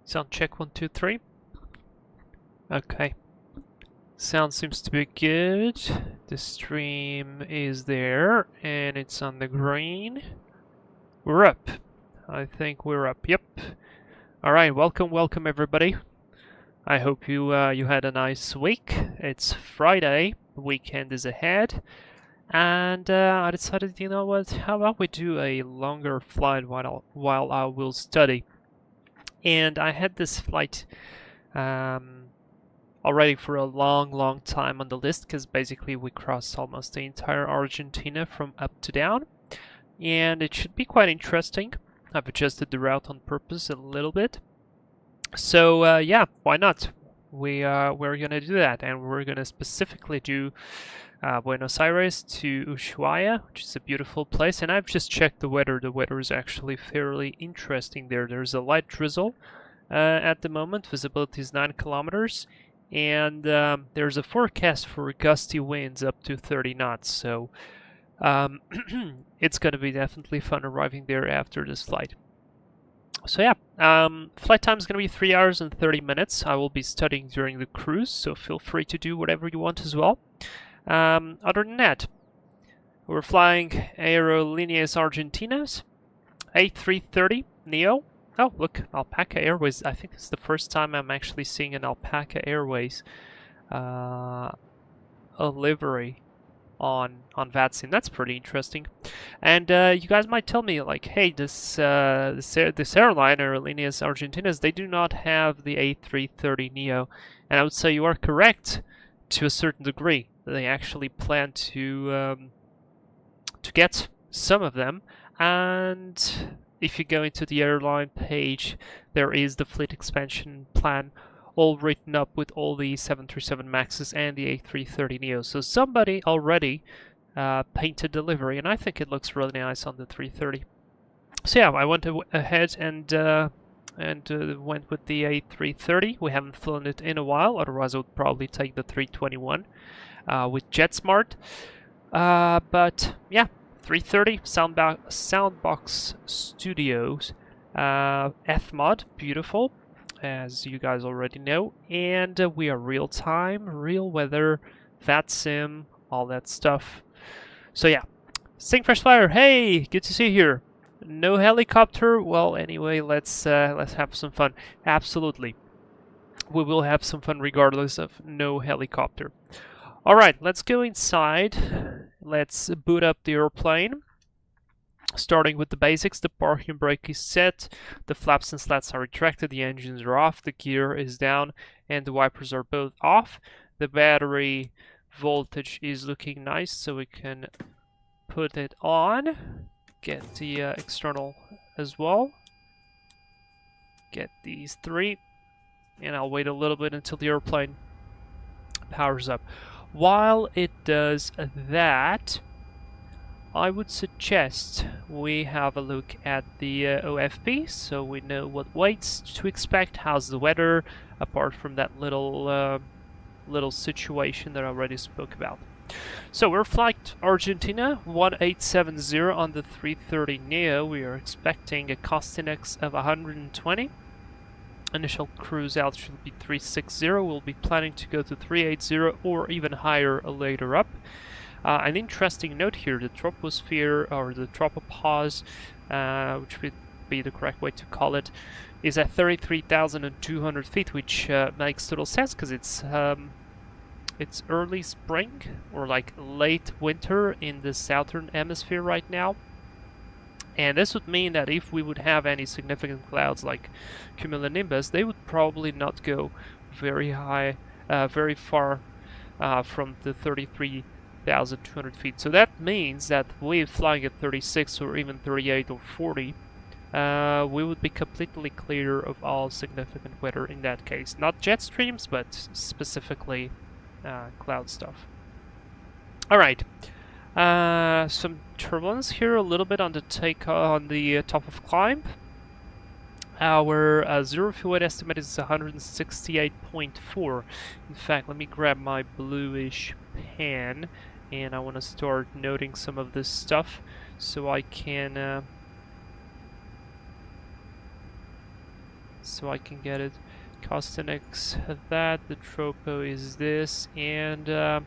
Sound check 1, 2, 3. Okay. Sound seems to be good. The stream is there and it's on the green. We're up. I think we're up. Yep. Alright, welcome everybody. I hope you had a nice week. It's Friday, the weekend is ahead. And I decided, you know what, how about we do a longer flight while I will study. And I had this flight already for a long time on the list, because basically we crossed almost the entire Argentina from up to down, and it should be quite interesting. I've adjusted the route on purpose a little bit, so yeah, why not? We're gonna do that, and we're gonna specifically do Buenos Aires to Ushuaia, which is a beautiful place. And I've just checked the weather. The weather is actually fairly interesting there. There's a light drizzle at the moment. Visibility is 9 kilometers. And there's a forecast for gusty winds up to 30 knots. So it's going to be definitely fun arriving there after this flight. So yeah, flight time is going to be 3 hours and 30 minutes. I will be studying during the cruise, so feel free to do whatever you want as well. Other than that, we're flying Aerolíneas Argentinas, A330-900. Oh, look, Alpaca Airways. I think it's the first time I'm actually seeing an Alpaca Airways a livery on VATSIM. That's pretty interesting. And you guys might tell me, like, hey, this airline, Aerolíneas Argentinas, they do not have the A330neo. And I would say you are correct to a certain degree. They actually plan to get some of them, and if you go into the airline page, there is the fleet expansion plan all written up with all the 737 Maxes and the A330neo. So somebody already painted the livery, and I think it looks really nice on the 330. So yeah, I went ahead and went with the A330. We haven't flown it in a while, otherwise I would probably take the 321 with JetSmart. But yeah, 330 Soundbox Studios F-Mod, beautiful, as you guys already know. And we are real time, real weather, VATSIM, all that stuff. So yeah, Sing Fresh Flyer, hey, good to see you here. No helicopter. Well, anyway, let's have some fun. Absolutely, we will have some fun regardless of no helicopter. All right, let's go inside. Let's boot up the airplane. Starting with the basics, the parking brake is set, the flaps and slats are retracted, the engines are off, the gear is down, and the wipers are both off. The battery voltage is looking nice, so we can put it on. Get the external as well. Get these 3, and I'll wait a little bit until the airplane powers up. While it does that, I would suggest we have a look at the OFP, so we know what weights to expect, how's the weather, apart from that little situation that I already spoke about. So we're flight Argentina 1870 on the 330neo. We are expecting a cost index of 120. Initial cruise altitude will be 360. We'll be planning to go to 380 or even higher later up. An interesting note here, the troposphere, or the tropopause, which would be the correct way to call it, is at 33,200 feet, which makes total sense because it's early spring or like late winter in the southern hemisphere right now. And this would mean that if we would have any significant clouds like cumulonimbus, they would probably not go very high, very far from the 33,200 feet. So that means that we're flying at 36 or even 38 or 40, we would be completely clear of all significant weather in that case. Not jet streams, but specifically cloud stuff. Alright. Some turbulence here, a little bit on the top of climb. Our zero fuel weight estimate is 168.4. In fact, let me grab my bluish pen, and I want to start noting some of this stuff so I can so I can get it. Costanex that, the Tropo is this, and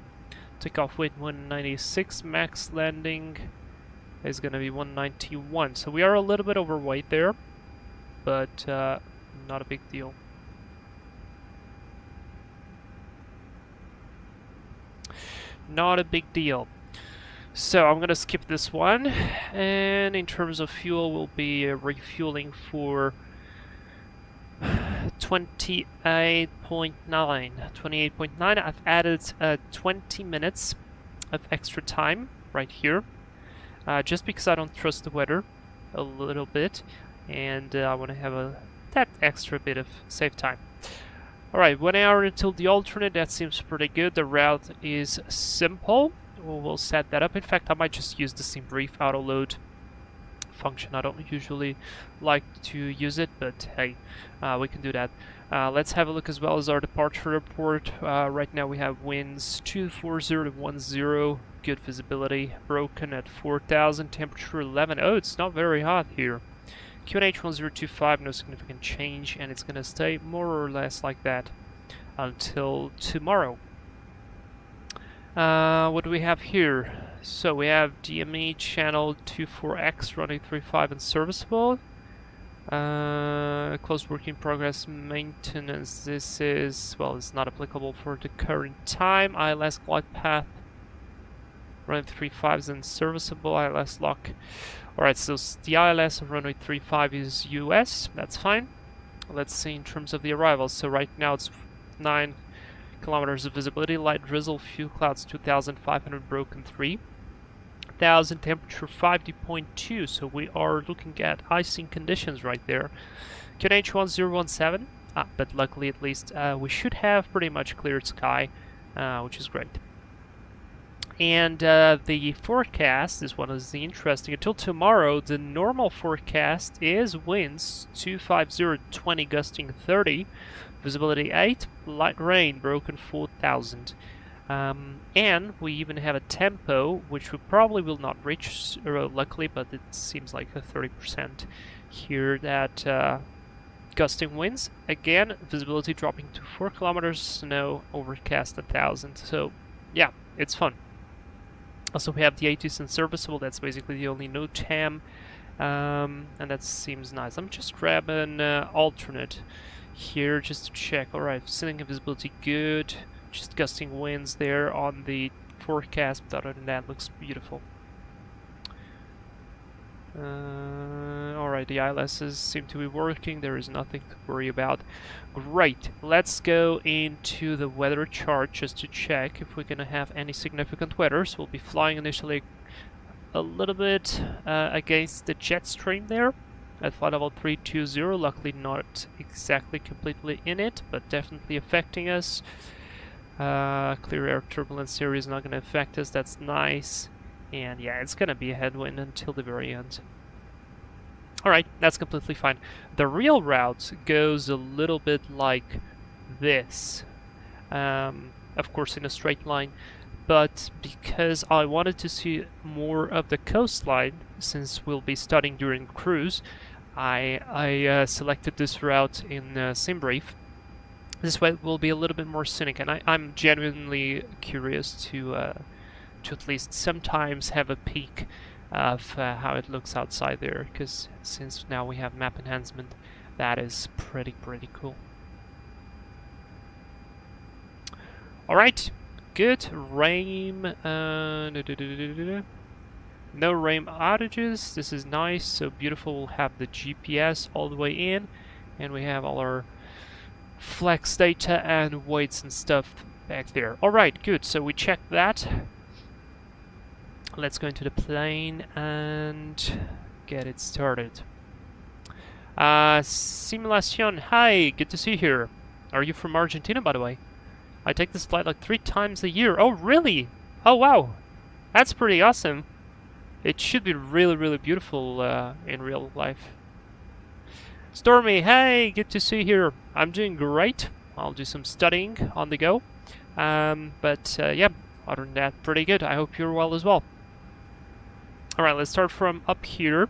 takeoff weight 196, max landing is gonna be 191. So we are a little bit overweight there, but not a big deal. Not a big deal. So I'm gonna skip this one, and in terms of fuel, we'll be refueling for 28.9. I've added 20 minutes of extra time right here, just because I don't trust the weather a little bit, and I want to have that extra bit of save time. Alright, 1 hour until the alternate, that seems pretty good. The route is simple. We'll set that up. In fact, I might just use the sim brief auto load function. I don't usually like to use it, but hey, we can do that. Let's have a look as well as our departure report. Right now we have winds 240 to 10, good visibility, broken at 4,000, temperature 11. Oh, it's not very hot here. QNH 1025, no significant change, and it's gonna stay more or less like that until tomorrow. What do we have here? So we have DME channel 24X running 35 and serviceable. Close work in progress maintenance. This is, well, it's not applicable for the current time. ILS glide path running 35s and serviceable. ILS lock. Alright, so the ILS of runway 35 is US. That's fine. Let's see in terms of the arrivals. So right now it's 9 kilometers of visibility, light drizzle, few clouds 2,500, broken 3,000, temperature 50.2, so we are looking at icing conditions right there. QNH 1017, but luckily at least we should have pretty much cleared sky, which is great. And the forecast, this one is the interesting, until tomorrow the normal forecast is winds 250, 20 gusting 30, visibility 8, light rain, broken 4,000. And we even have a tempo, which we probably will not reach, luckily, but it seems like a 30% here, that gusting winds. Again, visibility dropping to 4 kilometers, snow, overcast 1,000. So, yeah, it's fun. Also, we have the ATIS and serviceable, that's basically the only no TAM, and that seems nice. I'm just grabbing alternate here just to check. Alright, ceiling visibility good, just gusting winds there on the forecast, but other than that, looks beautiful. Alright, the ILSs seem to be working, there is nothing to worry about. Great, let's go into the weather chart just to check if we're gonna have any significant weather. So we'll be flying initially a little bit against the jet stream there at flight level 320, luckily not exactly completely in it, but definitely affecting us. Clear air turbulence here is not going to affect us, that's nice. And yeah, it's going to be a headwind until the very end. Alright, that's completely fine. The real route goes a little bit like this. Of course in a straight line. But because I wanted to see more of the coastline, since we'll be studying during cruise, I selected this route in SimBrief. This way it will be a little bit more scenic, and I'm genuinely curious to at least sometimes have a peek of how it looks outside there, because since now we have map enhancement, that is pretty cool. Alright. Good. RAIM, no RAIM outages, this is nice, so beautiful. We'll have the GPS all the way in, and we have all our flex data and weights and stuff back there. Alright, good, so we checked that. Let's go into the plane and get it started. Simulacion, hi, good to see you here. Are you from Argentina, by the way? I take this flight like 3 times a year. Oh, really? Oh, wow. That's pretty awesome. It should be really beautiful in real life. Stormy, hey, good to see you here. I'm doing great. I'll do some studying on the go. Yeah, other than that, pretty good. I hope you're well as well. Alright, let's start from up here.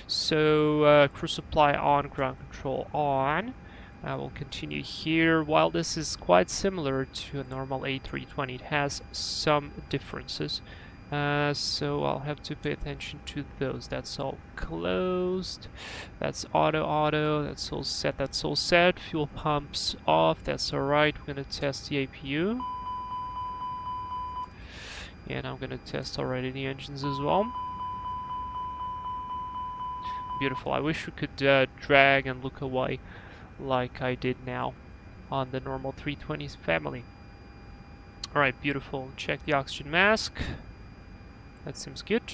So, crew supply on, ground control on. We'll continue here. While this is quite similar to a normal A320, it has some differences. So I'll have to pay attention to those. That's all closed. That's auto. That's all set. That's all set. Fuel pumps off. That's alright. We're gonna test the APU. And I'm gonna test already the engines as well. Beautiful. I wish we could drag and look away like I did now on the normal 320s family. Alright, beautiful. Check the oxygen mask. That seems good.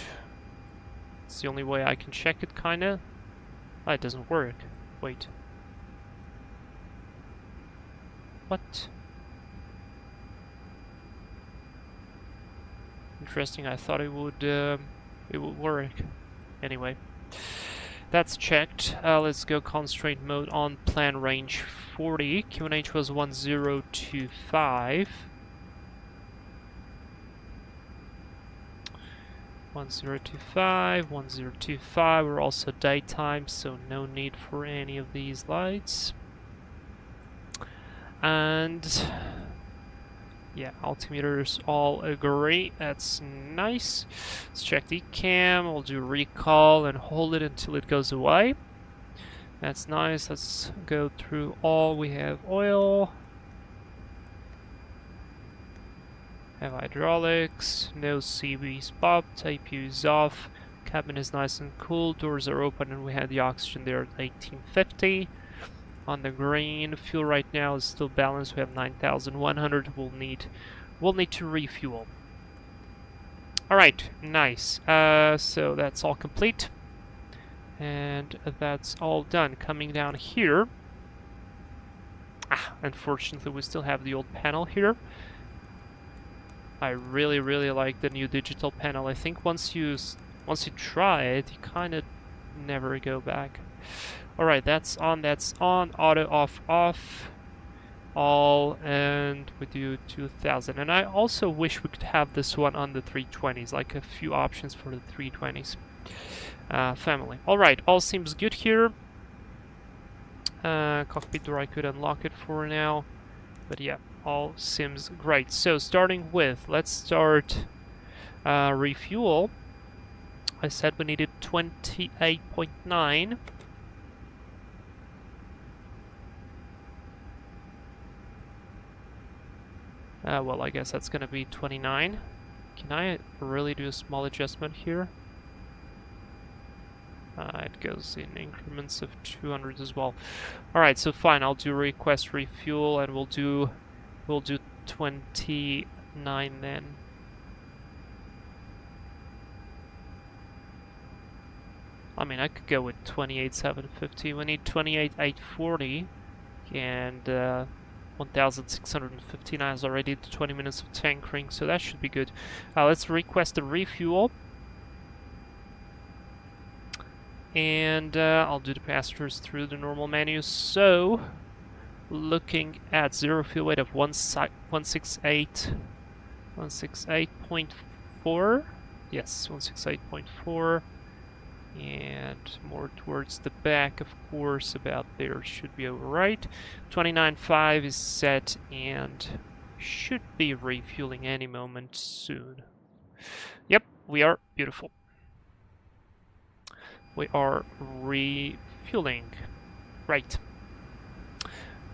It's the only way I can check it, kinda. Oh, it doesn't work. Wait. What? Interesting, I thought it would work. Anyway. That's checked. Let's go constraint mode on plan range 40. QNH was 1025. 1025. We're also daytime, so no need for any of these lights. And yeah, altimeters all agree. That's nice. Let's check the cam. We'll do recall and hold it until it goes away. That's nice. Let's go through all. We have oil. Have hydraulics. No CVs popped. APU is off. Cabin is nice and cool. Doors are open, and we had the oxygen there at 1850. On the green, fuel right now is still balanced. We have 9,100. We'll need to refuel. All right, nice. So that's all complete, and that's all done. Coming down here. Unfortunately, we still have the old panel here. I really like the new digital panel. I think once you try it, you kind of never go back. Alright, that's on, auto, off, all, and we do 2000. And I also wish we could have this one on the 320s, like a few options for the 320s family. Alright, all seems good here. Cockpit door, I could unlock it for now, but yeah, all seems great. So starting with, let's start refuel. I said we needed 28.9. Well, I guess that's gonna be 29. Can I really do a small adjustment here? It goes in increments of 200 as well. Alright, so fine, I'll do request refuel, and we'll do 29 then. I mean, I could go with 28,750. We need 28,840, and 1,659 is already the 20 minutes of tankering, so that should be good. Let's request a refuel. And I'll do the passengers through the normal menu. So, looking at zero fuel weight of 168.4. Yes, 168.4. And more towards the back, of course, about there should be alright. 29.5 is set and should be refueling any moment soon. Yep, we are. Beautiful. We are refueling. Right.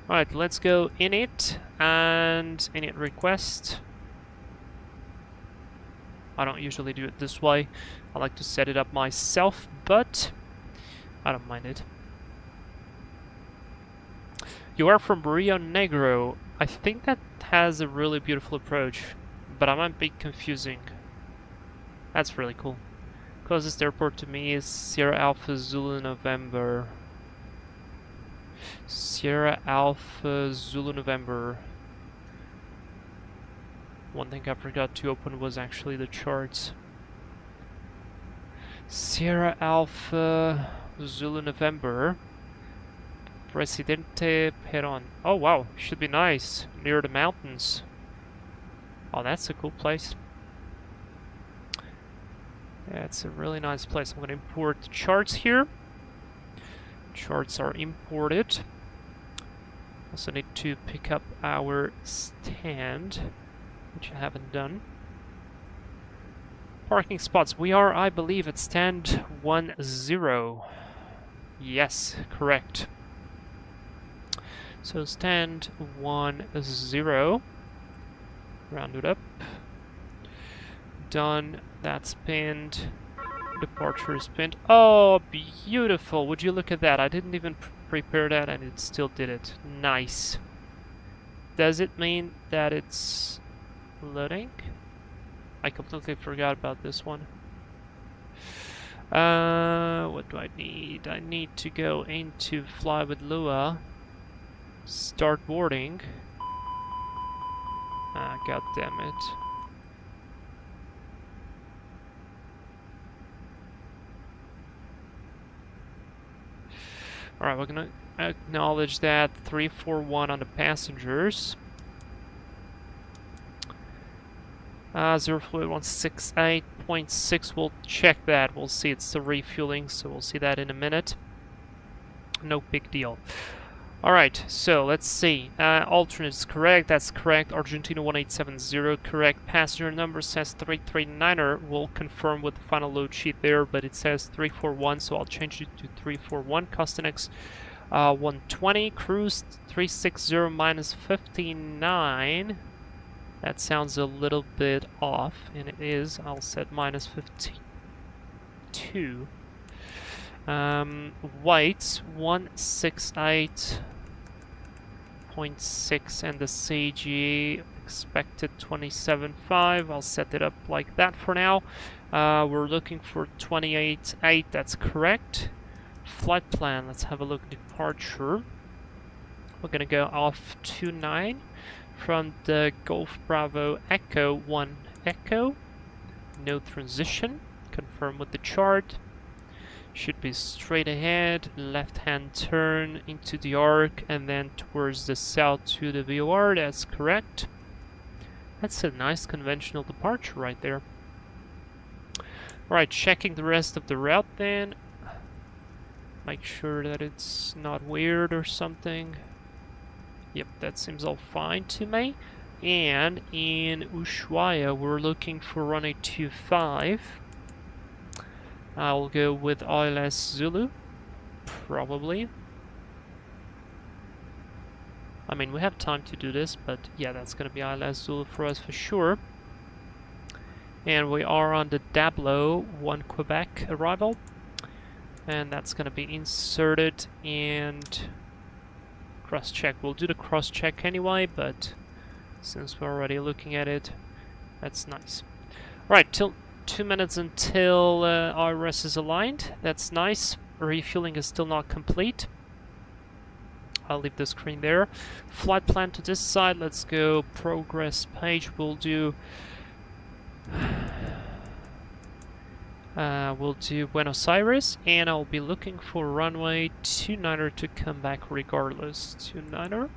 Alright, let's go init and init request. I don't usually do it this way. I like to set it up myself, but I don't mind it. You are from Rio Negro. I think that has a really beautiful approach, but I might be confusing. That's really cool. Closest airport to me is Sierra Alpha Zulu November. Sierra Alpha Zulu November. One thing I forgot to open was actually the charts. Sierra Alpha Zulu November. Presidente Perón. Oh wow, should be nice. Near the mountains. Oh, that's a cool place. That's a really nice place. I'm going to import the charts here. Charts are imported. Also need to pick up our stand, which I haven't done. Parking spots. We are, I believe, at stand 10. Yes, correct. So stand 10. Round it up. Done. That's pinned. Departure is pinned. Oh, beautiful. Would you look at that? I didn't even prepare that and it still did it. Nice. Does it mean that it's loading? I completely forgot about this one. What do I need? I need to go into Fly with Lua. Start boarding. Ah, god damn it. Alright, we're gonna acknowledge that 341 on the passengers. 0 fluid 168.6, we'll check that. We'll see it's the refueling, so we'll see that in a minute. No big deal. Alright, so let's see. Alternate is correct, that's correct. Argentina 1870, correct. Passenger number says 339er. We'll confirm with the final load sheet there, but it says 341, so I'll change it to 341. Costanex 120, cruise 360 minus 59. That sounds a little bit off, and it is. I'll set minus 52. Whites 168.6 and the CG expected 27.5. I'll set it up like that for now. We're looking for 28.8. That's correct. Flight plan. Let's have a look at departure. We're gonna go off 29 from the Golf Bravo Echo 1 Echo. No transition. Confirm with the chart. Should be straight ahead, left-hand turn into the arc, and then towards the south to the VOR. That's correct. That's a nice conventional departure right there. Alright, checking the rest of the route then. Make sure that it's not weird or something. Yep, that seems all fine to me. And in Ushuaia, we're looking for runway 25. I'll go with ILS Zulu, probably. I mean, we have time to do this, but yeah, that's going to be ILS Zulu for us for sure. And we are on the Dablo 1 Quebec arrival. And that's going to be inserted and cross-check. We'll do the cross-check anyway, but since we're already looking at it, that's nice. Right, 2 minutes until IRS is aligned. That's nice. Refueling is still not complete. I'll leave the screen there. Flight plan to this side. Let's go progress page. We'll do Buenos Aires, and I'll be looking for runway 29er to come back regardless. 29er.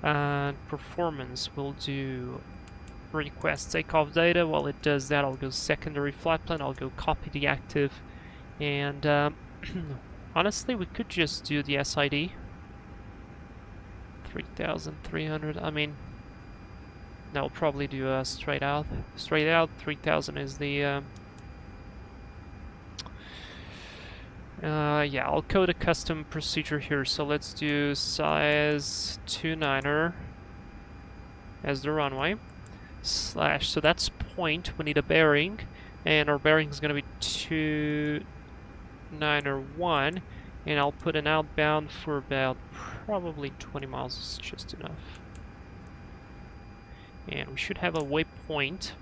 And performance, we'll do request takeoff data. While it does that, I'll go secondary flight plan. I'll go copy the active, and honestly, we could just do the SID 3,300. I mean, no, we'll probably do a straight out. 3,000 is the yeah, I'll code a custom procedure here. So let's do size 29er as the runway. Slash, so that's point, we need a bearing, and our bearing is going to be 291, and I'll put an outbound for about probably 20 miles, is just enough. And we should have a waypoint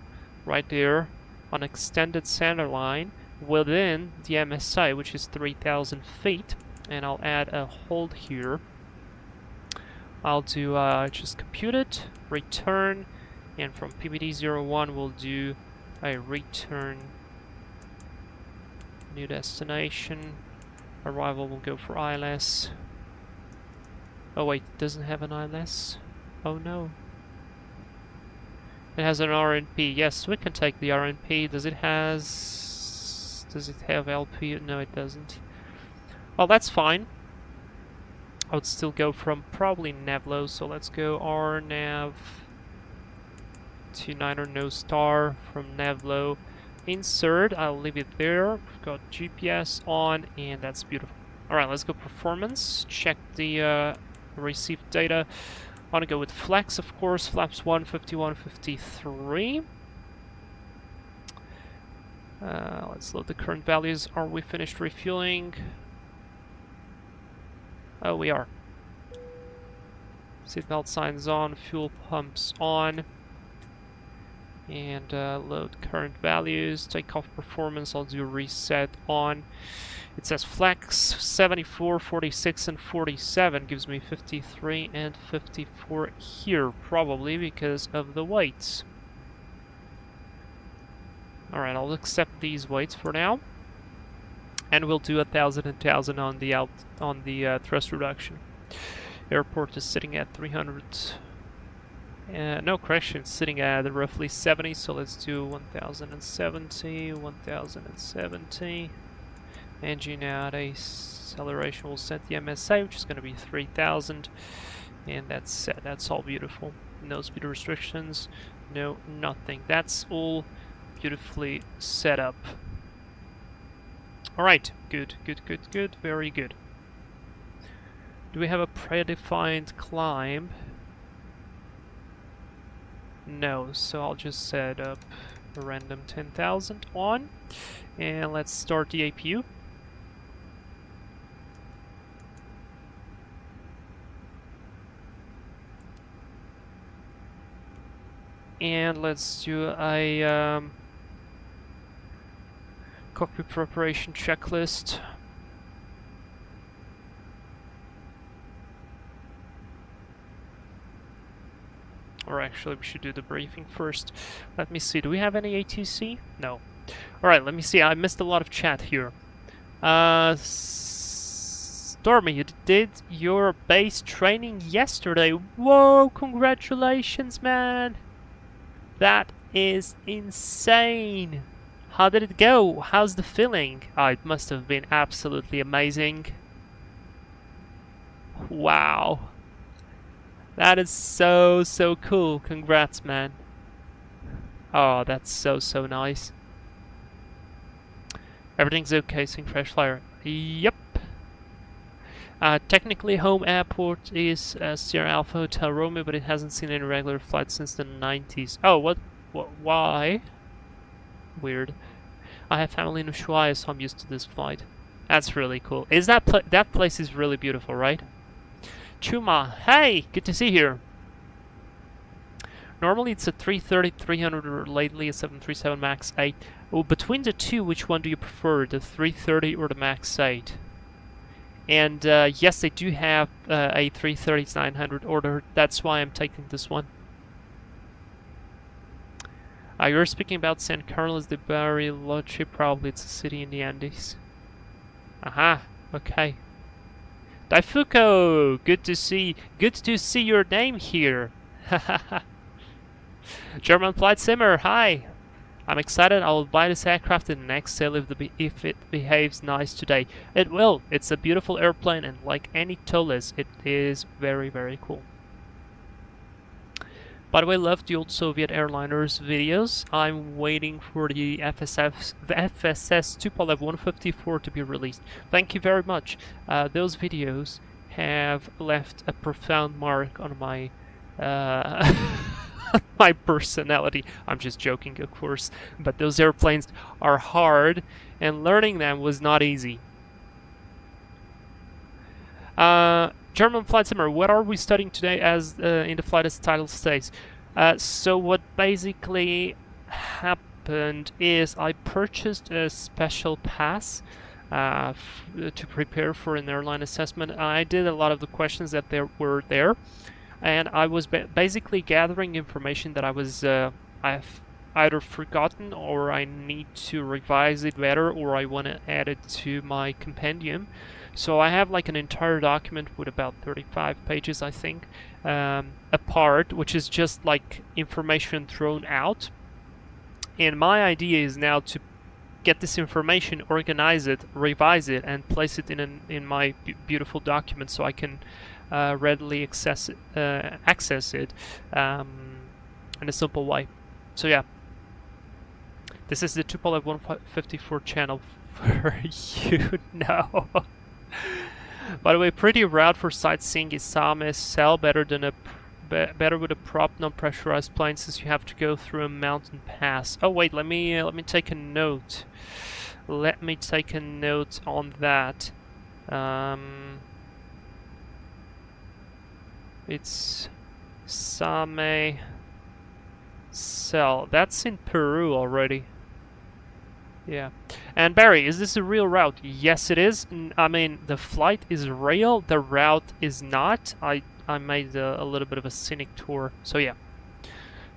right there on extended center line within the MSI, which is 3,000 feet, and I'll add a hold here. I'll do just compute it, return, and from PBD01 we'll do a return new destination. Arrival will go for ILS. Oh wait, it doesn't have an ILS. Oh no. It has an RNP. Yes, we can take the RNP. Does it have LP? No, it doesn't. Well, that's fine. I would still go from probably Navlo, so let's go RNav to 900 no star from Navlo. Insert, I'll leave it there. We've got GPS on, and that's beautiful. Alright, let's go performance. Check the received data. I want to go with flex, of course. Flaps 151, 53. Let's load the current values. Are we finished refueling? Oh, we are. Seatbelt signs on, fuel pumps on. And load current values. Takeoff performance, I'll do reset on. It says flex 74, 46, and 47. Gives me 53 and 54 here, probably because of the weights. Alright, I'll accept these weights for now. And we'll do 1,000 and 1,000 on the thrust reduction. Airport is sitting at 300. No, correction, it's sitting at roughly 70, so let's do 1,070, 1,070. Engine out, acceleration will set the MSA, which is going to be 3,000. And that's set. That's all beautiful. No speed restrictions, no nothing. That's all beautifully set up. Alright, good, good, good, good, very good. Do we have a predefined climb? No, so I'll just set up a random 10,000 on, and let's start the APU. And let's do a cockpit preparation checklist. Or actually, we should do the briefing first. Let me see, do we have any ATC? No. Alright, let me see, I missed a lot of chat here. Stormy, you did your base training yesterday. Whoa, congratulations, man! That is insane! How did it go? How's the feeling? Oh, it must have been absolutely amazing. Wow. That is so, so cool. Congrats, man. Oh, that's so, so nice. Everything's okay, Sync Crash Flyer. Yep. Technically, home airport is Sierra Alpha Hotel Romeo, but it hasn't seen any regular flights since the 90s. Oh, what why? Weird. I have family in Ushuaia, so I'm used to this flight. That's really cool. Is that that place is really beautiful, right? Chuma, hey, good to see you here. Normally it's a 330-300 or lately a 737 MAX 8. Well, between the two, which one do you prefer, the 330 or the MAX 8? And yes, they do have a A330-900 order. That's why I'm taking this one. You're speaking about San Carlos de Bariloche. Probably it's a city in the Andes. Aha, okay. Daifuko, good to see your name here. German Flight Simmer, hi. I'm excited. I will buy this aircraft in the next sale if it behaves nice today. It will. It's a beautiful airplane, and like any Toliss, it is very, very cool. By the way, love the old Soviet airliners videos. I'm waiting for the FSS 2.11 154 to be released. Thank you very much. Those videos have left a profound mark on my my personality. I'm just joking, of course, but those airplanes are hard, and learning them was not easy. German Flight Simmer, what are we studying today as in the flight as title states? So what basically happened is I purchased a special pass to prepare for an airline assessment. I did a lot of the questions that were there, and I was basically gathering information that I've either forgotten, or I need to revise it better, or I want to add it to my compendium. So I have like an entire document with about 35 pages, I think, apart, which is just like information thrown out. And my idea is now to get this information, organize it, revise it, and place it in my beautiful document so I can readily access it in a simple way. So yeah, this is the Tupolev 154 channel for you now. By the way, pretty route for sightseeing is Same Cell, better with a prop non-pressurized plane since you have to go through a mountain pass. Oh wait, let me take a note. Let me take a note on that. It's Same Cell. That's in Peru already. Yeah. And Barry, is this a real route? Yes, it is. I mean, the flight is real. The route is not. I made a little bit of a scenic tour. So yeah.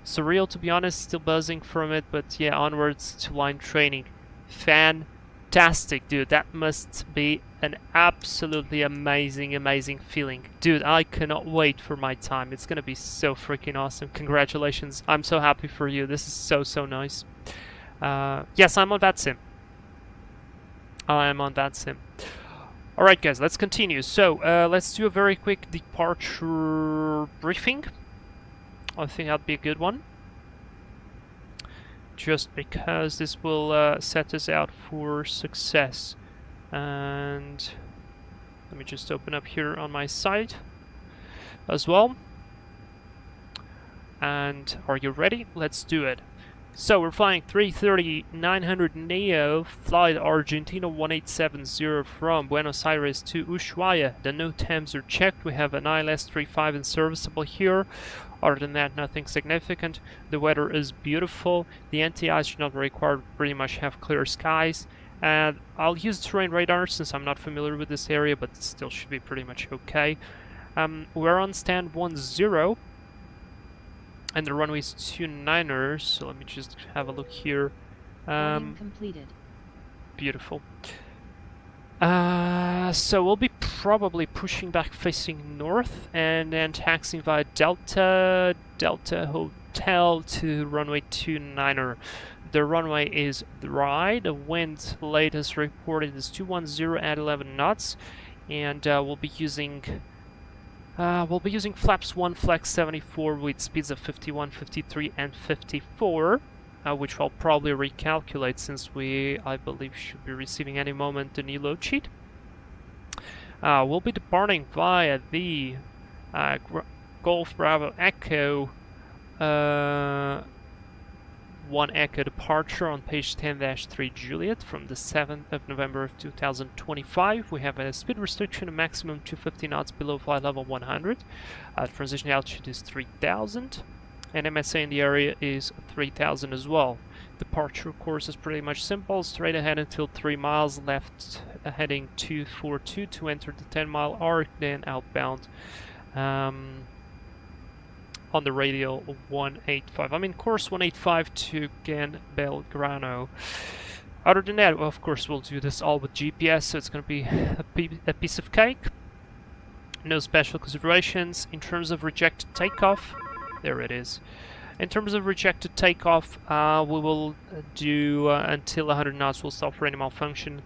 Surreal, to be honest. Still buzzing from it. But yeah, onwards to line training. Fantastic, dude. That must be an absolutely amazing feeling. Dude, I cannot wait for my time. It's gonna be so freaking awesome. Congratulations. I'm so happy for you. This is so nice. Yes, I'm on VATSIM. I am on VATSIM. Alright guys, let's continue. So, let's do a very quick departure briefing. I think that'd be a good one. Just because this will set us out for success. And let me just open up here on my site as well. And are you ready? Let's do it. So we're flying A330-900NEO, flight Argentina 1870 from Buenos Aires to Ushuaia. The no temps are checked. We have an ILS-35 and serviceable here. Other than that, nothing significant. The weather is beautiful. The anti-ice should not require, pretty much have clear skies. And I'll use terrain radar since I'm not familiar with this area, but it still should be pretty much okay. We're on stand 10. And the runway is 29ers, so let me just have a look here. Completed. Beautiful. So we'll be probably pushing back facing north and then taxiing via Delta Hotel to runway 29er. The runway is dry. The wind latest reported is 210 at 11 knots, and we'll be using flaps 1 flex 74 with speeds of 51, 53, and 54, which I'll probably recalculate since we, I believe, should be receiving any moment the new load sheet. We'll be departing via the Golf Bravo Echo 1 Echo departure on page 10-3 Juliet from the 7th of November of 2025. We have a speed restriction, a maximum 250 knots below flight level 100. Transition altitude is 3000, and MSA in the area is 3000 as well. Departure course is pretty much simple, straight ahead until 3 miles, left heading 242 to enter the 10-mile arc, then outbound on the radial 185. I'm in course 185 to again Belgrano. Other than that, well, of course, we'll do this all with GPS, so it's going to be a piece of cake. No special considerations. In terms of rejected takeoff, there it is. In terms of rejected takeoff, we will do until 100 knots. We'll stop for any malfunction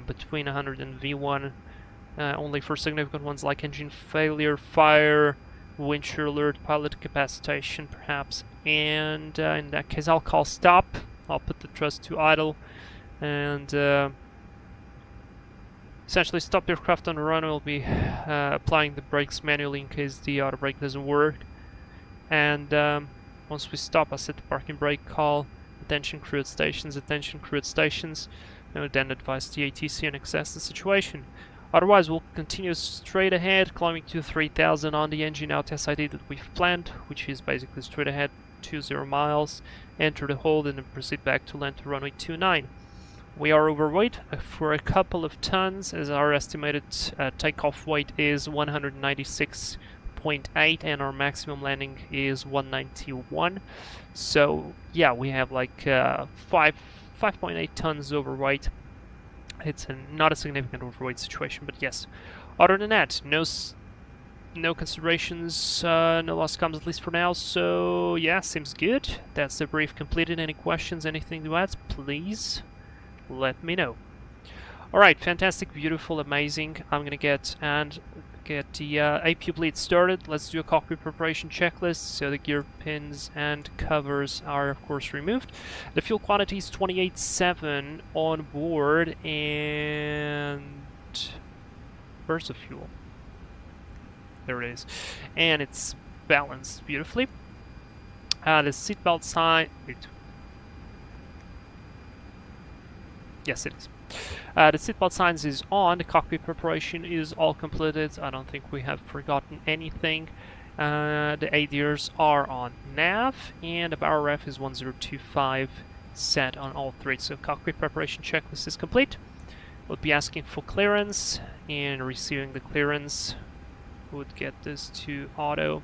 between 100 and V1. Only for significant ones like engine failure, fire, wind shear alert, pilot capacitation perhaps, and in that case I'll call stop. I'll put the thrust to idle and essentially stop the aircraft on the runway. We'll be applying the brakes manually in case the auto brake doesn't work, and once we stop I'll set the parking brake, call attention crew at stations, and then advise the ATC and assess the situation. Otherwise, we'll continue straight ahead, climbing to 3000 on the engine out SID that we've planned, which is basically straight ahead 20 miles, enter the hold, and then proceed back to land to runway 29. We are overweight for a couple of tons, as our estimated takeoff weight is 196.8, and our maximum landing is 191. So, yeah, we have like 5.8 tons overweight. It's not a significant overweight situation, but yes. Other than that, no considerations, no lost comms at least for now, so yeah, seems good. That's the brief completed. Any questions, anything to add, please let me know. Alright, fantastic, beautiful, amazing. I'm gonna get the AP bleed started. Let's do a cockpit preparation checklist. So the gear pins and covers are of course removed. The fuel quantity is 28.7 on board, and where's the fuel? There it is. And it's balanced beautifully. The seatbelt sign... Wait. Yes, it is. The seatbelt signs is on. The cockpit preparation is all completed. I don't think we have forgotten anything. The ADRs are on nav, and the power ref is 1025 set on all three. So cockpit preparation checklist is complete. We'll be asking for clearance, and receiving the clearance would get this to auto.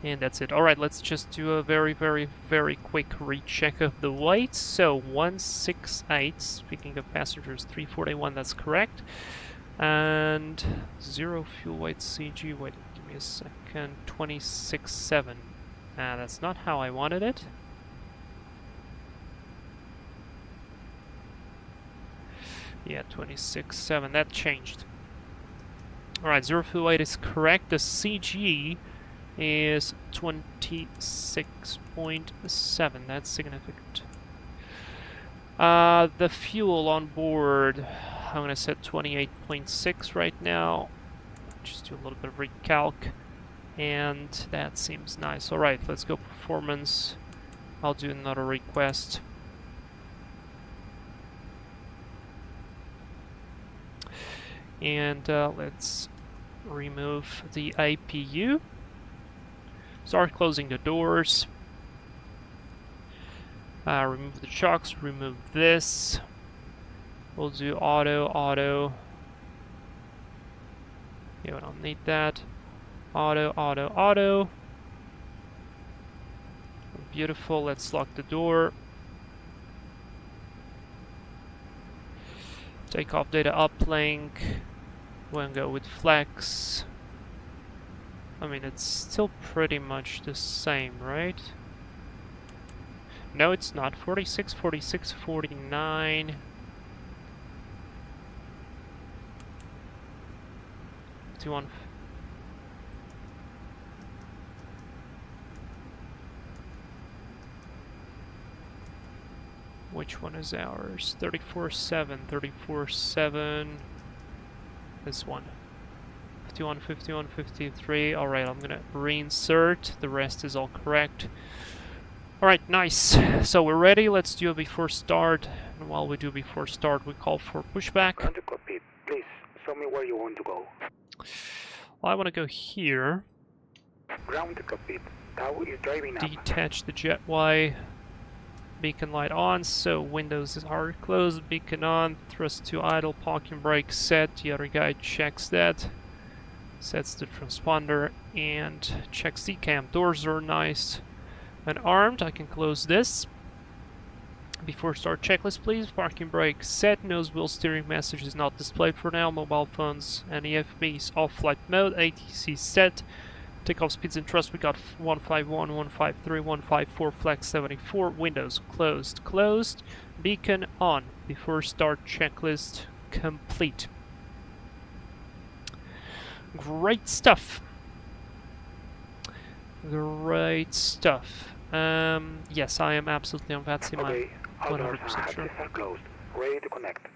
And that's it. Alright, let's just do a very quick recheck of the weight. So 168, speaking of passengers, 341, that's correct. And 0 fuel weight CG, wait, give me a second, 26.7. That's not how I wanted it. Yeah, 26.7, that changed. Alright, 0 fuel weight is correct. The CG is 26.7. That's significant. The fuel on board, I'm going to set 28.6 right now. Just do a little bit of recalc, and that seems nice. Alright, let's go performance. I'll do another request. And let's remove the APU. Start closing the doors. Remove the chocks, remove this. We'll do auto. Yeah, we don't need that. Auto. Beautiful, let's lock the door. Take off data uplink. We'll go with flex. I mean, it's still pretty much the same, right? No, it's not. 46, 46, 49. Which one is ours? 34.7, 34.7. This one. 51, 51, 53. Alright, I'm gonna reinsert. The rest is all correct. Alright, nice. So we're ready. Let's do a before start. And while we do before start, we call for pushback. Ground to cockpit. Please, show me where you want to go. Well, I want to go here. Ground to cockpit. Tau is driving up. Detach the jetway. Beacon light on, so windows are closed. Beacon on. Thrust to idle. Parking brake set. The other guy checks that. Sets the transponder and checks the cam. Doors are nice and armed. I can close this. Before start checklist, please. Parking brake set. Nose wheel steering message is not displayed for now. Mobile phones and EFBs off flight mode. ATC set. Takeoff speeds and thrust. We got 151, 153, 154, flex 74. Windows closed. Beacon on. Before start checklist complete. Great stuff. Yes, I am absolutely on VATSIM. Okay, I'm all doors 100% sure. are closed. Ready to connect.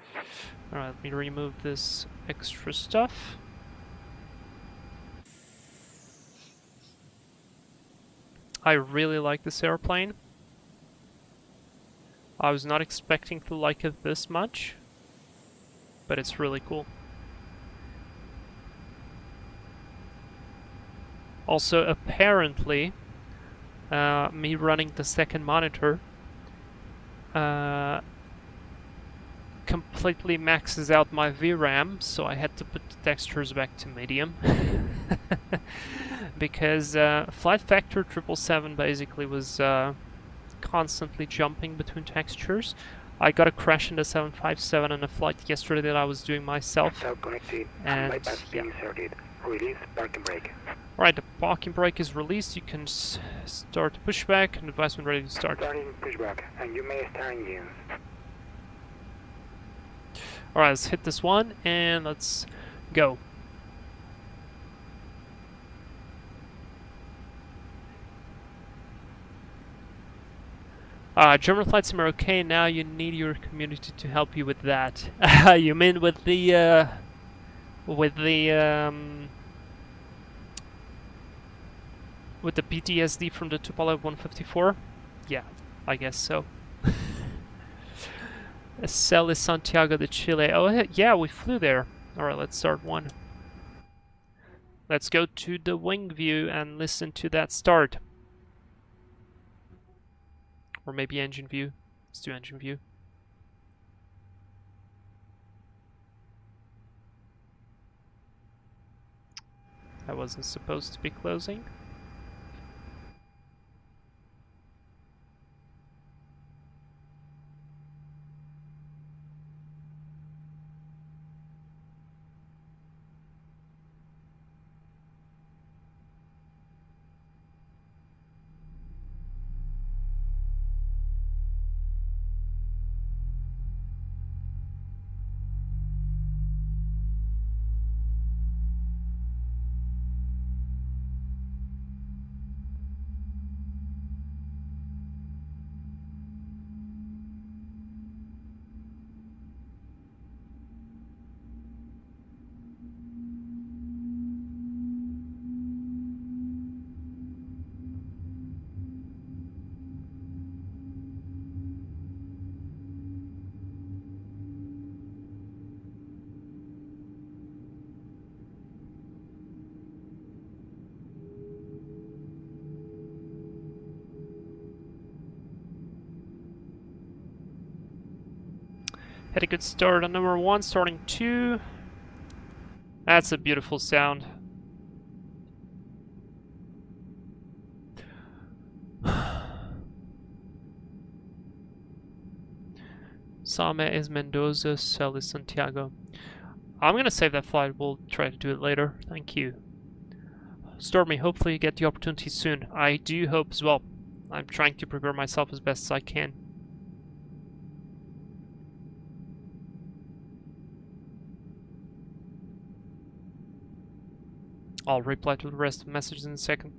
Alright, let me remove this extra stuff. I really like this airplane. I was not expecting to like it this much, but it's really cool. Also, apparently, me running the second monitor completely maxes out my VRAM, so I had to put the textures back to medium. Because Flight Factor 777 basically was constantly jumping between textures. I got a crash in the 757 on a flight yesterday that I was doing myself. South connected. And Bypass yeah. being inserted. Release parking brake. Alright, the parking brake is released. You can start pushback and advise when ready to start. Starting pushback, and you may start engines. Alright, let's hit this one and let's go. German flight sim are okay. Now you need your community to help you with that. You mean with the PTSD from the Tupolev 154? Yeah, I guess so. Toliss, Santiago de Chile. Oh yeah, we flew there. Alright, let's start one. Let's go to the wing view and listen to that start. Or maybe engine view. Let's do engine view. That wasn't supposed to be closing. Had a good start on number 1, starting 2. That's a beautiful sound. Same is Mendoza, Toliss, Santiago. I'm gonna save that flight. We'll try to do it later. Thank you. Stormy, hopefully you get the opportunity soon. I do hope as well. I'm trying to prepare myself as best as I can. I'll reply to the rest of the messages in a second.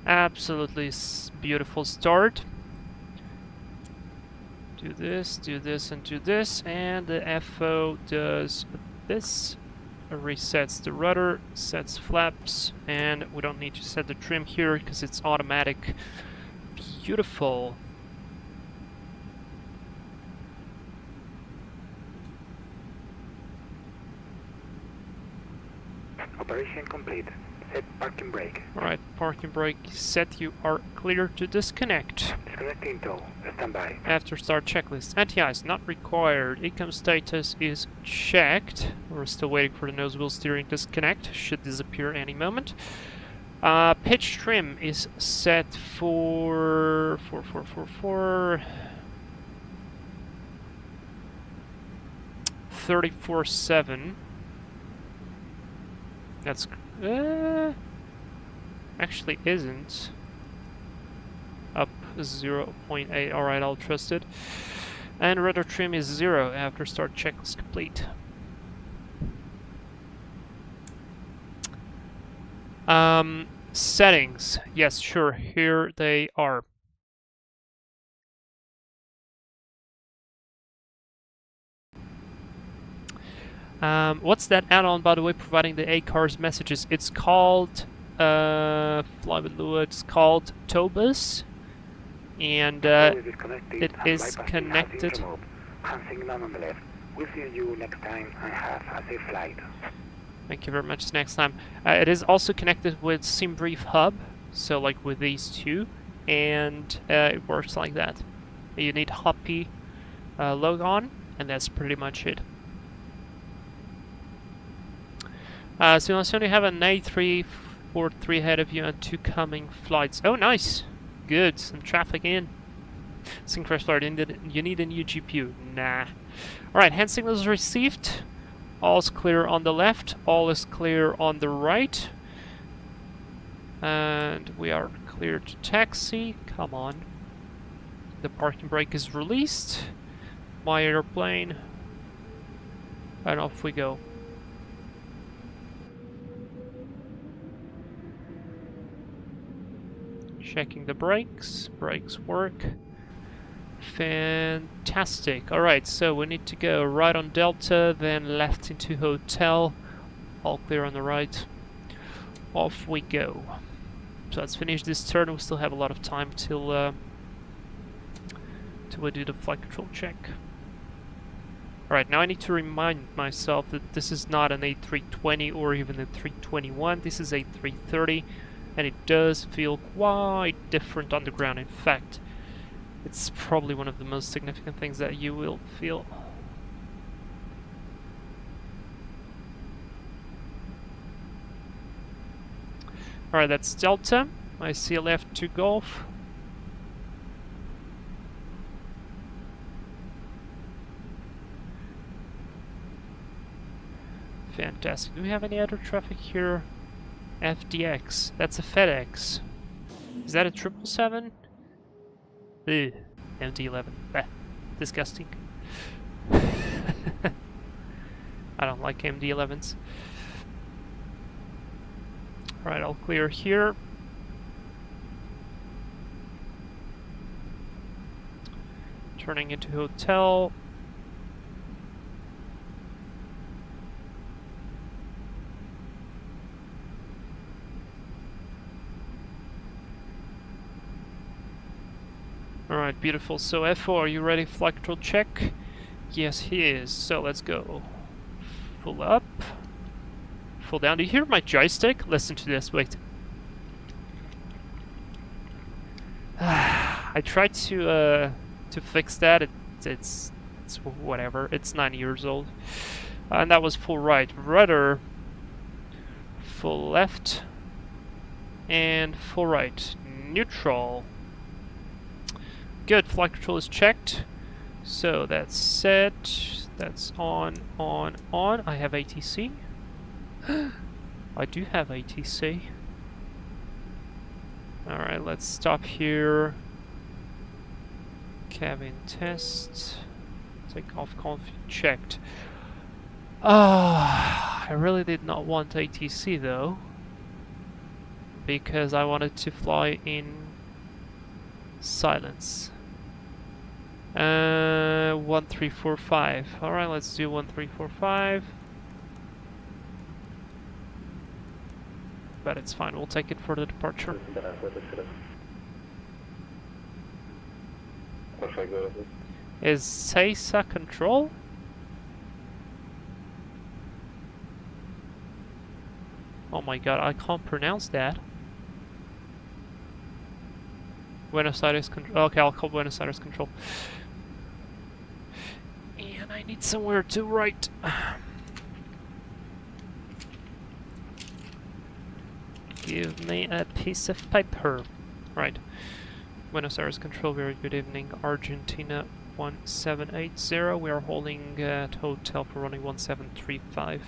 Absolutely beautiful start. Do this, and do this, and the FO does this. Resets the rudder, sets flaps, and we don't need to set the trim here because it's automatic. Beautiful. Operation complete. Set parking brake. Alright, parking brake set. You are clear to disconnect. Disconnecting tow. Standby. After start checklist. Anti-ice not required. Ecom status is checked. We're still waiting for the nose wheel steering disconnect. Should disappear any moment. Pitch trim is set for 34.7. That's actually isn't. Up 0.8. Alright, I'll trust it. And rudder trim is 0 after start checklist complete. Settings. Yes, sure. Here they are. What's that add-on, by the way, providing the A-cars messages? It's called fly with Lua. It's called Toliss, and it is connected. Hand signal on the left. We'll see you next time and have a safe flight. Thank you very much. Next time. It is also connected with SimBrief Hub, so like with these two, and it works like that. You need Hoppy log on, and that's pretty much it. So you only have an A343 ahead of you and 2 coming flights. Oh, nice! Good, some traffic in. Synchronous flight, you need a new GPU. Nah. Alright, hand signals received. All's clear on the left, all is clear on the right. And we are clear to taxi. Come on. The parking brake is released. My airplane. And off we go. Checking the brakes. Brakes work. Fantastic. Alright, so we need to go right on Delta, then left into hotel. All clear on the right. Off we go. So let's finish this turn. We still have a lot of time till we do the flight control check. Alright, now I need to remind myself that this is not an A320 or even a 321. This is a 330. And it does feel quite different on the ground. In fact, it's probably one of the most significant things that you will feel. Alright, that's Delta. I see a left to Golf. Fantastic. Do we have any other traffic here? FDX. That's a FedEx. Is that a 777? Ugh. MD-11. Bah. Disgusting. I don't like MD-11s. Alright, all clear here. Turning into hotel. Alright, beautiful. So FO, are you ready? Flight control check? Yes, he is. So let's go. Full up. Full down. Do you hear my joystick? Listen to this. Wait. I tried to fix that. It's whatever. It's 9 years old. And that was full right. Rudder. Full left. And full right. Neutral. Good, flight control is checked. So that's set. That's on. I have ATC. I do have ATC. Alright, let's stop here. Cabin test. Take off config checked. I really did not want ATC though, because I wanted to fly in silence. 1345. Alright, let's do 1345. But it's fine, we'll take it for the departure. Is CESA control? Oh my god, I can't pronounce that. Buenos Aires control. Okay, I'll call Buenos Aires control. And I need somewhere to write. Give me a piece of paper. Right. Buenos Aires control, very good evening. Argentina 1780. We are holding at hotel for running 1735.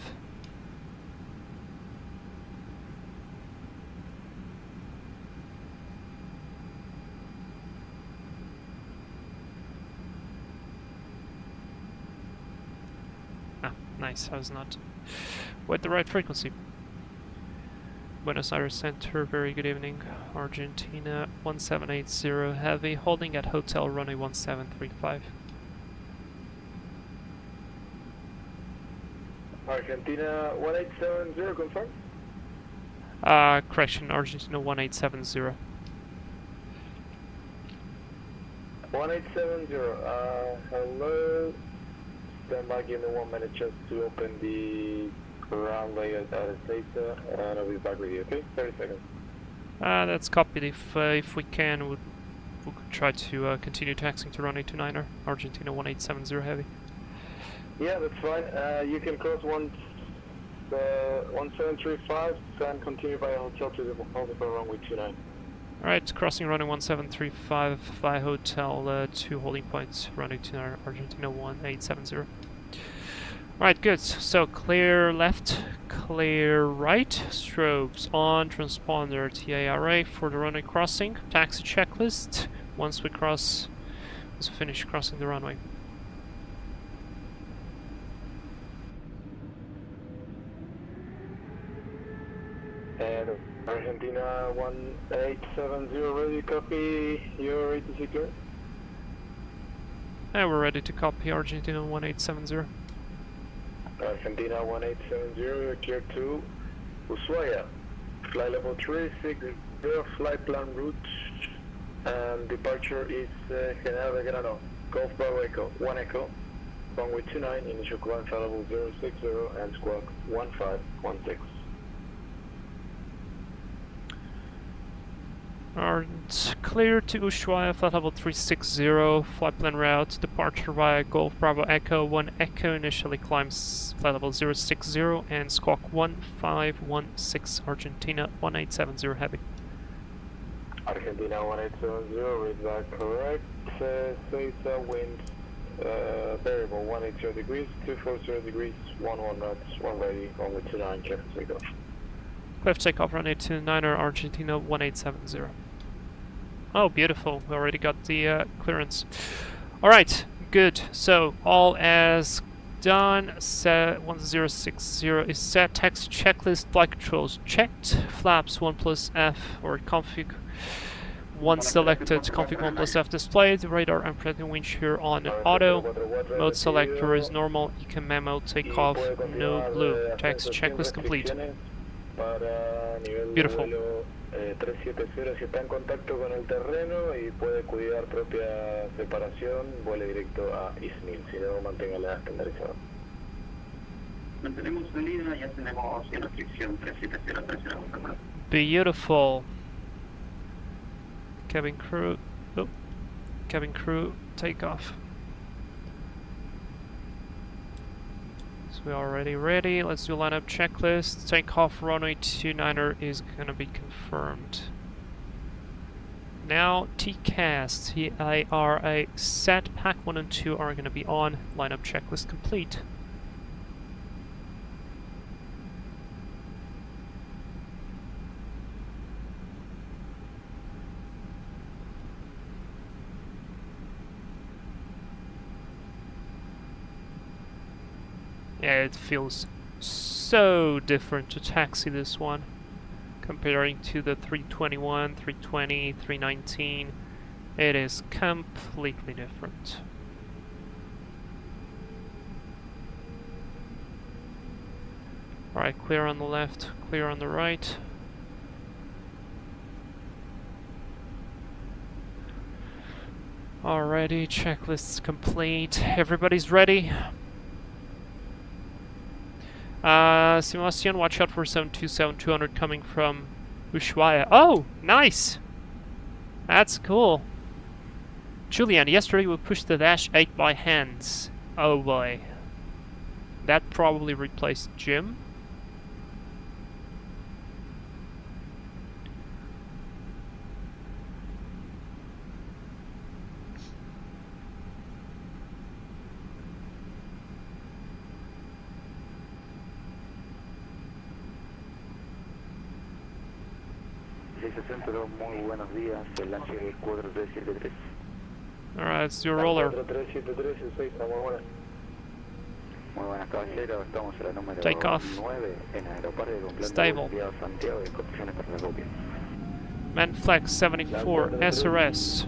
Nice, I was not with the right frequency. Buenos Aires Center, very good evening. Argentina 1780 heavy, holding at hotel runway 1735. Argentina 1870, confirm? Correction, Argentina 1870. 1870, hello. Stand by, give me 1 minute just to open the runway at A330, and I'll be back with you, okay? 30 seconds. That's copied. If we can, we could try to continue taxiing to runway 29er, Argentina 1870 heavy. Yeah, that's fine. You can cross 1735 and continue by hotel to the runway 29. Alright, crossing runway 1735 by hotel, 2 holding points, runway 29er, Argentina 1870. Alright, good. So clear left, clear right, strobes on, transponder TARA for the runway crossing, taxi checklist once we finish crossing the runway. And Argentina 1870, ready, copy, you're ready to secure? And we're ready to copy Argentina 1870. Argentina 1870, you're clear to Ushuaia. Flight level 360, flight plan route, and departure is General Belgrano, Golf Bravo Echo, 1 Echo, runway 29, initial climb flight level 060, and squawk 1516. Alright, clear to Ushuaia, flight level 360, flight plan route, departure via Golf Bravo Echo, 1 Echo, initially climbs flight level 060, and squawk 1516, Argentina 1870 heavy. Argentina 1870, read that correct, Cesar wind, variable 180 degrees, 240 degrees, 11 knots, 1 ready, runway 29, check as we go. Clear for takeoff, runway 29er, Argentina 1870. Oh, beautiful. We already got the clearance. Alright, good. So, all as done. Set 1060 is set. Taxi checklist, flight controls checked. Flaps 1 plus F or config 1 selected. Config 1 plus F displayed. Radar and predicting wind shear on auto. Mode selector is normal. ECA memo, takeoff, no blue. Taxi checklist complete. Beautiful. 370, si está en contacto con el terreno y puede cuidar propia separación, vuele directo a Ismil, si no, mantenga la estandarizada. Mantenemos salida, ya tenemos restricción 370. Beautiful. Cabin crew. Oh. Cabin crew, takeoff. We're already ready. Let's do lineup checklist. Takeoff runway 29er is gonna be confirmed. Now TCAS, TIRA set, pack 1 and 2 are gonna be on. Lineup checklist complete. Yeah, it feels so different to taxi this one comparing to the 321, 320, 319. It is completely different. Alright, clear on the left, clear on the right. Alrighty, checklist's complete. Everybody's ready. Simulacion, watch out for 727-200 coming from Ushuaia. Oh, nice! That's cool. Julian, yesterday we pushed the dash 8 by hands. Oh boy. That probably replaced Jim. Centro, muy buenos días, el Alright, it's your roller. 4373, 6, muy buenas. Muy buenas, caballero. Estamos en la número Take off. 9 en aeropuerto de Unplanned Stable. enviado a Santiago y condiciones para la copia. Manflex 74, SRS.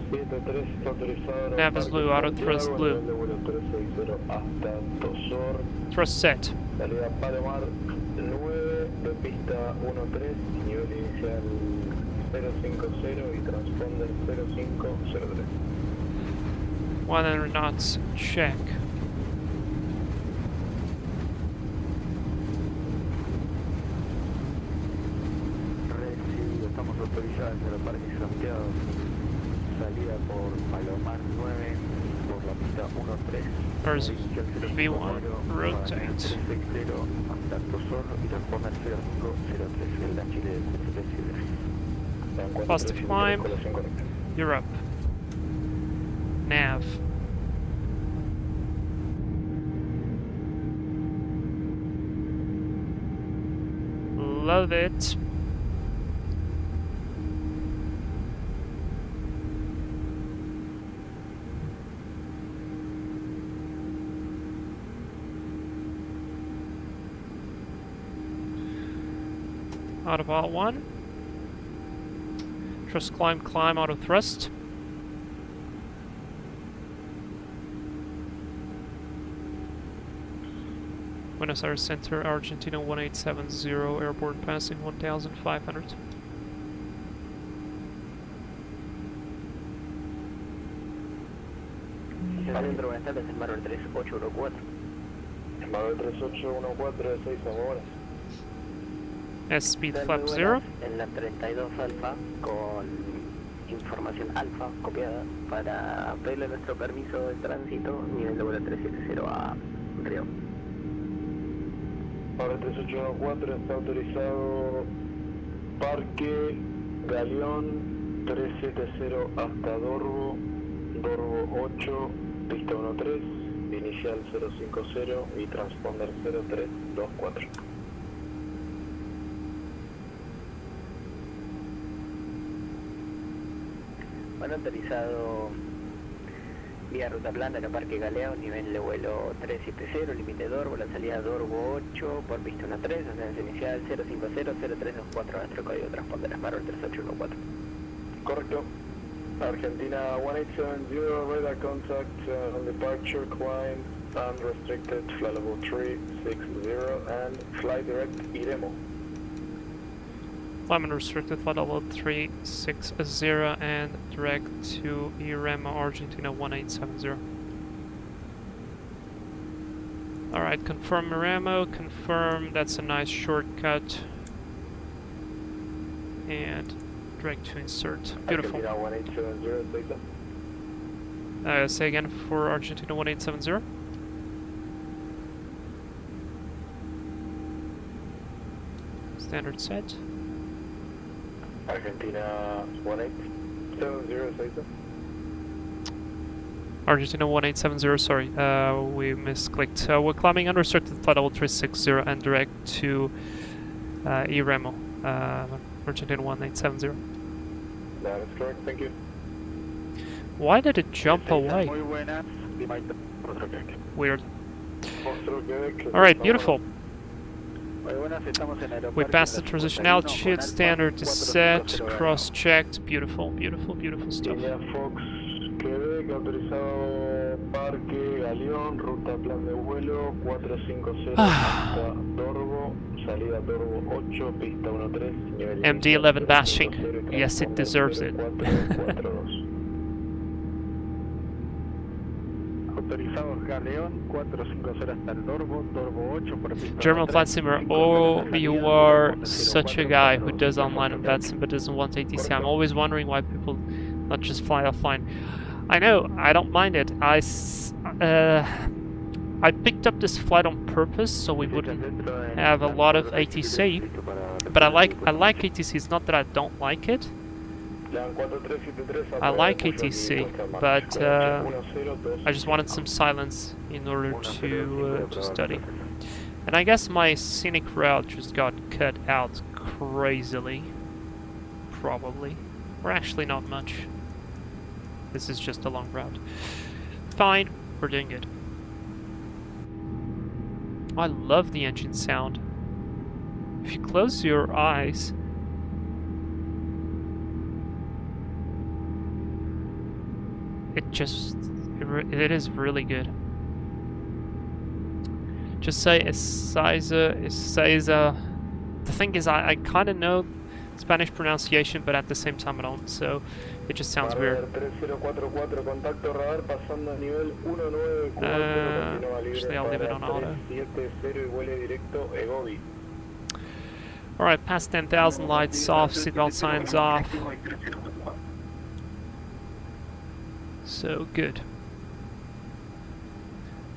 Nav is blue, auto thrust blue. Thrust set. Salida Palomar 9 de pista 13, nivel inicial 050 y transponder 0503. 100 knots, check. Recibido, estamos autorizados en el Parque Santiago. Salida por Palomar 9 por la pista 13. There's V1, rotate. 360 hasta Tosor y transponder 0503 en la Chile de Positive climb. Europe. Nav. Love it. Autopilot 1. Thrust climb, climb, auto thrust. Buenos Aires Center, Argentina 1870, airport passing 1500. Adentro, buenas tardes, el Marvel 3814. El Marvel 3814 de 6 horas. Speed flap 0. En la 32 alfa con información alfa copiada para pedirle nuestro permiso de tránsito nivel de vuelo 370 a Río. Marvel 3814 está autorizado Parque Galeón 370 hasta Dorbo, Dorbo 8, pista 13, inicial 050 y transponder 0324. Bueno, autorizado vía ruta plana a Parque Galeón, nivel de vuelo 370, límite Dorbo, la salida Dorbo 8 por pista 13, ascenso inicial 050-0324, nuestro código transponder es Marvel 3814. Correcto. Argentina 1870, radar contact on departure, climb, unrestricted, flight level 360 and fly direct Iremo. Climb unrestricted, flight level 360 and direct to Irema, Argentina 1870. Alright, confirm Iremo, confirm, that's a nice shortcut. And direct to insert. Beautiful. Argentina 1870, data. Say again for Argentina 1870. Standard set. Argentina 1870, data. Argentina 1870, sorry, we misclicked. We're climbing unrestricted flight level 360 and direct to Iremo, Argentina 1870. That is correct, thank you. Why did it jump away? Muy buenas, Weird. Monstruo Quebec. Alright, beautiful. muy buenas, estamos en We aeropuerto. passed the transition altitude, standard is set, cross-checked, beautiful, beautiful, beautiful stuff. Línea Fox Quebec, autorizado Parque Galeón, ruta plan de vuelo 450 hasta Dorbo, salida Dorbo 8, pista 13, nivel MD-11 bashing. Yes, it deserves it. Autorizados Galeón 450 hasta el Dorbo, Dorbo 8 por pista German 13, flight simmer, oh, you are such a guy who does online on VATSIM but doesn't want ATC. I'm always wondering why people not just fly offline. I know, I don't mind it. I picked up this flight on purpose so we wouldn't have a lot of ATC. But I like ATC, it's not that I don't like it. I like ATC, but I just wanted some silence in order to study. And I guess my scenic route just got cut out crazily. Probably. Or actually not much. This is just a long route. Fine, we're doing good. I love the engine sound. If you close your eyes, it is really good. Just say Ezeiza. The thing is, I kind of know Spanish pronunciation, but at the same time I don't, so it just sounds weird. Actually, I'll leave it on auto. Alright, past 10,000, lights off, seatbelt signs off. So good.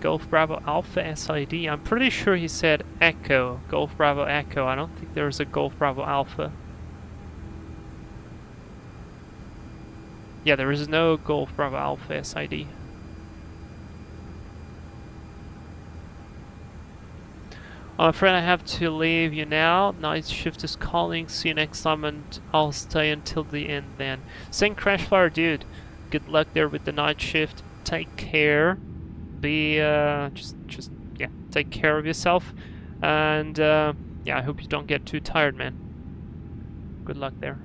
Golf Bravo Alpha SID. I'm pretty sure he said Echo. Golf Bravo Echo. I don't think there's a Golf Bravo Alpha. Yeah, there is no Golf Bravo Alpha SID. I'm afraid I have to leave you now. Night shift is calling. See you next time, and I'll stay until the end then. Saying Crashfire Dude, good luck there with the night shift. Take care. Be just yeah, take care of yourself, and yeah, I hope you don't get too tired, man. Good luck there.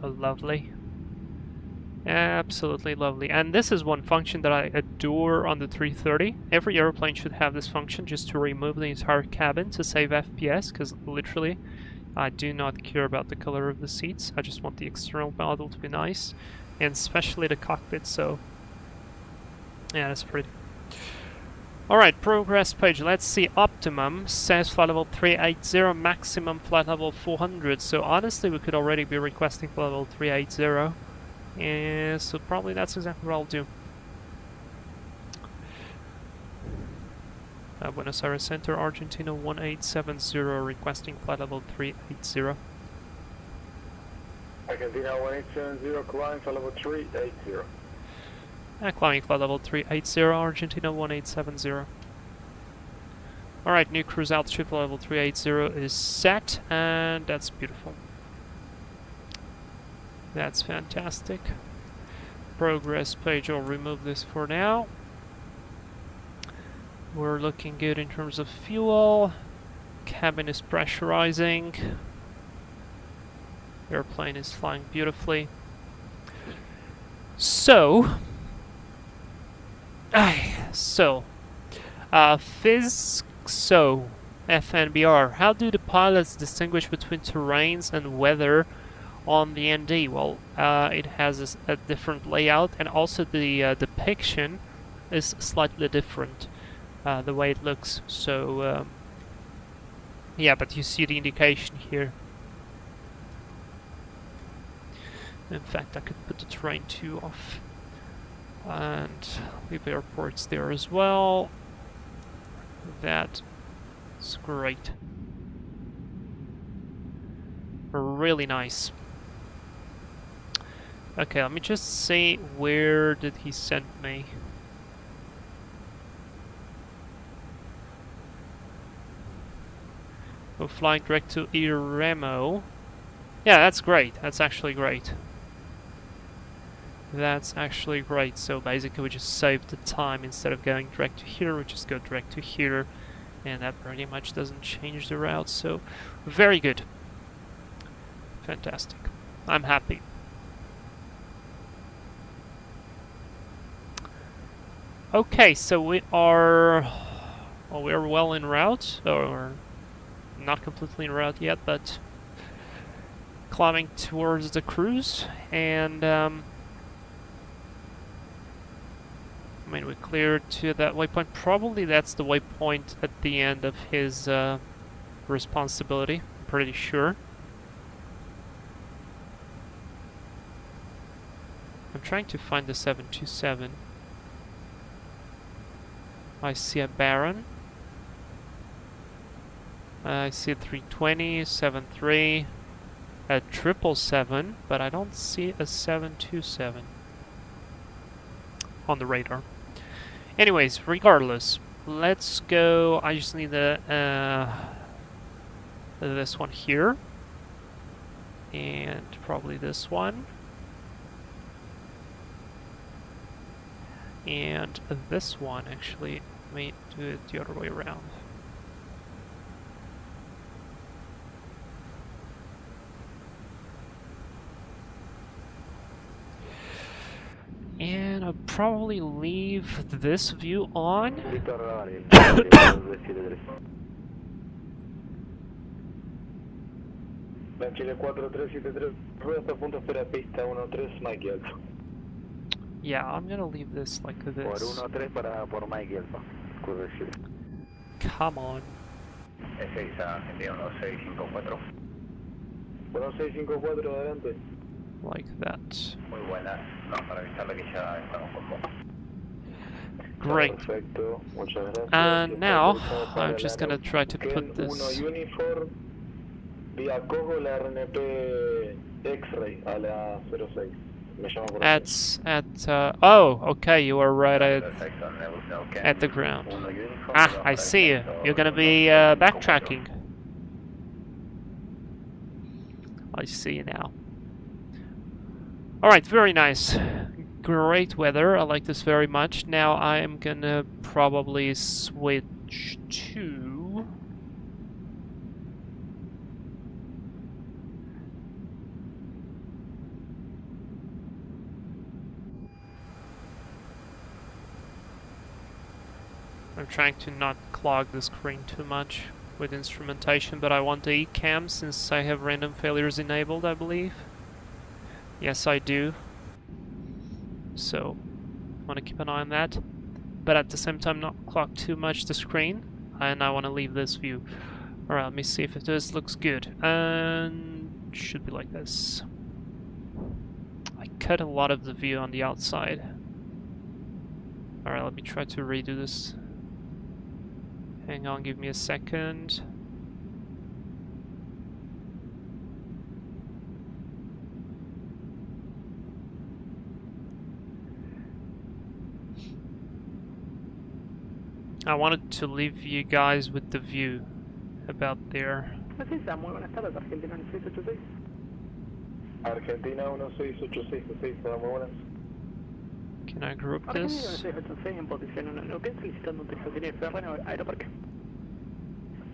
Oh, lovely. Absolutely lovely. And this is one function that I adore on the 330. Every airplane should have this function, just to remove the entire cabin to save FPS, because literally I do not care about the color of the seats. I just want the external model to be nice, and especially the cockpit, so yeah, that's pretty. Alright, progress page. Let's see. Optimum says flight level 380, maximum flight level 400. So honestly, we could already be requesting flight level 380. And so probably that's exactly what I'll do. Buenos Aires Center, Argentina 1870, requesting flight level 380. Argentina 1870, climb flight level 380. Climbing flight level 380, Argentina 1870. Alright, new cruise altitude flight level 380 is set, and that's beautiful. That's fantastic. Progress page, I'll remove this for now. We're looking good in terms of fuel. Cabin is pressurizing. Airplane is flying beautifully. So, FNBR, how do the pilots distinguish between terrains and weather on the ND? Well, it has a different layout, and also the depiction is slightly different, the way it looks. So, yeah, but you see the indication here. In fact, I could put the terrain 2 off and leave airports there as well. That's great. Really nice. Okay, let me just see, where did he send me? We're flying direct to Iremo. Yeah, that's great. That's actually great. That's actually great. So basically we just save the time. Instead of going direct to here, we just go direct to here, and that pretty much doesn't change the route. So very good. Fantastic. I'm happy. Okay, so we are we're well en route, or not completely en route yet, but climbing towards the cruise, and I mean, we cleared to that waypoint. Probably that's the waypoint at the end of his responsibility, I'm pretty sure. I'm trying to find the 727. I see a Baron. I see a 320, 73, a 777, but I don't see a 727 on the radar. Anyways, regardless, let's go. I just need the this one here, and probably this one. And this one, actually, let me do it the other way around. And I'll probably leave this view on. Chile 4373, rueda hasta punto espera pista 13, Mike Alfa. Yeah, I'm gonna leave this like Por this. 1-3 por Mike Alfa. Curva de Chile. Come on. E6 a Argentina 1654. 1654, adelante. Like that. Muy buenas. No, para avisarle que ya estamos con vos. Great. Perfecto, muchas gracias. And now, I'm just gonna try to put 1 this... Uniform, vía Cogo la RNP X-Ray a la 06. Me llamo por oh, okay, you are right at the ground. Ah, I see you. You're gonna be backtracking. I see you now. Alright, very nice. Great weather, I like this very much. Now I am gonna probably switch to... I'm trying to not clog the screen too much with instrumentation, but I want the eCam since I have random failures enabled, I believe. Yes, I do. So, I want to keep an eye on that, but at the same time not clog too much the screen, and I want to leave this view. Alright, let me see if this looks good. And should be like this. I cut a lot of the view on the outside. Alright, let me try to redo this. Hang on, give me a second. I wanted to leave you guys with the view about there. Muy buenas tardes, Argentina 1686. Argentina 1686, muy buenas. Can I group Argentina this? 1686 en posición 1 Neuquén, solicitando autorización de terreno aeroparque.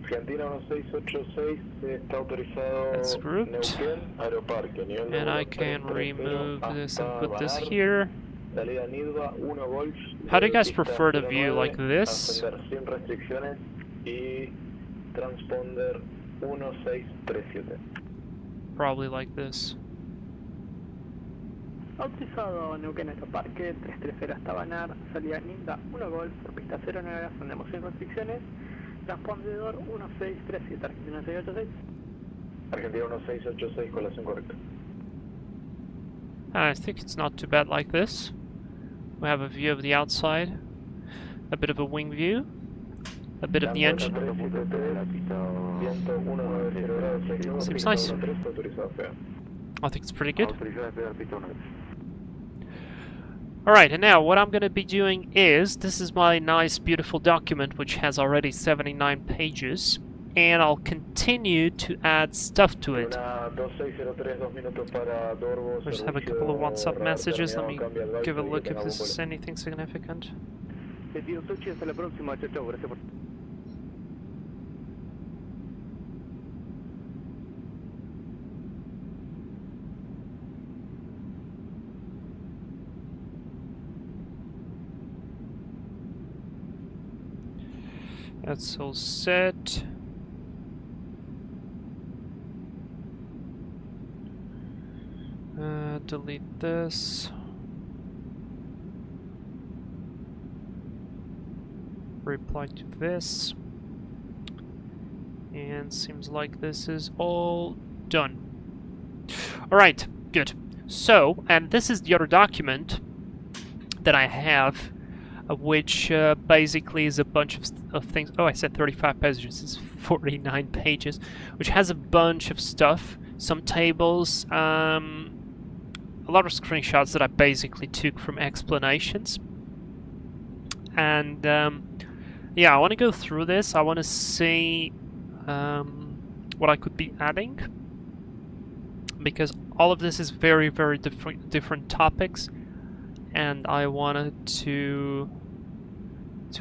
Argentina 1686 está autorizado That's grouped. Neuquén, aeroparque. Nivel de And vuelo I can 330 remove this and hasta put this Banar, here. salida Nidva 1 Golf. How do you guys pista prefer the view? 09, Like this? ascender sin restricciones y transponder 1637. Probably like this. Autorizado Neuquén Aeroparque, 330 hasta Banar, salida Ninda 1 Golf por pista 09, ascendemos sin restricciones, transpondedor 1637, Argentina 1686. Argentina 1686, colación correcta. I think it's not too bad like this. We have a view of the outside, a bit of a wing view, a bit of the engine. Seems nice. I think it's pretty good. Alright, and now what I'm going to be doing is, this is my nice beautiful document which has already 79 pages, and I'll continue to add stuff to it. I just have a couple of WhatsApp messages, let me give a look if this is anything significant. That's all set. Delete this. Reply to this. And seems like this is all done. Alright, good. So, and this is the other document that I have, which basically is a bunch of things. Oh, I said 35 pages, it's 49 pages, which has a bunch of stuff, some tables, a lot of screenshots that I basically took from explanations. And yeah, I want to go through this. I want to see what I could be adding, because all of this is very, very different topics, and I wanted to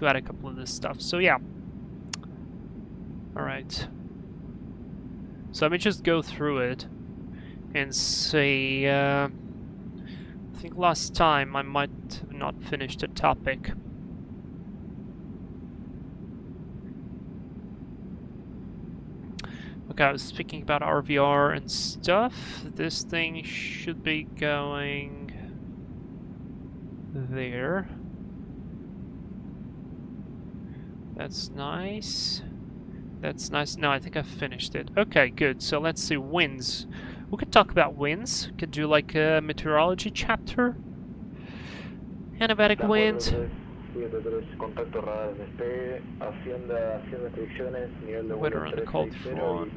add a couple of this stuff. So yeah. Alright. So let me just go through it and see. I think last time I might have not finished a topic. Okay, I was speaking about RVR and stuff. This thing should be going there. That's nice. That's nice. No, I think I finished it. Okay, good. So let's see, winds. We could talk about winds. Could do like a meteorology chapter. Anabatic winds. Weather on the cold front.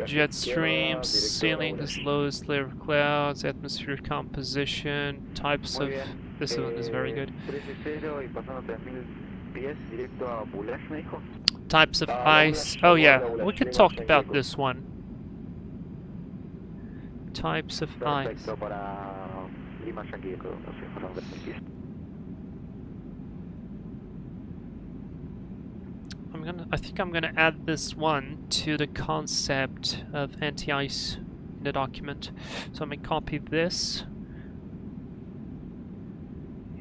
Jet streams, ceiling, the lowest layer of clouds, atmosphere composition, types of... This one is very good. Types of ice. Oh yeah, we could talk about this one. Types of ice. I think I'm gonna add this one to the concept of anti-ice in the document. So I'm gonna copy this.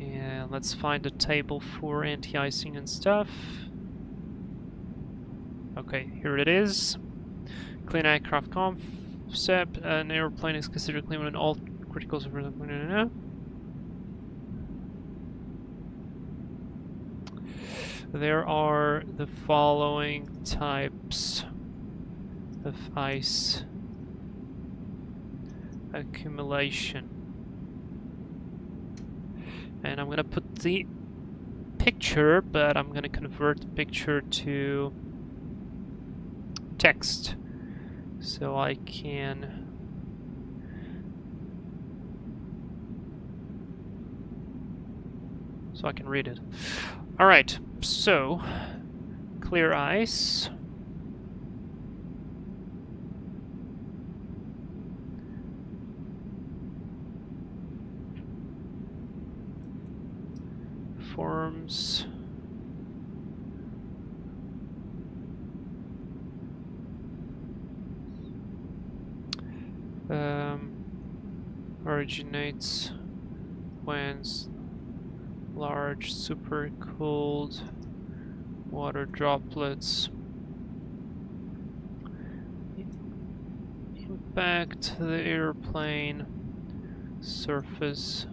And let's find a table for anti-icing and stuff. Okay, here it is. Clean aircraft concept. An airplane is considered clean when all criticals are... There are the following types of ice accumulation. And I'm gonna put the picture, but I'm gonna convert the picture to text so I can read it. Alright, so clear ice. Forms. Originates when large super cooled water droplets impact the airplane surface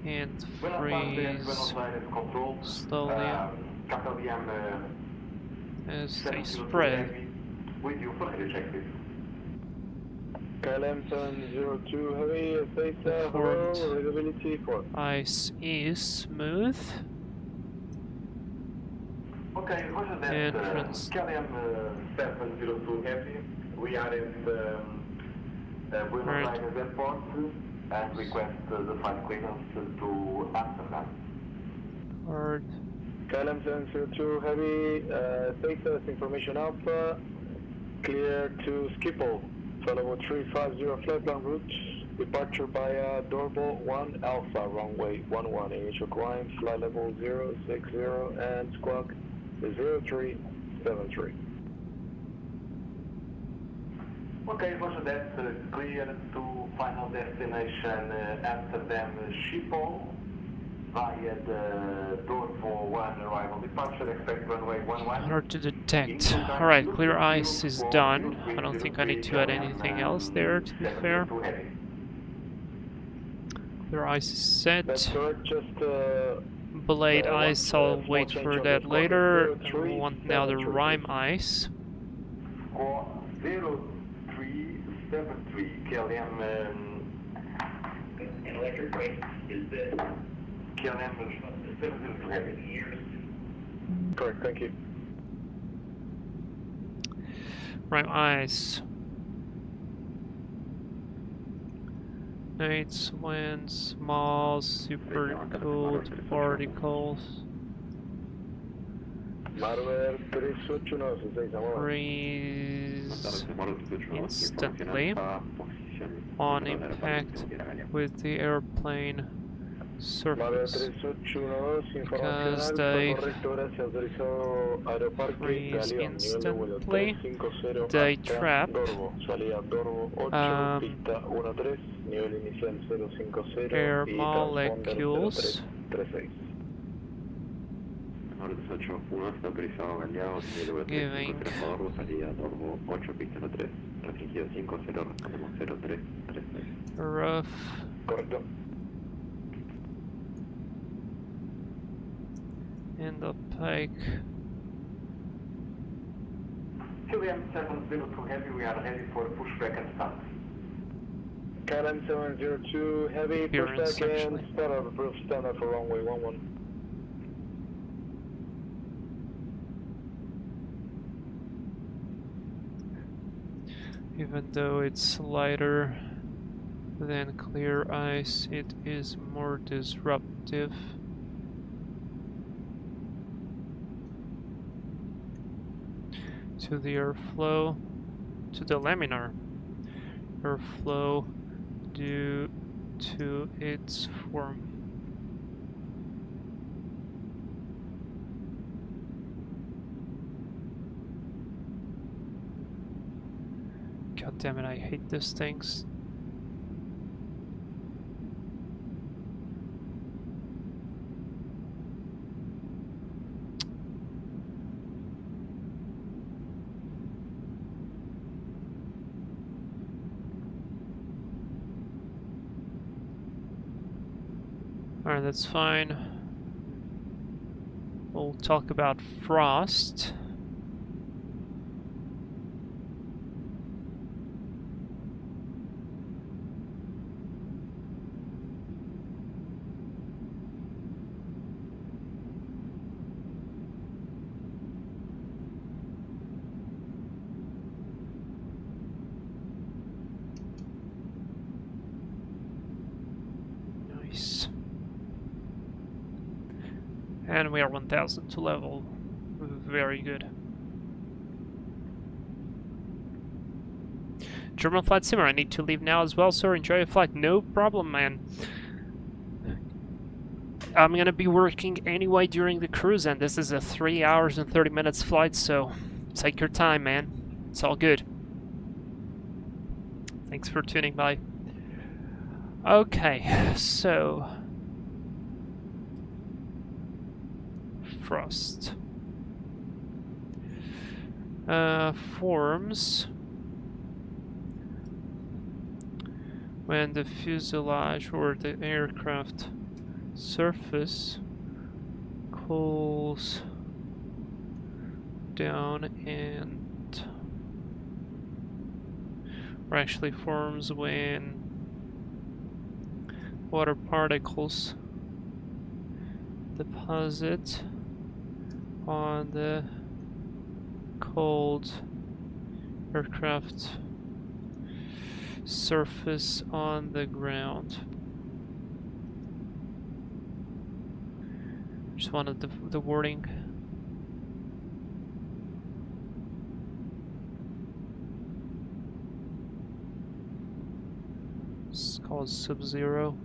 and freeze slowly as they spread. KLM 702 heavy, space readability for. Ice is smooth. Okay, roger that. Entrance. KLM 702 heavy. We are at Buenos Aires Airport and request the flight clearance to Amsterdam. Hard. KLM 702 heavy, status information alpha, clear to Schiphol. Level 350 flight plan route, departure via Doorbell 1 Alpha, runway 11, initial climb, flight level 060 and squawk 0373. Okay, roger that, clear to final destination Amsterdam Schiphol via the Doorbell 1 arrival departure, expect runway 11. Hard to detect. Alright, clear ice is done. I don't think I need to add anything else there, to be fair. Clear ice is set. That's correct, just Belayed ice, I'll wait for that later. We want now the rime ice. 0373 KLM electric brake is the KLM 702 heavy. correct, thank you. Rime ice. Nights, wind, small, super cooled particles. Marver 381216, vamos. freeze instantly on impact with the airplane Marver surface 3812, because informacional, they todo correcto, gracias, autorizado Aeroparque, freeze Galeón, nivel de vuelo instantly. 350, They unplanned, trap. Dorvo, salida Dorvo 8, pista 13, nivel inicial 050 Air y transponder molecules 0336. Uno está autorizado Galeao, nivel giving 353 Dorvo, salida Dorvo 8, pista 3, restringido 50, respondemos 0336. rough Correcto. and opaque. QM 702 Heavy, we are ready for pushback and start. KLM 702 Heavy, Appearance, pushback actually. and start out approved standard for runway 11. Even though it's lighter than clear ice, it is more disruptive. To the airflow, to the laminar airflow due to its form. God damn it, I hate these things. Alright, that's fine. We'll talk about frost. Nice. And we are 1000 to level. Very good. German flight simmer, I need to leave now as well, sir. Enjoy your flight. No problem, man. I'm gonna be working anyway during the cruise, and this is a 3 hours and 30 minutes flight, so take your time, man. It's all good. Thanks for tuning by. Okay, so frost forms when the fuselage or the aircraft surface cools down and or actually forms when water particles deposit on the cold aircraft surface on the ground. Just wanted the wording. It's called Sub-Zero.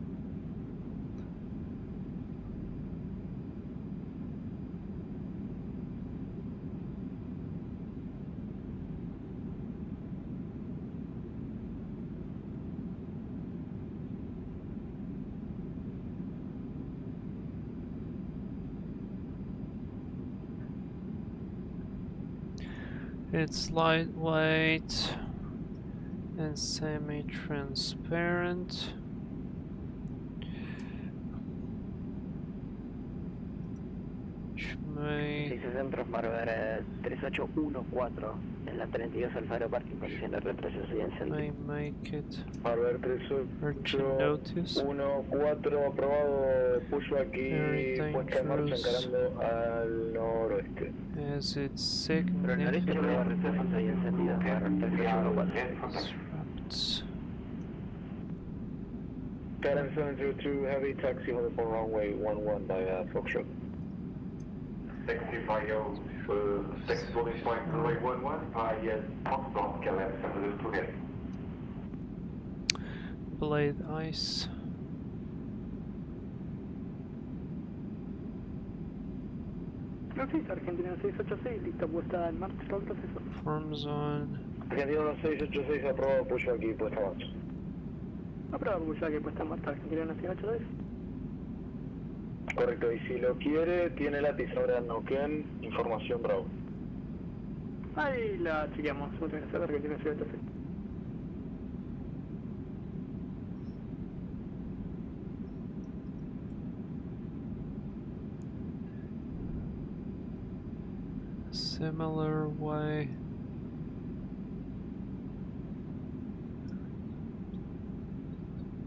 It's lightweight and semi-transparent. Which may 6 centros, Marver 3814 en la 32 Alfa Aeroparque en condición de retroceso y ascenso. make it Marver hard to notice. 3814 aprobado, puyo aquí, Very puesta en marcha dangerous. encarando al noroeste. As it's Pero el noreste no va a retroceso y encendido, Marver 3814. disrupts. KLM 702 Heavy, taxi hold for runway 11 by Foxtrot. Taxi by taxi holding point runway 11 via Foxtrot, KLM 702 Heavy. Blade ice. Toliss, Argentina 686, lista puesta en marcha, todo el proceso. Form zone. Argentina 686, aprobado, puesto aquí, puesta en marcha. Aprobado, puesta aquí, puesta en marcha, Argentina 686. Correcto, y si lo quiere, tiene la tizadora Noken, información Bravo. Ahí la chequeamos, muchas gracias, Argentina 686. Similar way.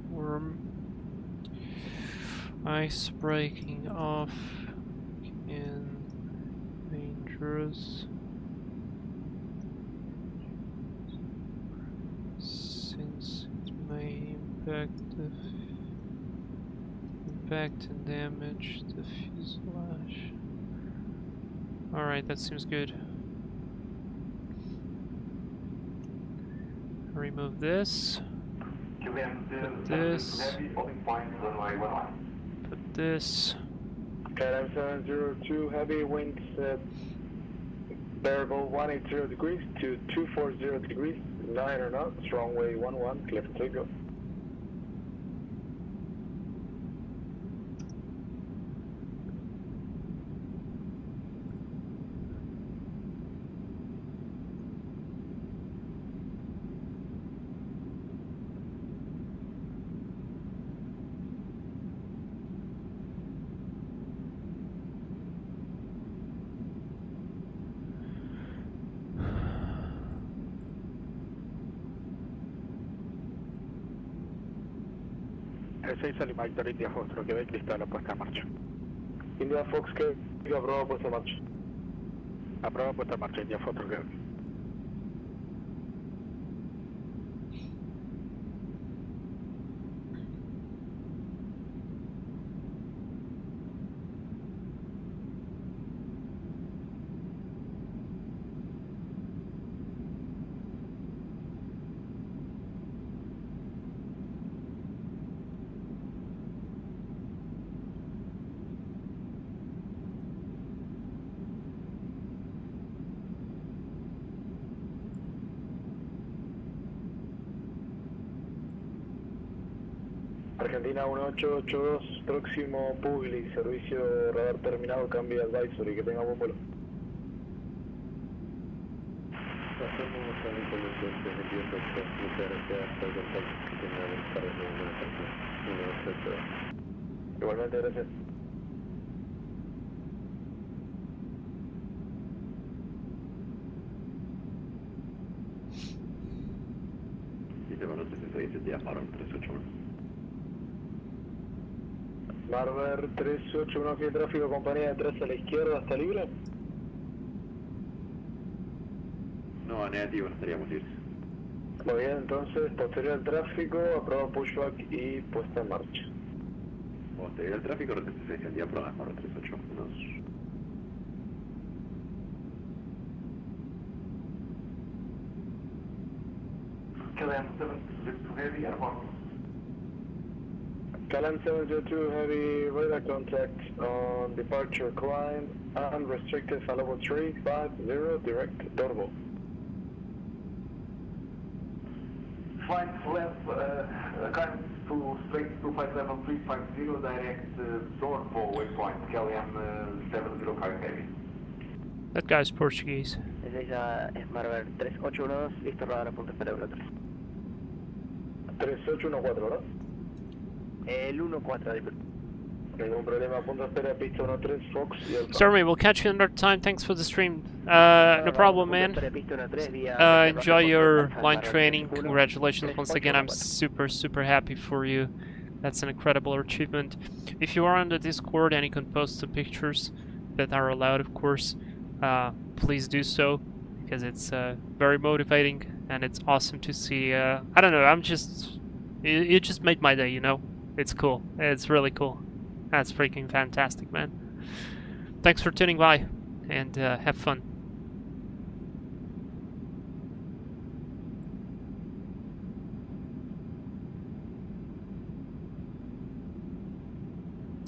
Worm. Ice breaking off in dangerous since it may impact and damage the fuselage. Alright, that seems good. Remove this. Put this. Heavy holding point runway 11. Put this. KLM 702, heavy winds variable 180 degrees to 240 degrees, 9 knots, runway 11, clear for takeoff. R6 Lima Victor India Foxtrot, Quebec, lista la puesta en marcha. India Fox, que aprobado, puesta en marcha. Aprobado, puesta en marcha, India Foxtrot, Quebec. Argentina 1882, próximo Pugli, servicio radar terminado, cambio advisory, que tenga buen vuelo. Hacemos la información que me dio doctor, muchas gracias por el contacto que tenemos para el nuevo. Igualmente, gracias. Y te van a 66 días para un 381. Marver 381, aquí el tráfico, compañía de 3 a la izquierda, ¿está libre? No, negativo, no estaríamos libres. Muy bien, entonces, posterior al tráfico, aprobado pushback y puesta en marcha. Posterior al tráfico, RT66 día para Marver 381. KLM 702 Heavy, airborne. KLM 702 Heavy, radar contact on departure climb, unrestricted for level 350, direct, Dorbo. Flight left, climb to straight 25 level 350, direct Dorpo waypoint, KLM 705 Heavy. That guy's Portuguese. Esa es Marver 3812, listo radar a punto espera Euro 3. 3814, ¿verdad? El 14, Ningún problema, punto de espera, pista 13, Fox y Alfa. Sorry, we'll catch you another time. Thanks for the stream. No problem, man. Enjoy your line training. Congratulations once again. I'm super happy for you. That's an incredible achievement. If you are on the Discord and you can post the pictures that are allowed, of course, please do so, because it's very motivating and it's awesome to see. I don't know, it just made my day, you know? It's cool. It's really cool. That's freaking fantastic, man. Thanks for tuning by. and have fun.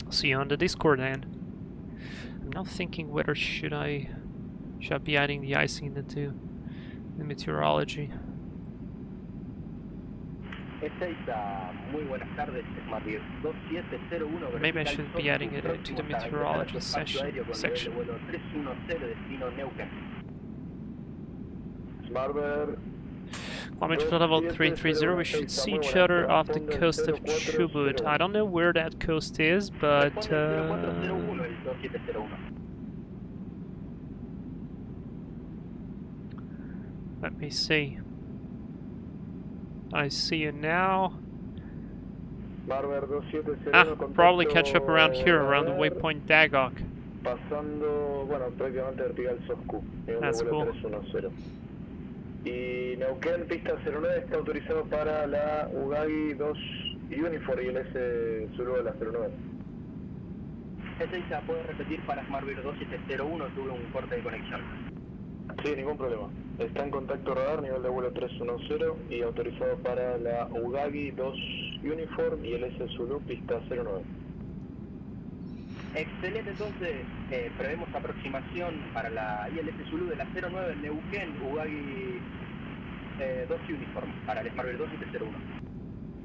See you on the Discord, then. I'm now thinking whether should I be adding the icing into the meteorology. Maybe I should be adding it into the meteorology section. Climate for level 330, we should see each other off the coast of Chubut. I don't know where that coast is, but let me see. I see you now. Probably catch up around here, around the waypoint Dagok. That's cool. Y Neuquén, pista 09, está autorizado para la UGAGI 2 Uniform y el S Zulu de la 09. Esa puede repetir para Smartbeer 2701, tuve un corte de conexión. Sí, ningún problema. Está en contacto radar, nivel de vuelo 310 y autorizado para la UGAGI 2 Uniform y el S Zulu, pista 09. Excelente, entonces prevemos aproximación para la ILS Zulu de la 09 en Neuquén, UGAGI 2 Uniform, para el Smartbeer 2701.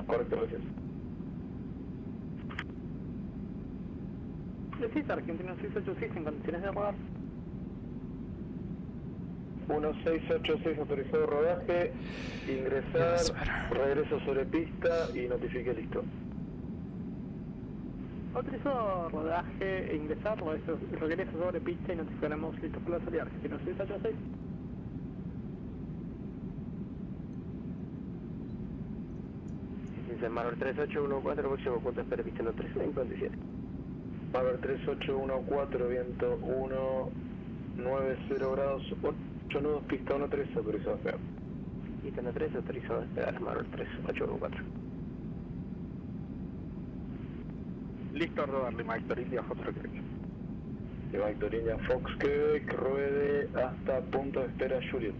Correcto, gracias. Sí, Argentina 686 en condiciones de rodar. 1686 autorizado rodaje, ingresar, regreso sobre pista y notifique listo. Autorizado rodaje e ingresar, regreso sobre pista y notificaremos listo por la salida Argentina 686. Marvel 3814, próximo punto espera pista 1357. Marvel 3814, viento 190 grados, 8 nudos, pista 13, autorizado a despegar. Pista 13, autorizado a despegar, Marvel 3814. Listo a rodar, Lima Victor India Fox Quebec. Lima Victor India Fox Quebec, ruede hasta punto de espera Juliet.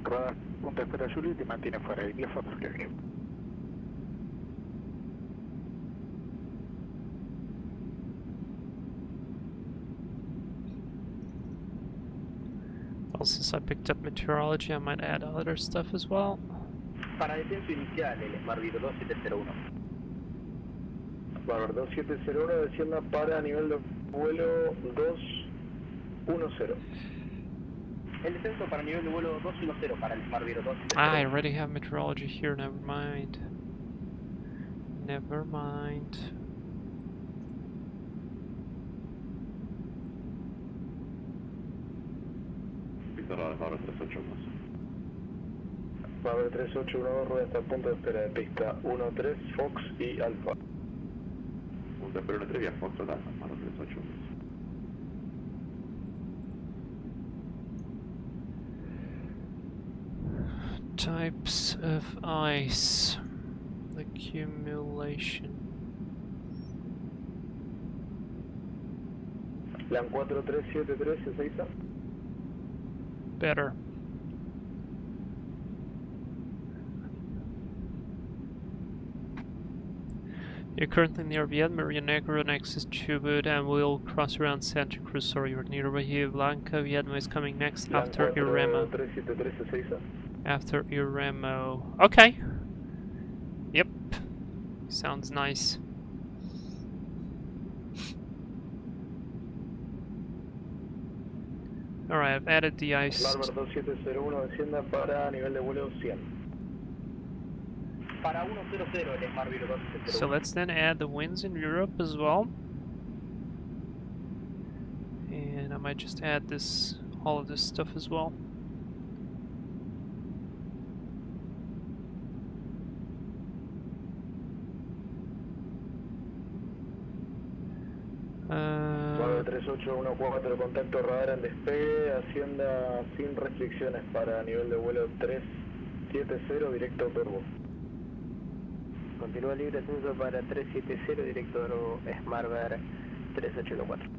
Rueda punto de espera Juliet y mantiene fuera de India Fox Quebec. Well, since I picked up meteorology, I might add other stuff as well. Para descenso inicial, el Smartbeer 2701. Smartbeer 2701 descienda para nivel de vuelo 210. El descenso para nivel de vuelo 210 para el Smartbeer 2701. I already have meteorology here, never mind. Never mind. Marvel 3812, rueda hasta punto de espera de pista 13, Fox y Alfa. Punto de espera 13 vía Fox total, Marvel 3812. Types of ice. Accumulation. LAN 4373, Ezeiza. Better. You're currently near Vietnam, Rio Negro, next is Chubut, and we'll cross around Santa Cruz. Sorry, you're near Bahia Blanca. Vietnam is coming next after Iremo. After Iremo. Okay. Yep. Sounds nice. Alright, I've added the ice. Marvel 2701 descienda para nivel de vuelo 100. Para 100 el Smartbeer 2701. So let's then add the winds in Europe as well. And I might just add this, all of this stuff as well. Marvel 3814, contacto radar en despegue, hacienda sin restricciones para nivel de vuelo 370, directo turbo. Continúa libre ascenso para 370, director Smartbeer 3814.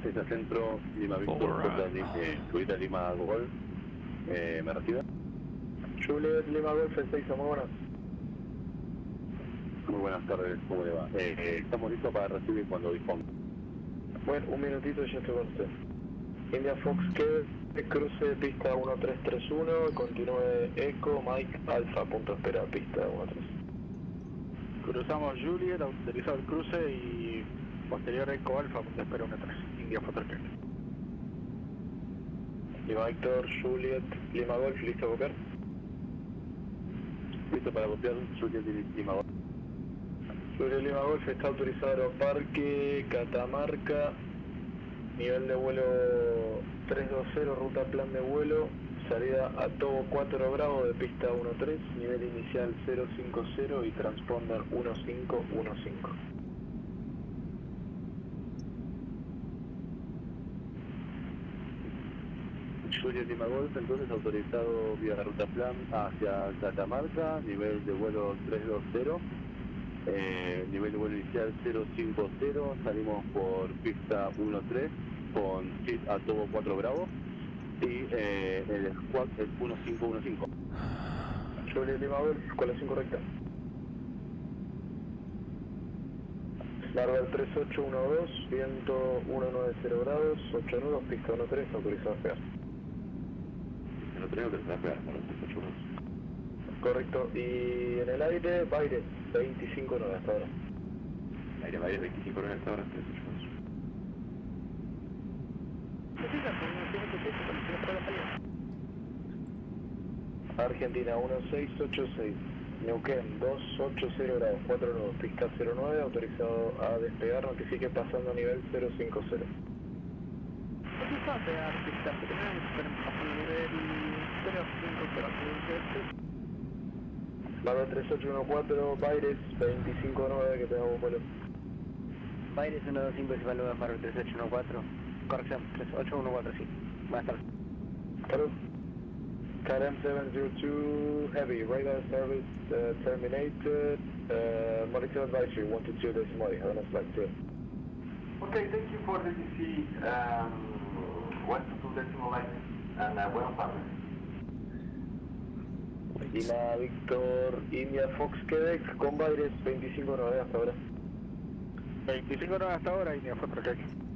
6 a centro, Lima Víctor, Julieta Lima Golf, ¿me recibe? Juliet Lima Golf 6, muy buenas. Muy buenas tardes, ¿cómo le va? Estamos listos para recibir cuando disponga. Bueno, un minutito y ya estoy con usted. India Fox, que cruce pista 1331, continúe Eco, Mike, Alfa, punto espera, pista 13. Cruzamos Juliet, autorizado el cruce y posterior Eco Alfa, punto espera 13, India Fox 330. Lima Víctor, Juliet, Lima Golf, listo a copiar. Listo para copiar, Juliet Lima Golf. Juliet Lima Golf está autorizado Parque Catamarca, nivel de vuelo 320, ruta plan de vuelo, salida a Tobo 4 Bravo de pista 13, nivel inicial 050 y transponder 1515. Juliet Lima Golf, entonces autorizado vía la ruta plan hacia Catamarca, nivel de vuelo 320, nivel de vuelo inicial 050, salimos por pista 13 con SID a Tobo 4 Bravo y el squad es 1515. Juliet Lima Golf, colación correcta. Larga 3812, viento 190 grados, 8 nudos, pista 13, autorizado a despegar. No tengo que despegar con los 38 grados. Correcto, y en el aire, Baires, 25 hasta ahora. Aire 25 horas hasta ahora, 38 grados. Argentina 1686, Neuquén 280 grados, 4 nudos, pista 09, autorizado a despegar, notifique pasando a nivel 050. Autorizado a pegar pista 09, esperemos pasando nivel 050. Larga 3814, Baires 259, que tengamos vuelo. Baires 125 y Valor para el 3814. Corrección, 3814, sí. Buenas tardes. Hello. KLM 702 Heavy, radar service terminated. Monitor advisory 122 decimal, have a nice flight too. Okay, thank you for the DC 122 decimal line, and buenas tardes. Lima Víctor, India Fox Quebec, con Baires 25 hasta ahora. 25 horas hasta ahora, India Fox 330.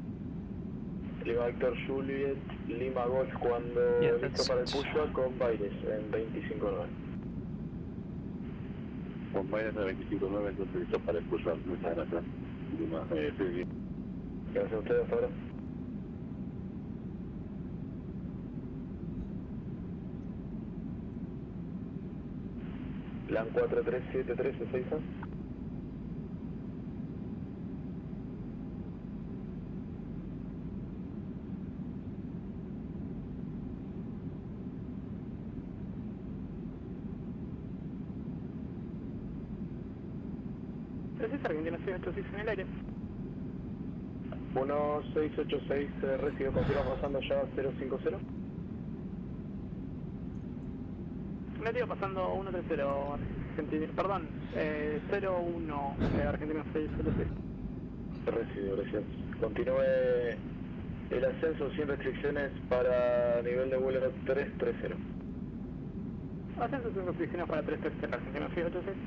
Lima Víctor, Juliet, Lima Golf, cuando listo para el Ushuaia con Baires en 25 Con Baires a 25.9, entonces listo para el curso. Muchas gracias. Lima, sí. Gracias a ustedes hasta ahora. LAN 4373, 6 a. Gracias, Argentina 686 en el aire. 1686 recibe, continúa pasando ya 050. Negativo pasando 130, Argentina, perdón, 01, Argentina 686. Recibe, gracias. Continúe el ascenso sin restricciones para nivel de vuelo 330. Ascenso sin restricciones para 330, Argentina 686.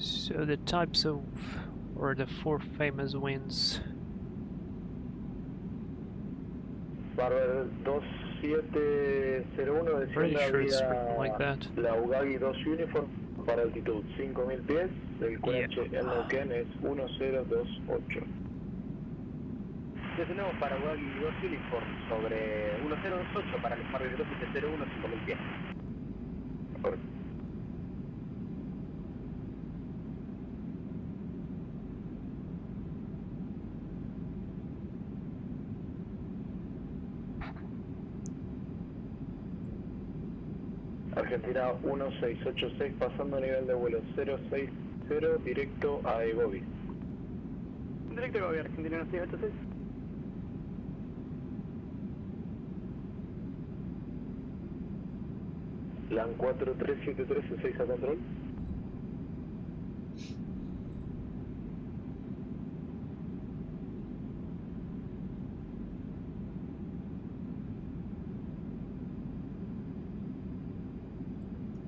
So the types of, or the 4 famous winds. Barber 2701 Pretty desciende sure it's written like vía that. la Ugagi 2 Uniform para altitud 5000 pies, el QH en Neuquén es 1028. Descendemos para Ugagi 2 Uniform sobre 1028 para el Smart 201, 5000 pies. Correcto. Argentina 1686 pasando nivel de vuelo 060 directo a Egobi. Directo a Egobi, Argentina 1686. LAN 4373, 6 a control.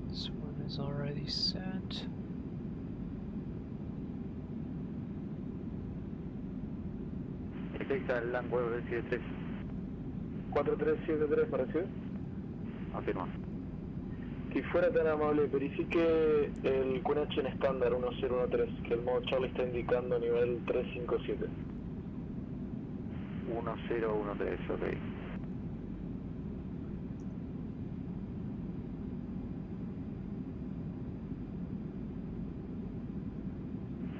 This one is already set. Ahí está el LAN 4373. 4373 para recibir. Afirma. Si fuera tan amable, verifique el QNH en estándar 1013, que el modo Charlie está indicando nivel 357. 1013, ok.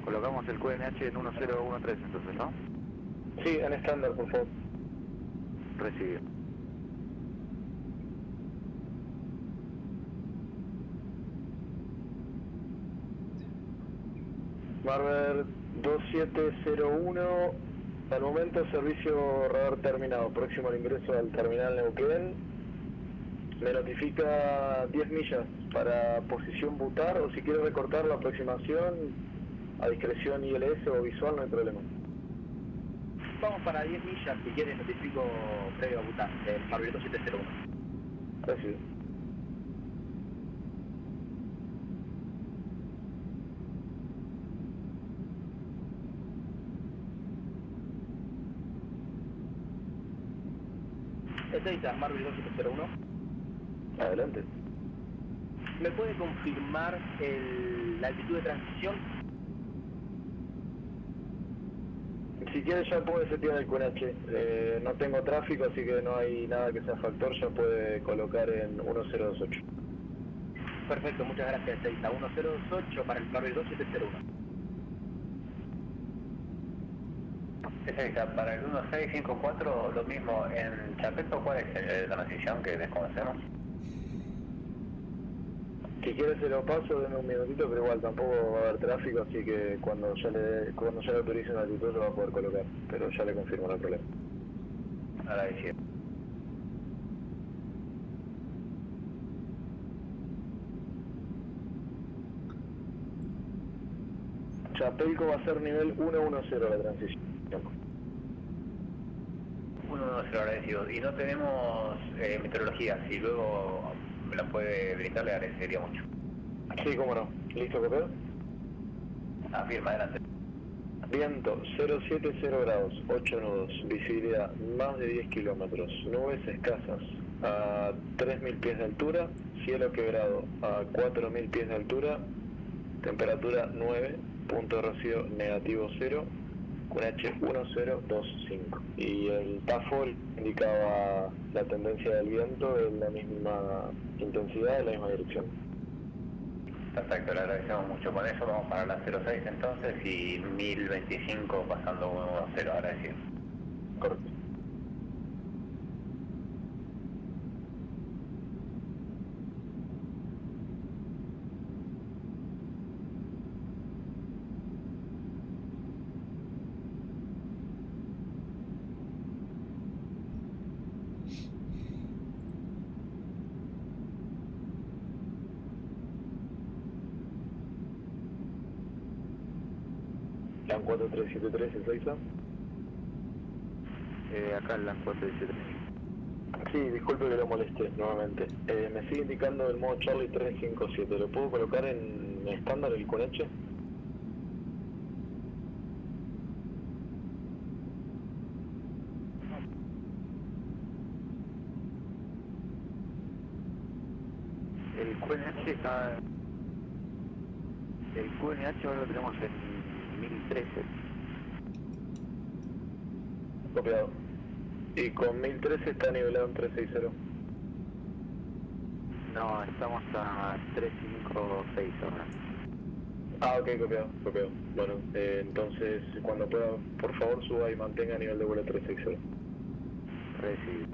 Colocamos el QNH en 1013 entonces, ¿no? Sí, en estándar, por favor. Recibido. Marver 2701, al momento servicio radar terminado, próximo al ingreso al terminal Neuquén. Me notifica 10 millas para posición butar, o si quiere recortar la aproximación a discreción ILS o visual, no hay problema. Vamos para 10 millas, si quiere notifico previo a Bután, del Marvel 2701. Gracias. Ezeiza, Marvel 2701. Adelante. ¿Me puede confirmar la altitud de transición? Si quiere ya puede setear el QNH, no tengo tráfico, así que no hay nada que sea factor, ya puede colocar en 1028. Perfecto, muchas gracias, Ezeiza. 1028 para el Marvel 2701. Ezeiza, para el 1654 lo mismo, en Chapeto, ¿cuál es la transición que desconocemos? Si quiere se lo paso, denme un minutito, pero igual tampoco va a haber tráfico, así que cuando ya le autorice una altitud lo va a poder colocar, pero ya le confirmo, no hay problema. Agradecido. Chapelco va a ser nivel 110 la transición. 110, agradecido. Y no tenemos meteorología, si luego me la puede brindar, le agradecería mucho. Sí, cómo no. ¿Listo, copiado? Afirma, adelante. Viento 070 grados, 8 nudos, visibilidad más de 10 kilómetros, nubes escasas a 3.000 pies de altura, cielo quebrado a 4.000 pies de altura, temperatura 9, punto de rocío negativo 0, QNH 1025. Y el TAFO indicaba la tendencia del viento en la misma intensidad, en la misma dirección. Perfecto, le agradecemos mucho. Con eso vamos para la 06 entonces y 1025 pasando 10, agradecido. Correcto. LAN 4373 en Ezeiza. Acá el LAN 417. Sí, disculpe que lo molesté nuevamente. Me sigue indicando el modo Charlie 357. ¿Lo puedo colocar en estándar el QNH? El QNH está... El QNH ahora lo tenemos en 1013. Copiado. Y con 1013 está nivelado en 360. No, estamos a 356 ahora. Ah, ok, copiado. Bueno, entonces cuando pueda, por favor suba y mantenga nivel de vuelo 360. Recibido.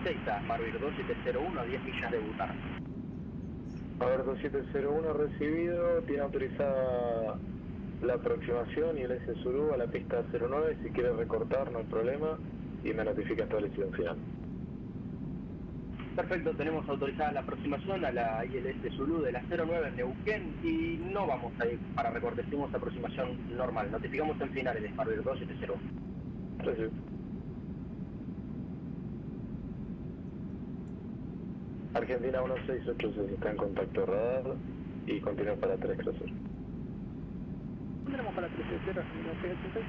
Ezeiza, Marvir 2701 a 10 millas de Butar. A ver, 2701 recibido, tiene autorizada la aproximación y el S Zulu a la pista 09, si quiere recortar no hay problema y me notifica establecido final. Perfecto, tenemos autorizada la aproximación a la ILS Zulu de la 09 en Neuquén y no vamos a ir para recorte, hicimos aproximación normal. Notificamos en finales de Marvir 2701. Recibido. Argentina 1686 está en contacto radar y continúa para 3 cruceros. Tenemos para 360, Argentina 686.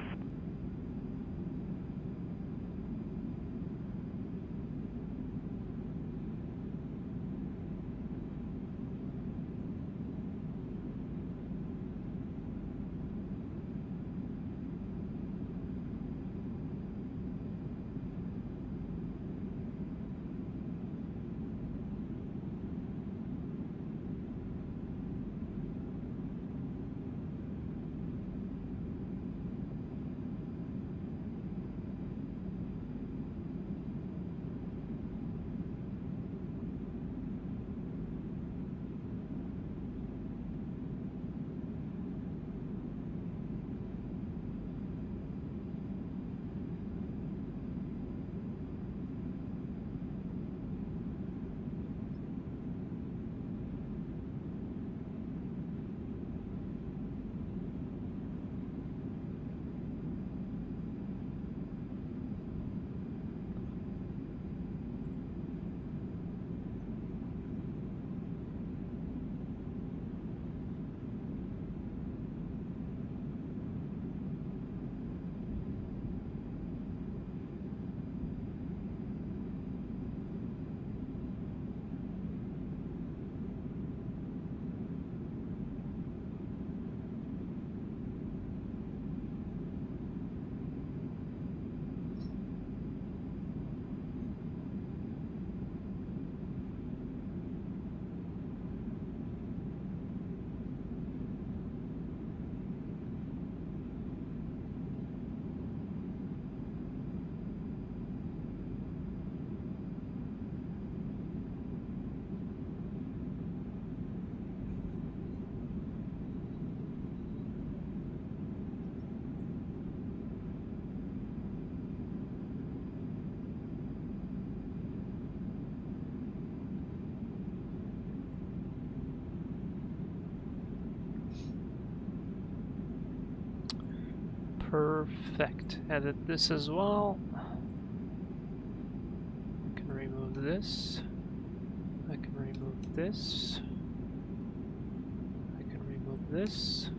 Perfect. Edit this as well. I can remove this. I can remove this. I can remove this.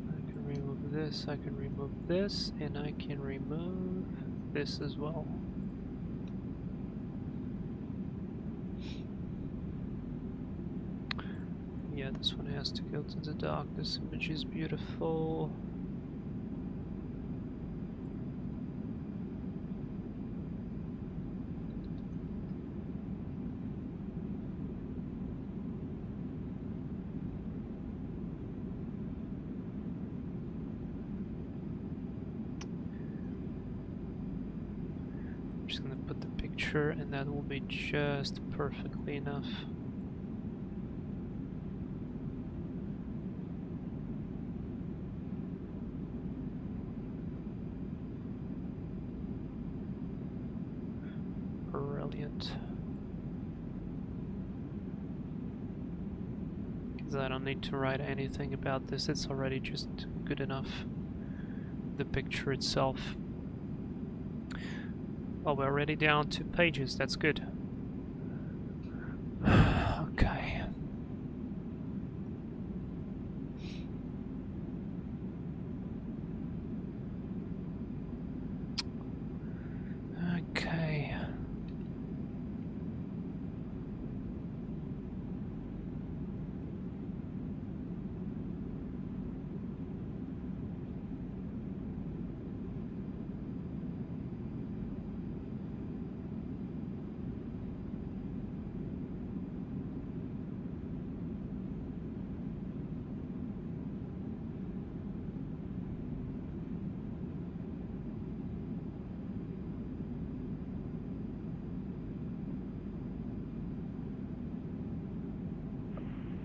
I can remove this. I can remove this. And I can remove this as well. Yeah, this one has to go to the dock. This image is beautiful. I'm just gonna put the picture and that will be just perfectly enough. Brilliant. Because I don't need to write anything about this, it's already just good enough. The picture itself. Oh, we're already down 2 pages, that's good. Okay. Okay.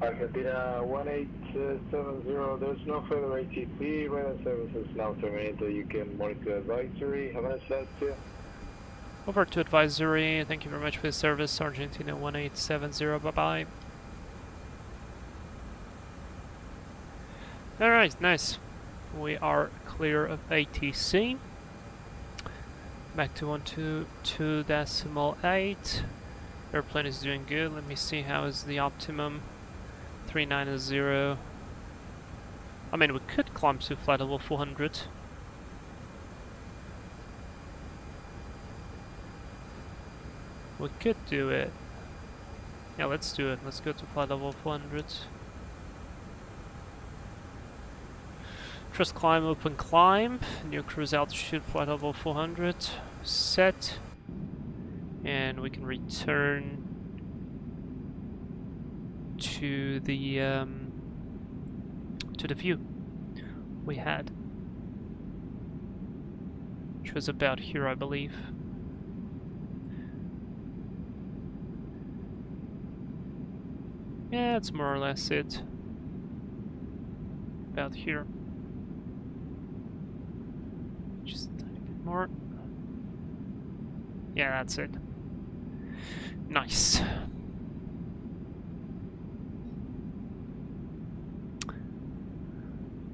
Argentina 1870, there's no further ATC, radar service is now terminated, you can monitor advisory, have a nice flight, see ya. Over to advisory, thank you very much for the service, Argentina 1870, bye-bye. Alright, nice. We are clear of ATC. Back to 122.8. Airplane is doing good. Let me see how is the optimum. 390. I mean, we could climb to flight level 400. We could do it. Yeah, let's do it. Let's go to flight level 400. First climb, open climb. New cruise altitude, flight level 400. Set. And we can return to the view we had, which was about here, I believe. Yeah, that's more or less it. About here. Just a tiny bit more. Yeah, that's it. Nice.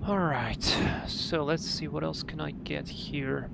Alright, so let's see what else can I get here.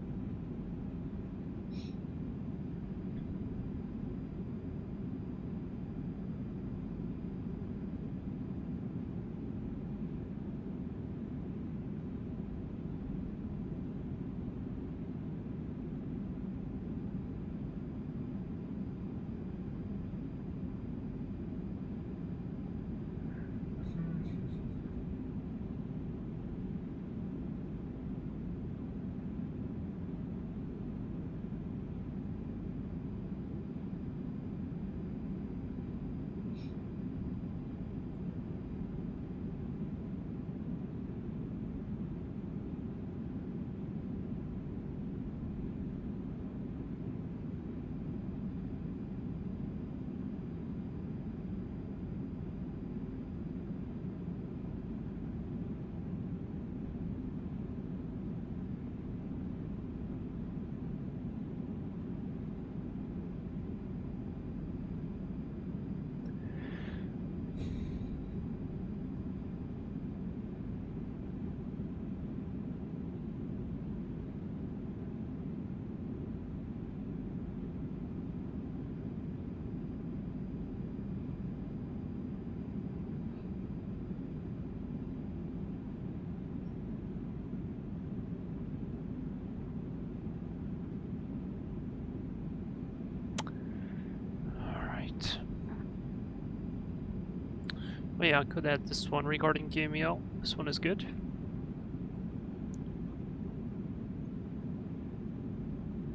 Oh yeah, I could add this one regarding GMEL. This one is good.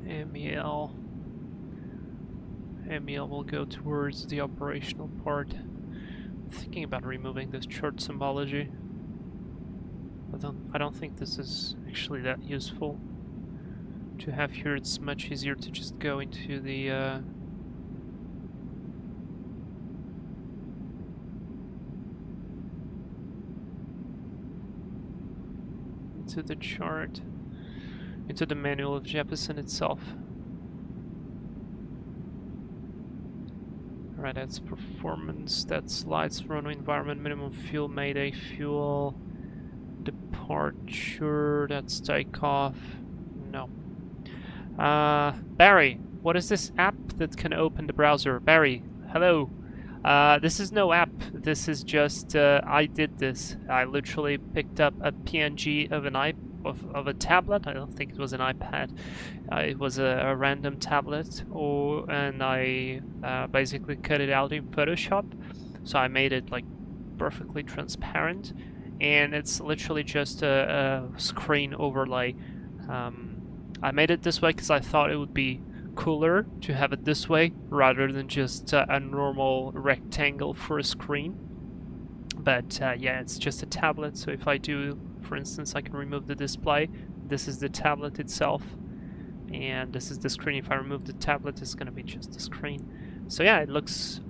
MEL will go towards the operational part. I'm thinking about removing this chart symbology. I don't think this is actually that useful to have here. It's much easier to just go into the chart, into the manual of Jeppesen itself. Alright, that's performance, that's lights, runway environment, minimum fuel, mayday fuel, departure, that's takeoff. No. Barry, what is this app that can open the browser? Barry, hello. This is no app, this is just, I did this. I literally picked up a PNG of of a tablet. I don't think it was an iPad. It was a random tablet, and I basically cut it out in Photoshop. So I made it like perfectly transparent, and it's literally just a screen overlay. I made it this way because I thought it would be cooler to have it this way rather than just a normal rectangle for a screen. But yeah, it's just a tablet, so if I do, for instance, I can remove the display. This is the tablet itself, and this is the screen. If I remove the tablet, it's gonna be just a screen. So yeah,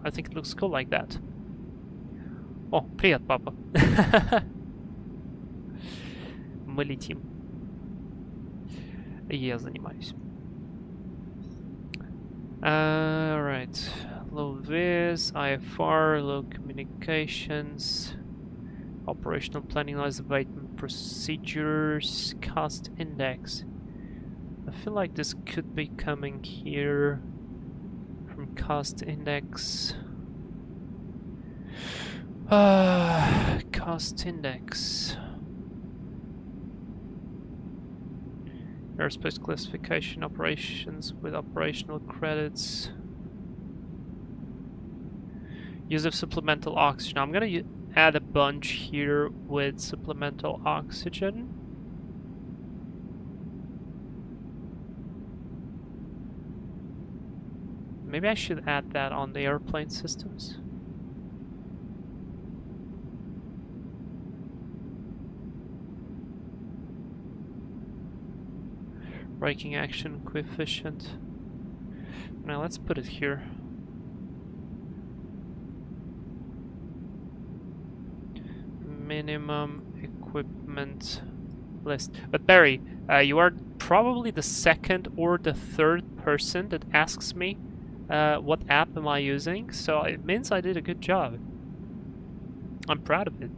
I think it looks cool like that. О, привет, папа. Мы летим. Я занимаюсь. Alright. Low vis, IFR, low communications, operational planning, noise abatement procedures, cost index. I feel like this could be coming here from cost index. Cost index. Airspace classification operations with operational credits. Use of supplemental oxygen. I'm gonna add a bunch here with supplemental oxygen. Maybe I should add that on the airplane systems. Braking action coefficient. Now let's put it here. Minimum equipment list. But Barry, you are probably the second or the third person that asks me what app am I using, so it means I did a good job. I'm proud of it.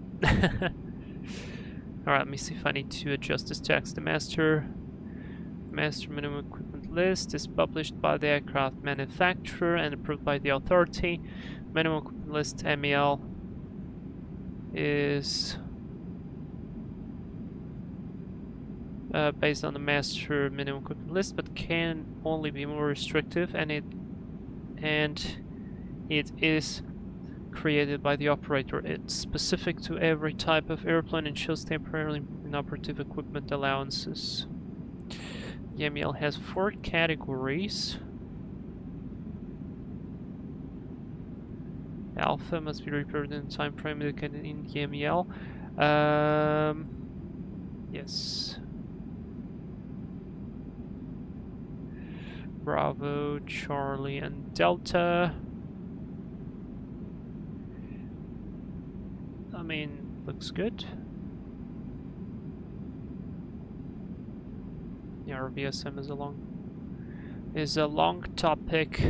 Alright, let me see if I need to adjust this text. The master minimum equipment list is published by the aircraft manufacturer and approved by the authority. Minimum equipment list MEL is based on the master minimum equipment list, but can only be more restrictive, and it is created by the operator. It's specific to every type of airplane and shows temporarily inoperative equipment allowances. The MEL has 4 categories. Alpha must be repaired in the time frame indicated in the MEL. Yes. Bravo, Charlie, and Delta. I mean, looks good. Yeah, our VSM is a long topic.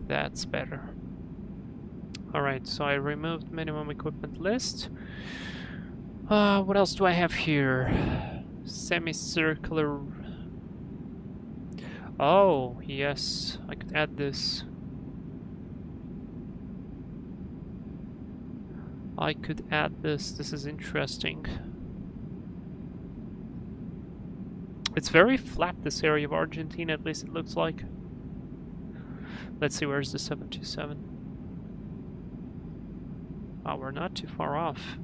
That's better. Alright, so I removed minimum equipment list. What else do I have here? Semicircular. Oh, yes, I could add this. I could add this. This is interesting. It's very flat, this area of Argentina, at least it looks like. Let's see, where's the 727? Oh, we're not too far off.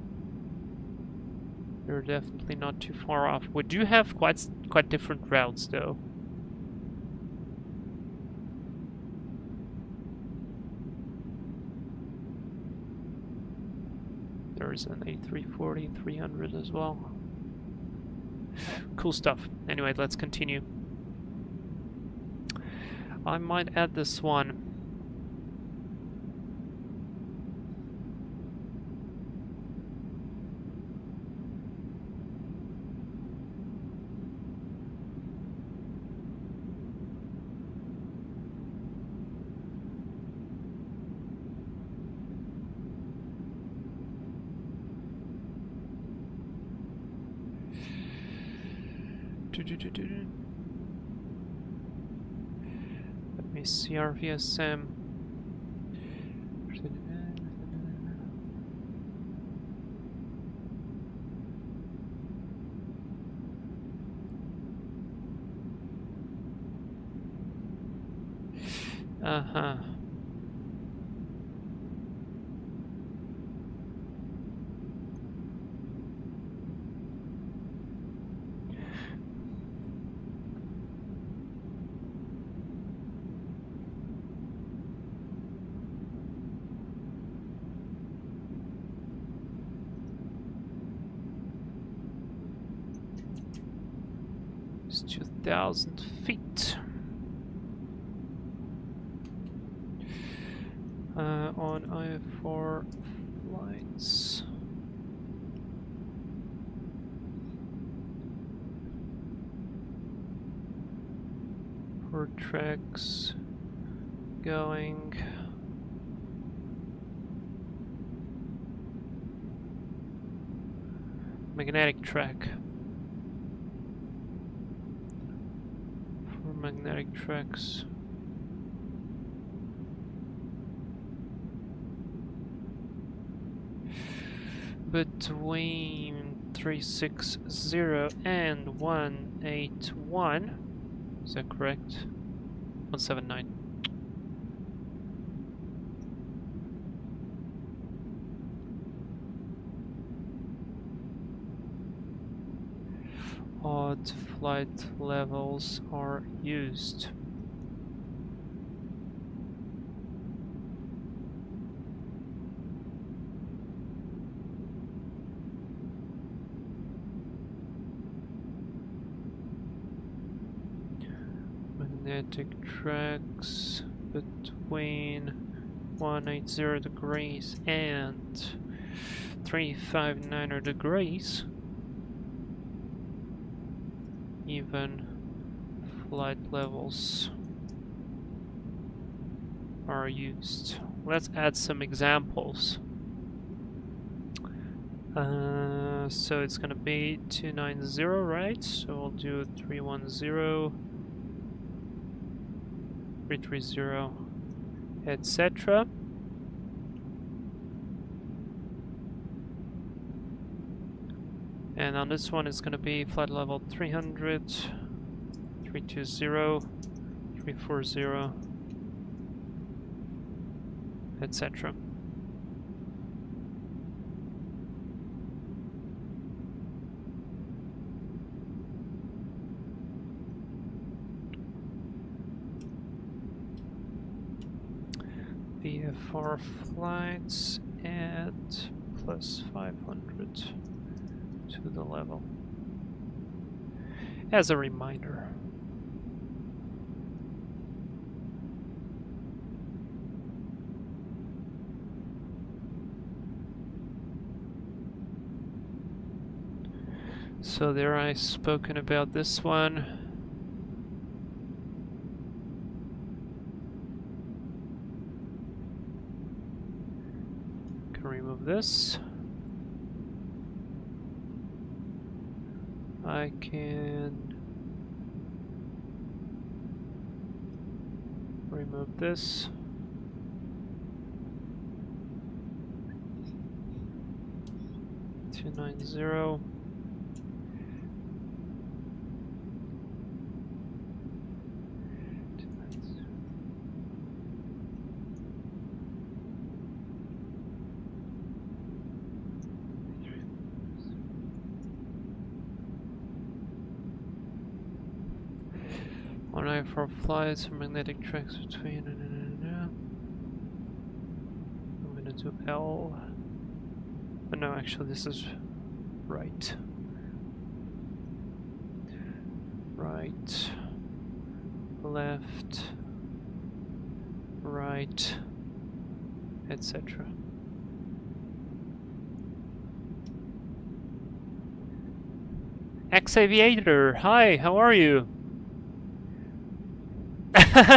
We're definitely not too far off. We do have quite different routes, though. There's an A340-300 as well. Cool stuff. Anyway, let's continue. I might add this one. Let me see our VSM. Uh-huh. It's 2,000 feet. On IFR flights. For tracks going. Magnetic track. For magnetic tracks. Between 360 and 181. Is that correct? 179. Odd flight levels are used. Magnetic tracks between 180 degrees and 359 degrees. Even flight levels are used. Let's add some examples. So it's gonna be 290, right? So we'll do 310, 330, etc. And on this one, it's going to be flight level 300, 320, 340, etc. VFR flights at plus 500 to the level. As a reminder. So there I've spoken about this one. Can remove this. I can remove this. $290. For flights and magnetic tracks between. I'm gonna do L. But no, actually, this is right. Right. Left. Right. Etc. Ex-Aviator, hi, how are you?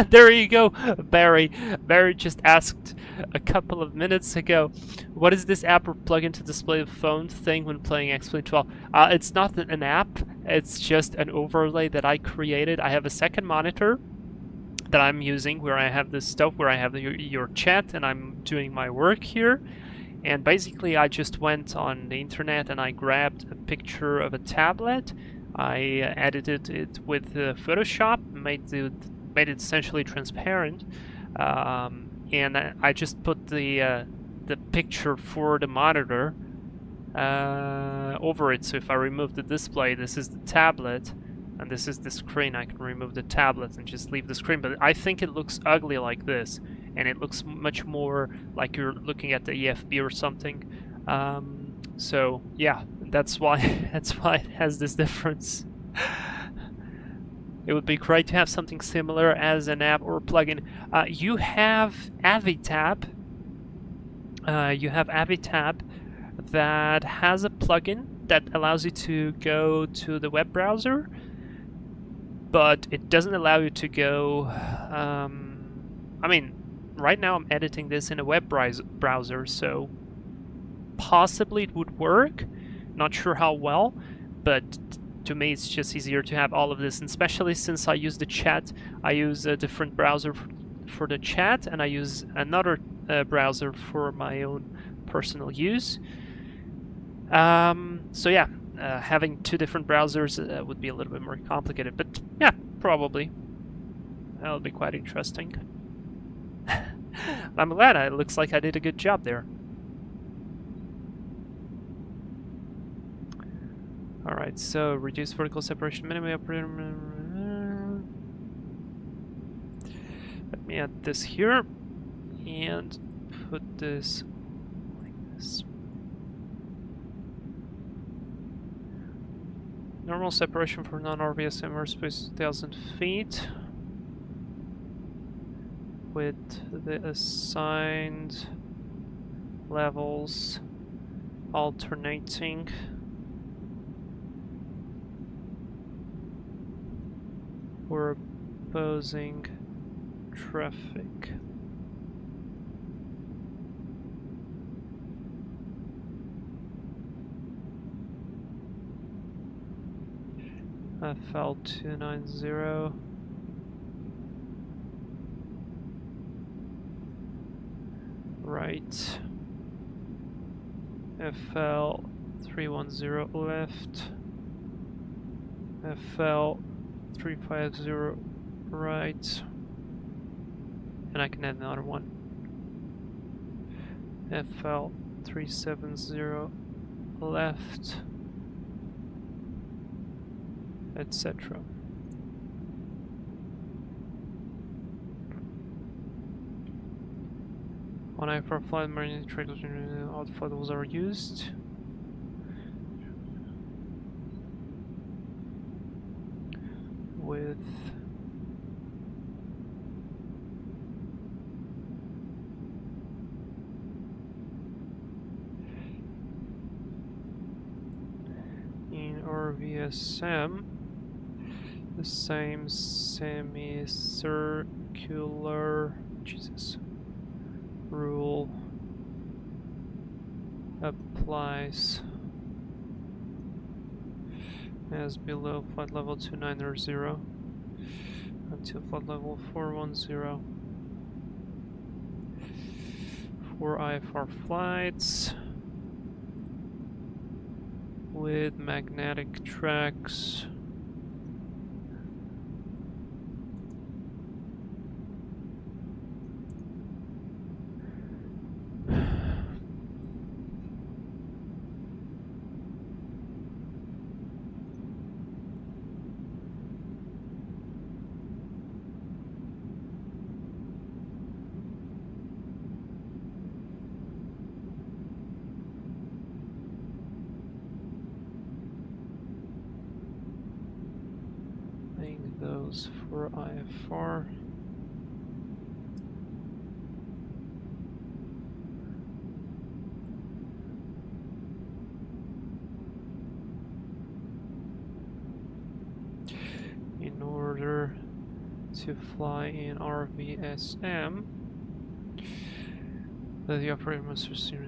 There you go, Barry. Barry just asked a couple of minutes ago, what is this app or plugin to display the phone thing when playing X-Plane 12? It's not an app, it's just an overlay that I created. I have a second monitor that I'm using where I have this stuff where I have your chat and I'm doing my work here. And basically I just went on the internet and I grabbed a picture of a tablet. I edited it with Photoshop, made it essentially transparent, and I just put the picture for the monitor over it. So if I remove the display, this is the tablet, and this is the screen. I can remove the tablet and just leave the screen. But I think it looks ugly like this, and it looks much more like you're looking at the EFB or something. So yeah, that's why it has this difference. It would be great to have something similar as an app or plugin. You have AviTab. You have AviTab that has a plugin that allows you to go to the web browser, but it doesn't allow you to go. I mean, right now I'm editing this in a web browser, so possibly it would work. Not sure how well, but to me it's just easier to have all of this, and especially since I use the chat. I use a different browser for the chat, and I use another browser for my own personal use. So yeah, having two different browsers would be a little bit more complicated, but yeah, probably that would be quite interesting. I'm glad. It looks like I did a good job there. Alright, so reduce vertical separation minimum. Let me add this here and put this like this. Normal separation for non-RVSM airspace 1,000 feet with the assigned levels alternating. We're opposing traffic. FL 290. Right. FL 310 left. FL 350 right. And I can add another one. FL 370 left, etc. On IFR flight, marine triggers outflows are used. With in RVSM, the same semicircular rule applies as below flight level 290 until flight level 410 for IFR flights with magnetic tracks. Those for IFR. In order to fly in RVSM, the operator must receive.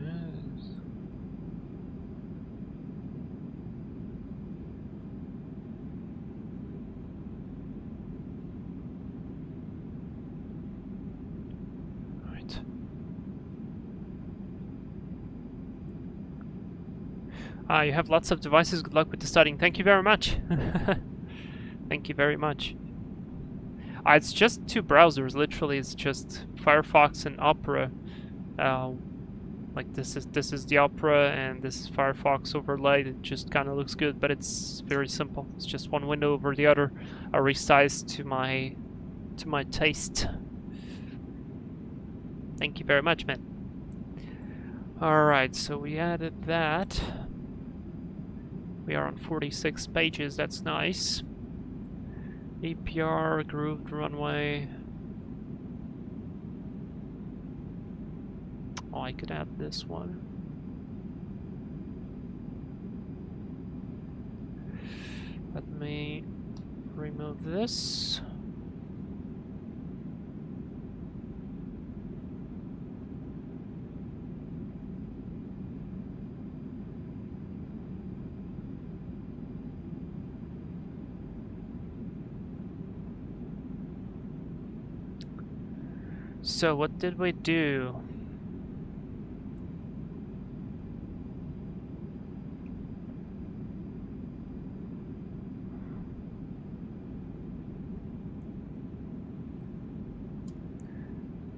You have lots of devices. Good luck with the studying. Thank you very much. Thank you very much. It's just two browsers. Literally, it's just Firefox and Opera. Like this is the Opera, and this is Firefox overlaid. It just kind of looks good, but it's very simple. It's just one window over the other, resized to my taste. Thank you very much, man. All right, so we added that. We are on 46 pages, that's nice. APR, grooved runway. Oh, I could add this one. Let me remove this. So what did we do?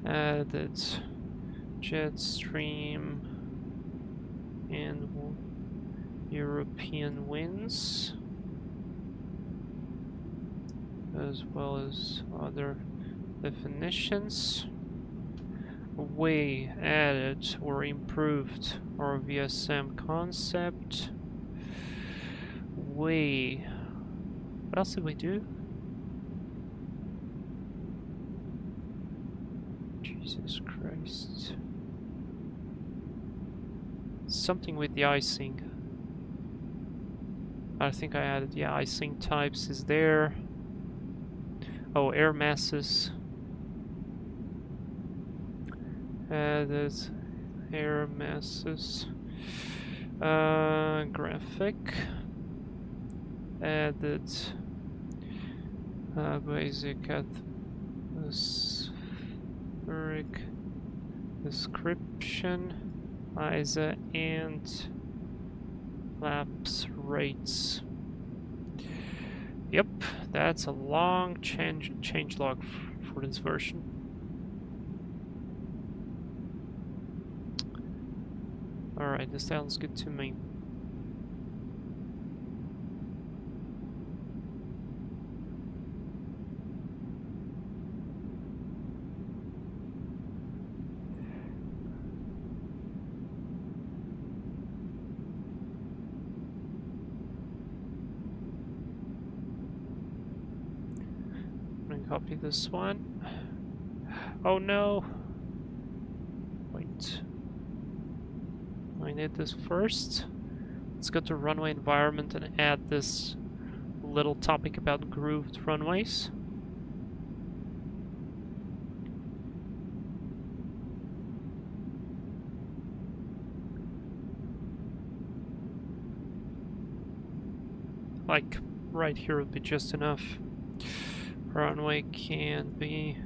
Added jet stream and European winds, as well as other definitions. We added or improved our VSM concept. What else did we do? Jesus Christ. Something with the icing. I think I added, yeah, icing types is there. Oh, air masses. Added air masses. Graphic. Added basic atmospheric description, ISA, and lapse rates. Yep, that's a long change log for this version. Alright, this sounds good to me. Copy this one. Oh no! Wait. I need this first. Let's go to runway environment and add this little topic about grooved runways. Like, right here would be just enough. Runway can be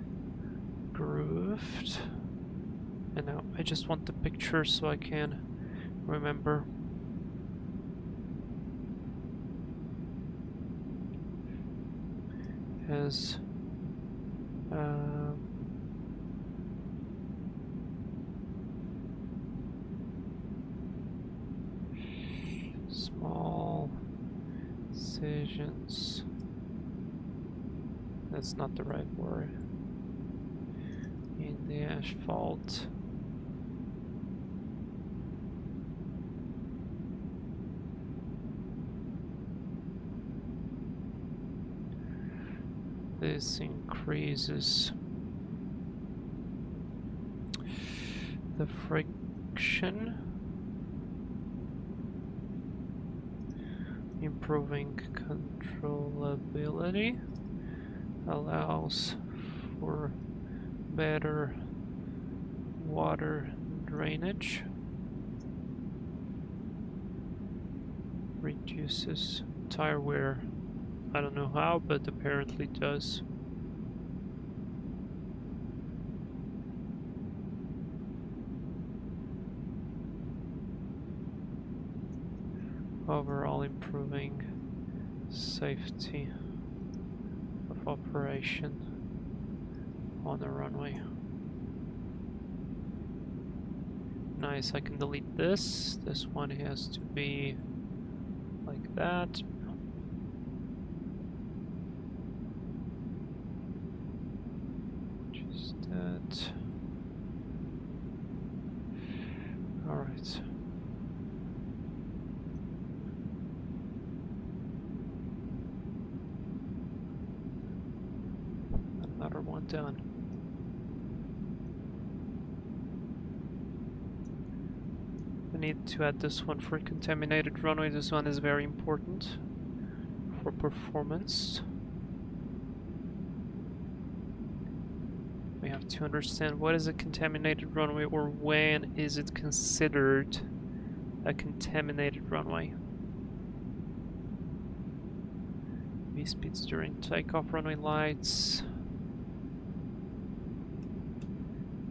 grooved. And now I just want the picture so I can remember. As small incisions. That's not the right word. In the asphalt. This increases the friction, improving controllability, allows for better water drainage, reduces tire wear. I don't know how, but apparently it does. Overall improving safety of operation on the runway. Nice, I can delete this. This one has to be like that. Just that. Alright. Outer one done. I need to add this one for contaminated runway. This one is very important for performance. We have to understand what is a contaminated runway, or when is it considered a contaminated runway. V-speeds during takeoff, runway lights.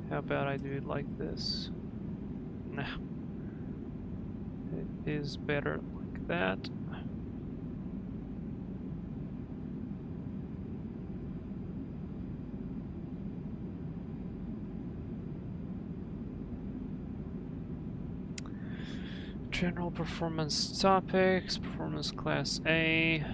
How about I do it like this? Nah. It is better like that. General performance topics, performance class A.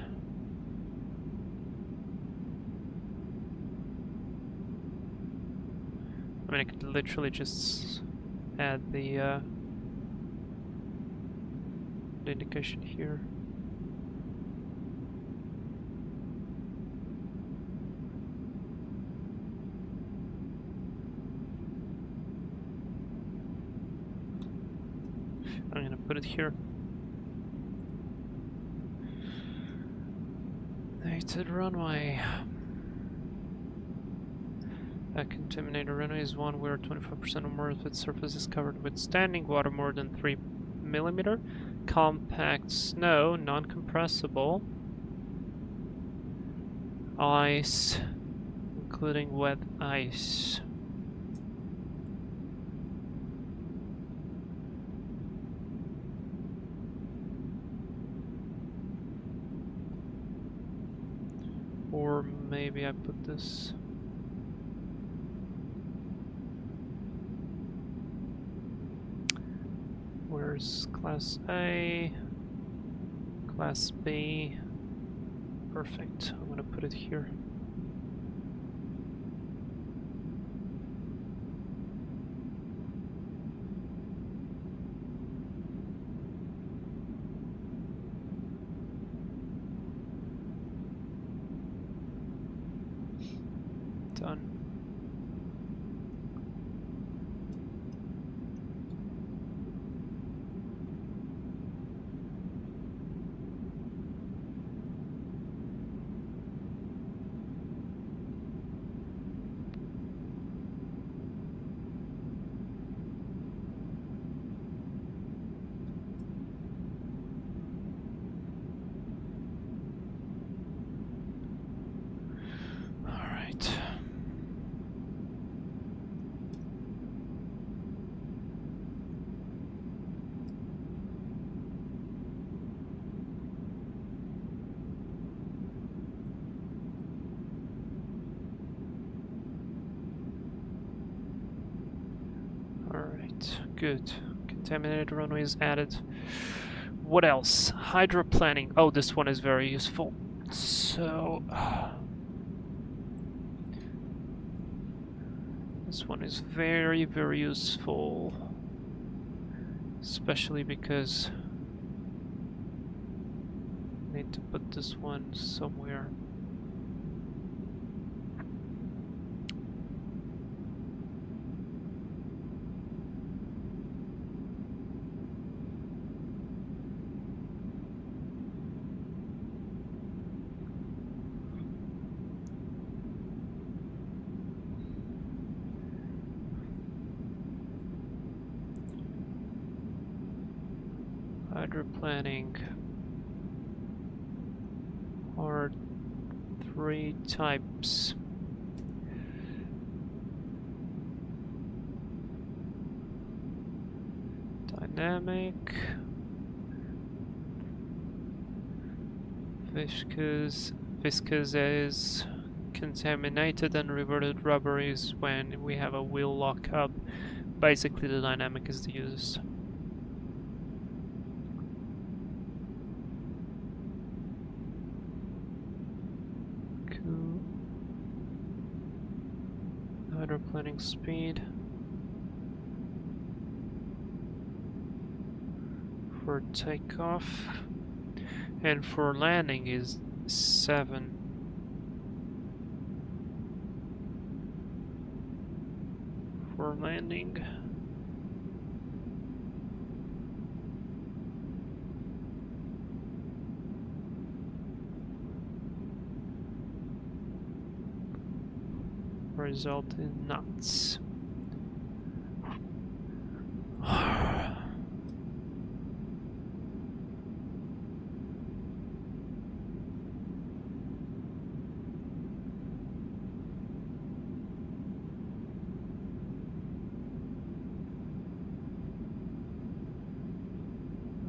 I mean, I could literally just add the indication here. I'm gonna put it here. Nated runway. A contaminated runway is one where 25% or more of its surface is covered with standing water more than 3 mm, compact snow, non-compressible, ice, including wet ice. Or maybe I put this. Where's class A? Class B. Perfect. I'm gonna put it here. Done. Good. Contaminated runway is added. What else? Hydroplanning. Oh, this one is very useful. So this one is very, very useful, especially because I need to put this one somewhere. Hydroplanning are 3 types. Dynamic, viscous is contaminated, and reverted rubber is when we have a wheel lock-up. Basically, the dynamic is the used. Hydroplanning speed for takeoff, and for landing is 7. for landing. Result in knots.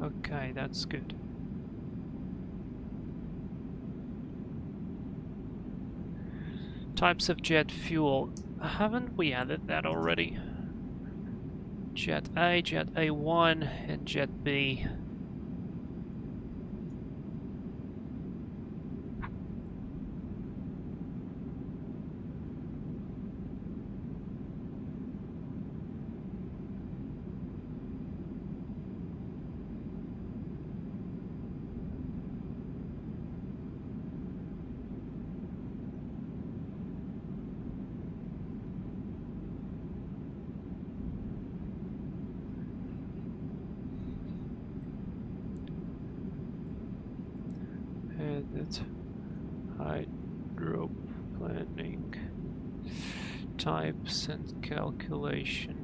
Okay, that's good. Types of jet fuel. Haven't we added that already? Jet A, Jet A1, and Jet B. Edit hydroplanning types and calculation.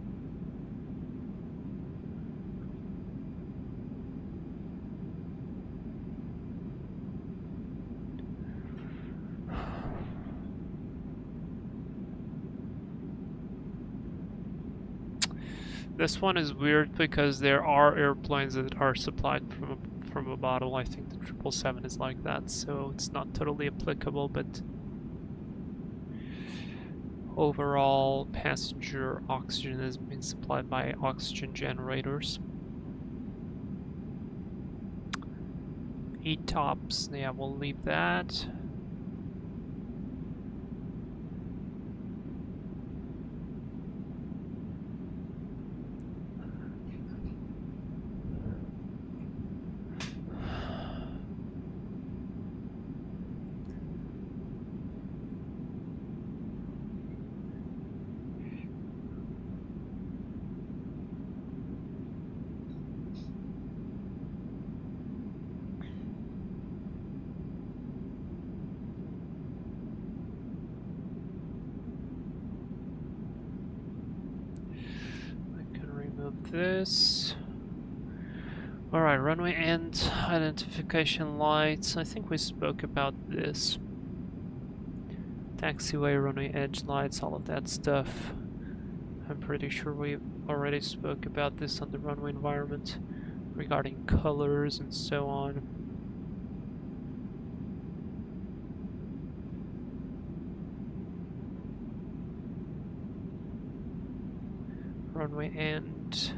This one is weird because there are airplanes that are supplied from a bottle. I think the 777 is like that, so it's not totally applicable, but overall passenger oxygen has been supplied by oxygen generators. E-tops, yeah, we'll leave that. This. Alright, runway end identification lights. I think we spoke about this. Taxiway, runway edge lights, all of that stuff. I'm pretty sure we already spoke about this on the runway environment regarding colors and so on. Runway end.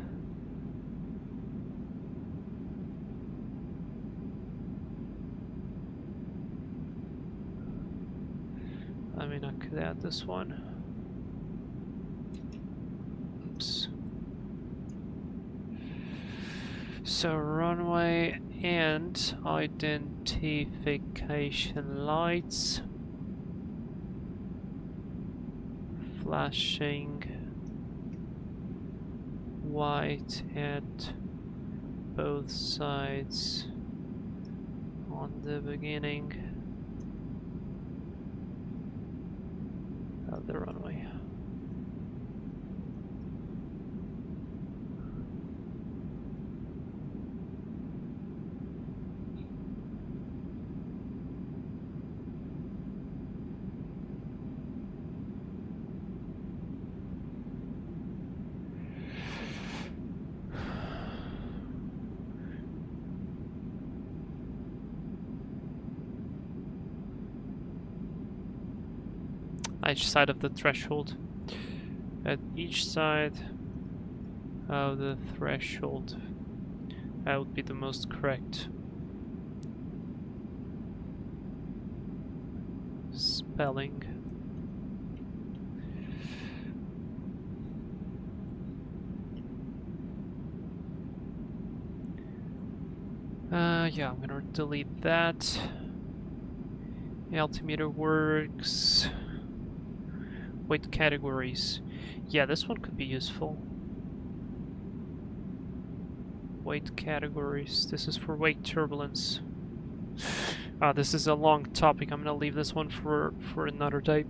I mean, I could add this one. Oops. So runway and identification lights. Flashing white at both sides on the beginning of the runway. Each side of the threshold. At each side of the threshold. That would be the most correct spelling. Yeah, I'm gonna delete that. Altimeter works. Weight categories. Yeah, this one could be useful. Weight categories. This is for weight turbulence. This is a long topic. I'm gonna leave this one for another day.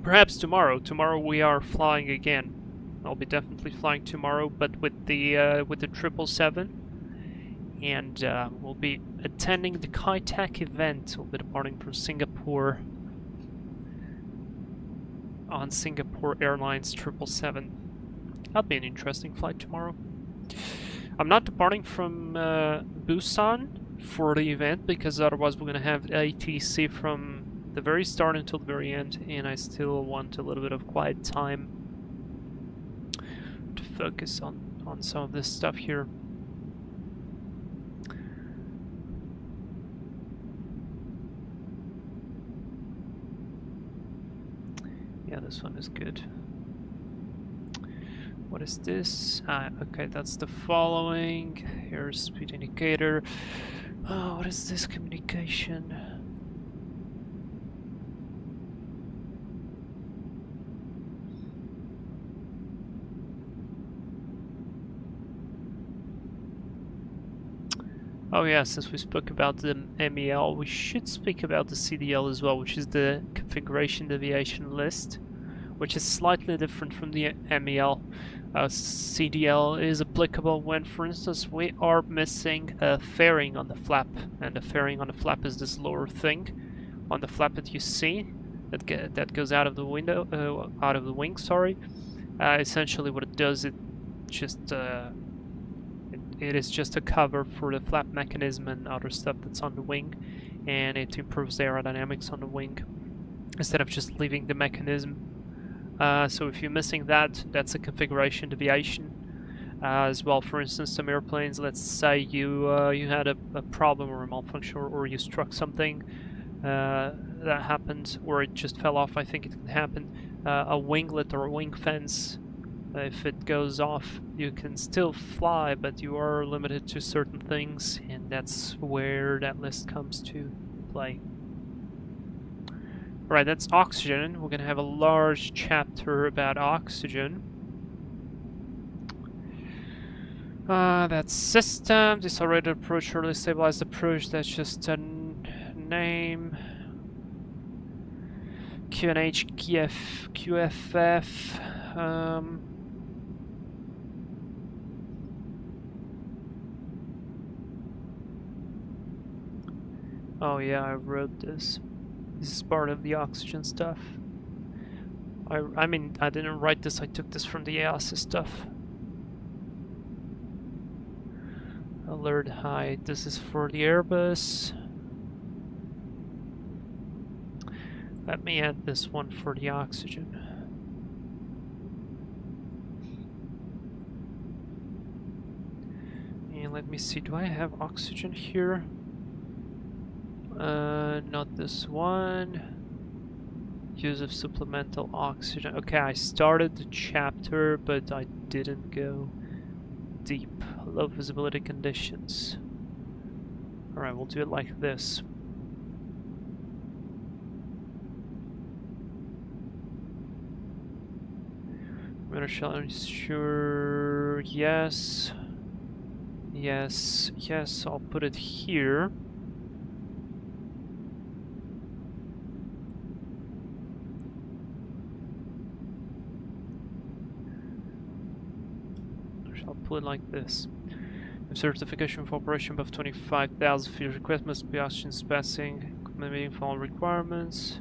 Perhaps tomorrow. Tomorrow we are flying again. I'll be definitely flying tomorrow, but with the 777, and we'll be attending the Kai-Tak event. We'll be departing from Singapore on Singapore Airlines 777. That'll be an interesting flight tomorrow. I'm not departing from Busan for the event, because otherwise we're gonna have ATC from the very start until the very end, and I still want a little bit of quiet time to focus on some of this stuff here. Yeah, this one is good. What is this? Okay, that's the following. Here's speed indicator. Oh, what is this communication? Oh yeah, since we spoke about the MEL, we should speak about the CDL as well, which is the configuration deviation list, which is slightly different from the MEL. CDL is applicable when, for instance, we are missing a fairing on the flap, and the fairing on the flap is this lower thing on the flap that you see that goes out of the window, out of the wing. Sorry. Essentially, what it does, it just it is just a cover for the flap mechanism and other stuff that's on the wing, and it improves the aerodynamics on the wing instead of just leaving the mechanism. So if you're missing that, that's a configuration deviation. As well, for instance, some airplanes, let's say you had a problem or a malfunction, or you struck something that happened, or it just fell off. I think it can happen. A winglet or a wing fence, if it goes off, you can still fly, but you are limited to certain things, and that's where that list comes to play. Right, that's oxygen. We're gonna have a large chapter about oxygen. That's system, decelerated approach, early stabilized approach. That's just a name. QNH, QFF. Oh yeah, I wrote this. This is part of the oxygen stuff. I mean, I didn't write this, I took this from the EASA stuff. Alert height, this is for the Airbus. Let me add this one for the oxygen. And let me see, do I have oxygen here? Not this one. Use of supplemental oxygen. Okay, I started the chapter, but I didn't go deep. Low visibility conditions. Alright, we'll do it like this. Radar shall ensure yes. Yes, yes, I'll put it here. I'll put it like this. If certification for operation above 25,000 feet, request must be oxygen passing, equipment meeting following requirements.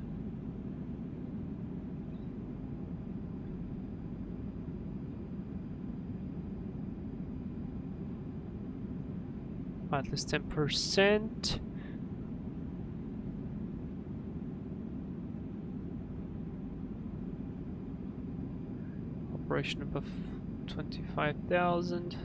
At least 10%. Operation above 25,000.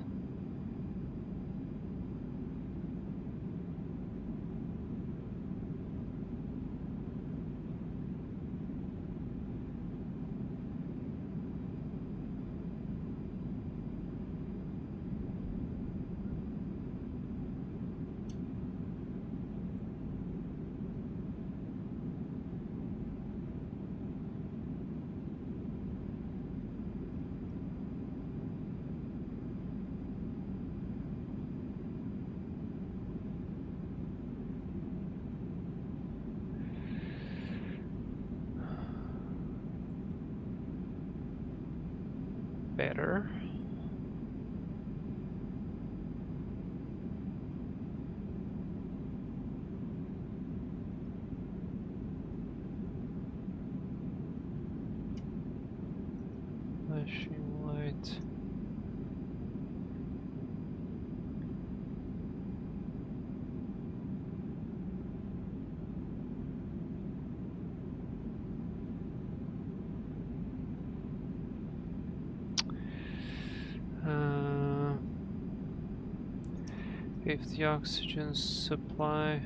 better. Flashing light. If the oxygen supply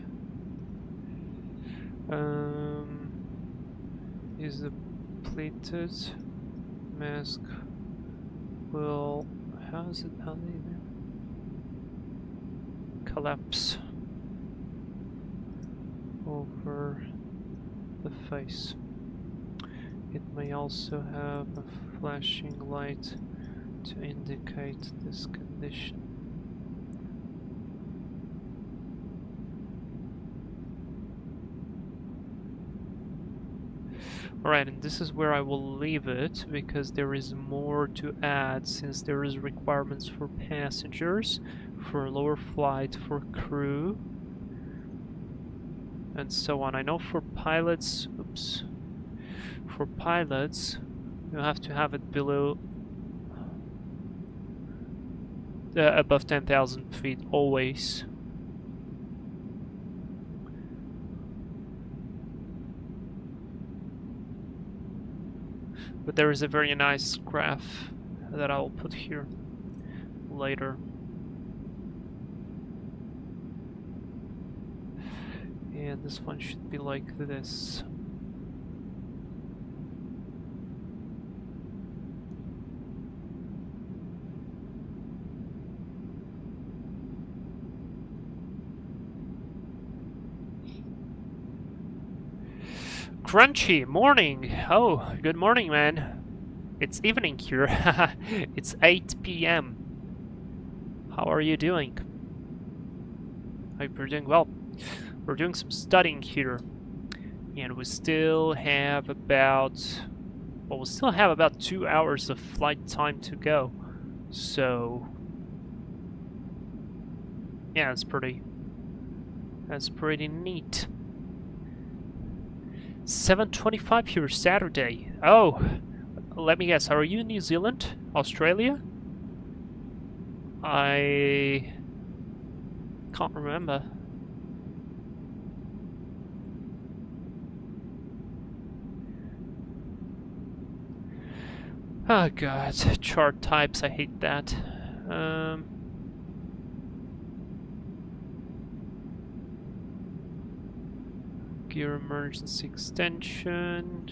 is depleted, mask will how do they collapse over the face. It may also have a flashing light to indicate this condition. Alright, and this is where I will leave it, because there is more to add, since there is requirements for passengers, for lower flight, for crew, and so on. I know for pilots, for pilots, you have to have it below, above 10,000 feet, always. But there is a very nice graph that I will put here later. And this one should be like this. Crunchy, morning! Oh, good morning, man. It's evening here. It's 8 p.m. How are you doing? Hope you're doing well. We're doing some studying here. And we still have about... well, we still have about 2 hours of flight time to go. So... yeah, that's pretty neat. 7:25 here, Saturday. Oh, let me guess. Are you in New Zealand? Australia? I can't remember. Oh god, chart types. I hate that. Gear emergency extension,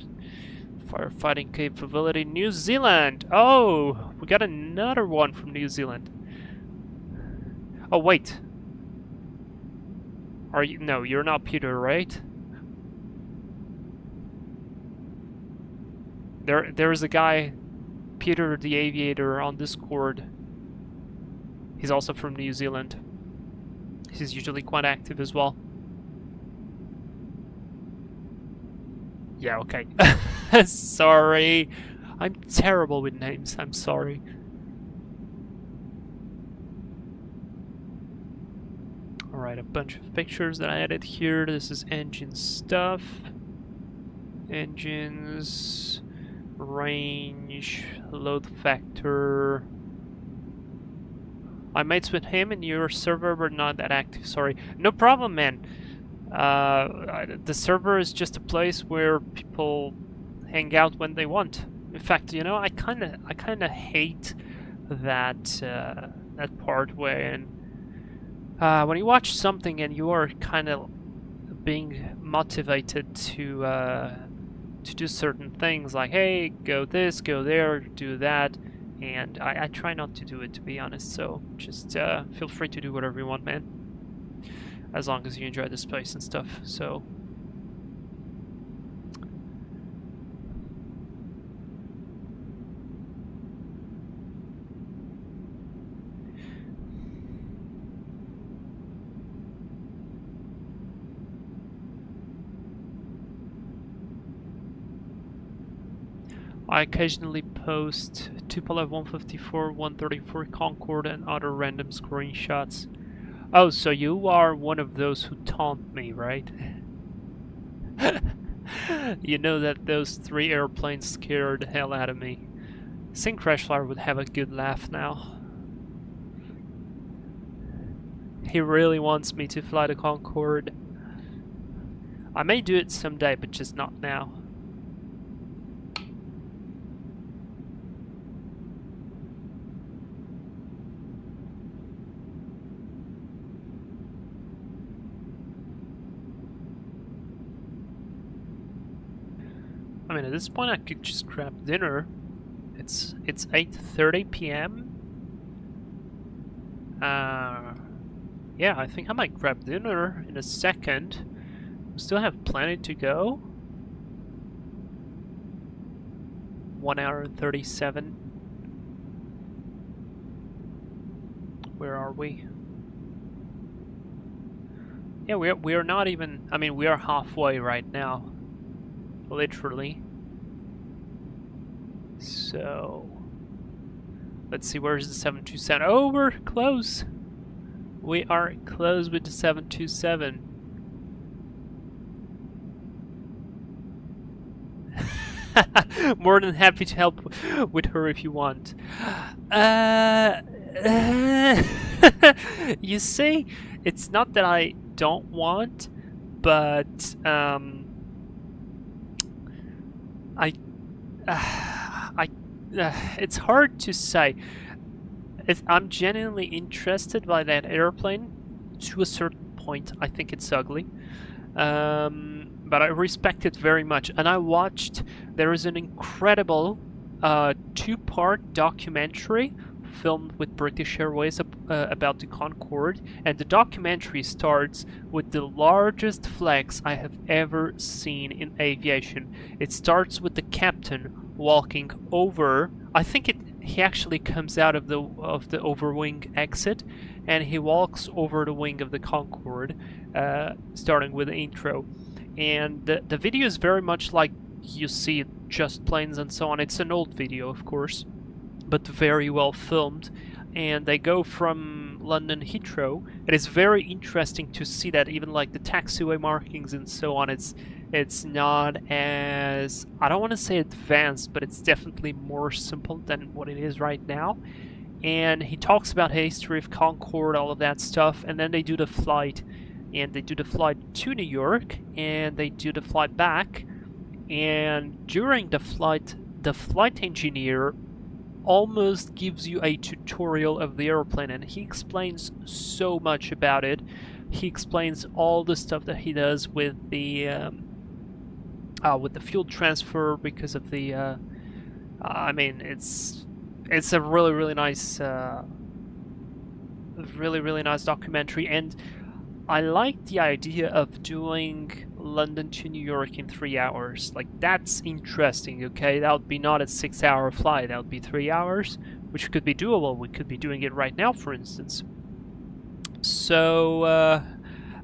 firefighting capability, New Zealand. Oh, we got another one from New Zealand. Oh wait, are you? No, you're not Peter, right? There is a guy, Peter the Aviator, on Discord. He's also from New Zealand. He's usually quite active as well. Yeah, okay. Sorry. I'm terrible with names, I'm sorry. Alright, a bunch of pictures that I added here. This is engine stuff. Engines, range, load factor. I mates with him in your server, but not that active, sorry. No problem, man. The server is just a place where people hang out when they want. In fact, you know, I kind of hate that that part when you watch something and you are kind of being motivated to do certain things, like, hey, go this, go there, do that, and I try not to do it, to be honest. So just feel free to do whatever you want, man. As long as you enjoy the space and stuff, so... I occasionally post Tupolev 154, 134 Concorde and other random screenshots. Oh, so you are one of those who taunt me, right? You know that those 3 airplanes scared the hell out of me. Think Crashflyer would have a good laugh now. He really wants me to fly the Concorde. I may do it someday, but just not now. I mean, at this point I could just grab dinner. It's 8:30 p.m. Yeah, I think I might grab dinner in a second. We still have plenty to go. 1 hour and 37. Where are we? Yeah, we are not even. I mean, we are halfway right now. Literally. So let's see, where's the 727? Oh, we're close. We are close with the 727. More than happy to help with her if you want. You see, it's not that I don't want, but it's hard to say. I'm genuinely interested by that airplane. To a certain point, I think it's ugly. But I respect it very much. And I watched, there is an incredible 2-part documentary filmed with British Airways about the Concorde. And the documentary starts with the largest flex I have ever seen in aviation. It starts with the captain walking over, I think he actually comes out of the overwing exit, and he walks over the wing of the Concorde, starting with the intro. And the video is very much like you see Just Planes and so on. It's an old video, of course, but very well filmed. And they go from London Heathrow. It is very interesting to see that even like the taxiway markings and so on, it's not as, I don't want to say advanced, but it's definitely more simple than what it is right now. And he talks about history of Concorde, all of that stuff, and then they do the flight. And they do the flight to New York, and they do the flight back. And during the flight engineer almost gives you a tutorial of the airplane, and he explains so much about it. He explains all the stuff that he does with the fuel transfer because of the. I mean, it's a really nice, really nice documentary, and I like the idea of doing London to New York in 3 hours. Like, that's interesting, okay? That would be not a 6-hour flight, that would be 3 hours, which could be doable. We could be doing it right now, for instance. So,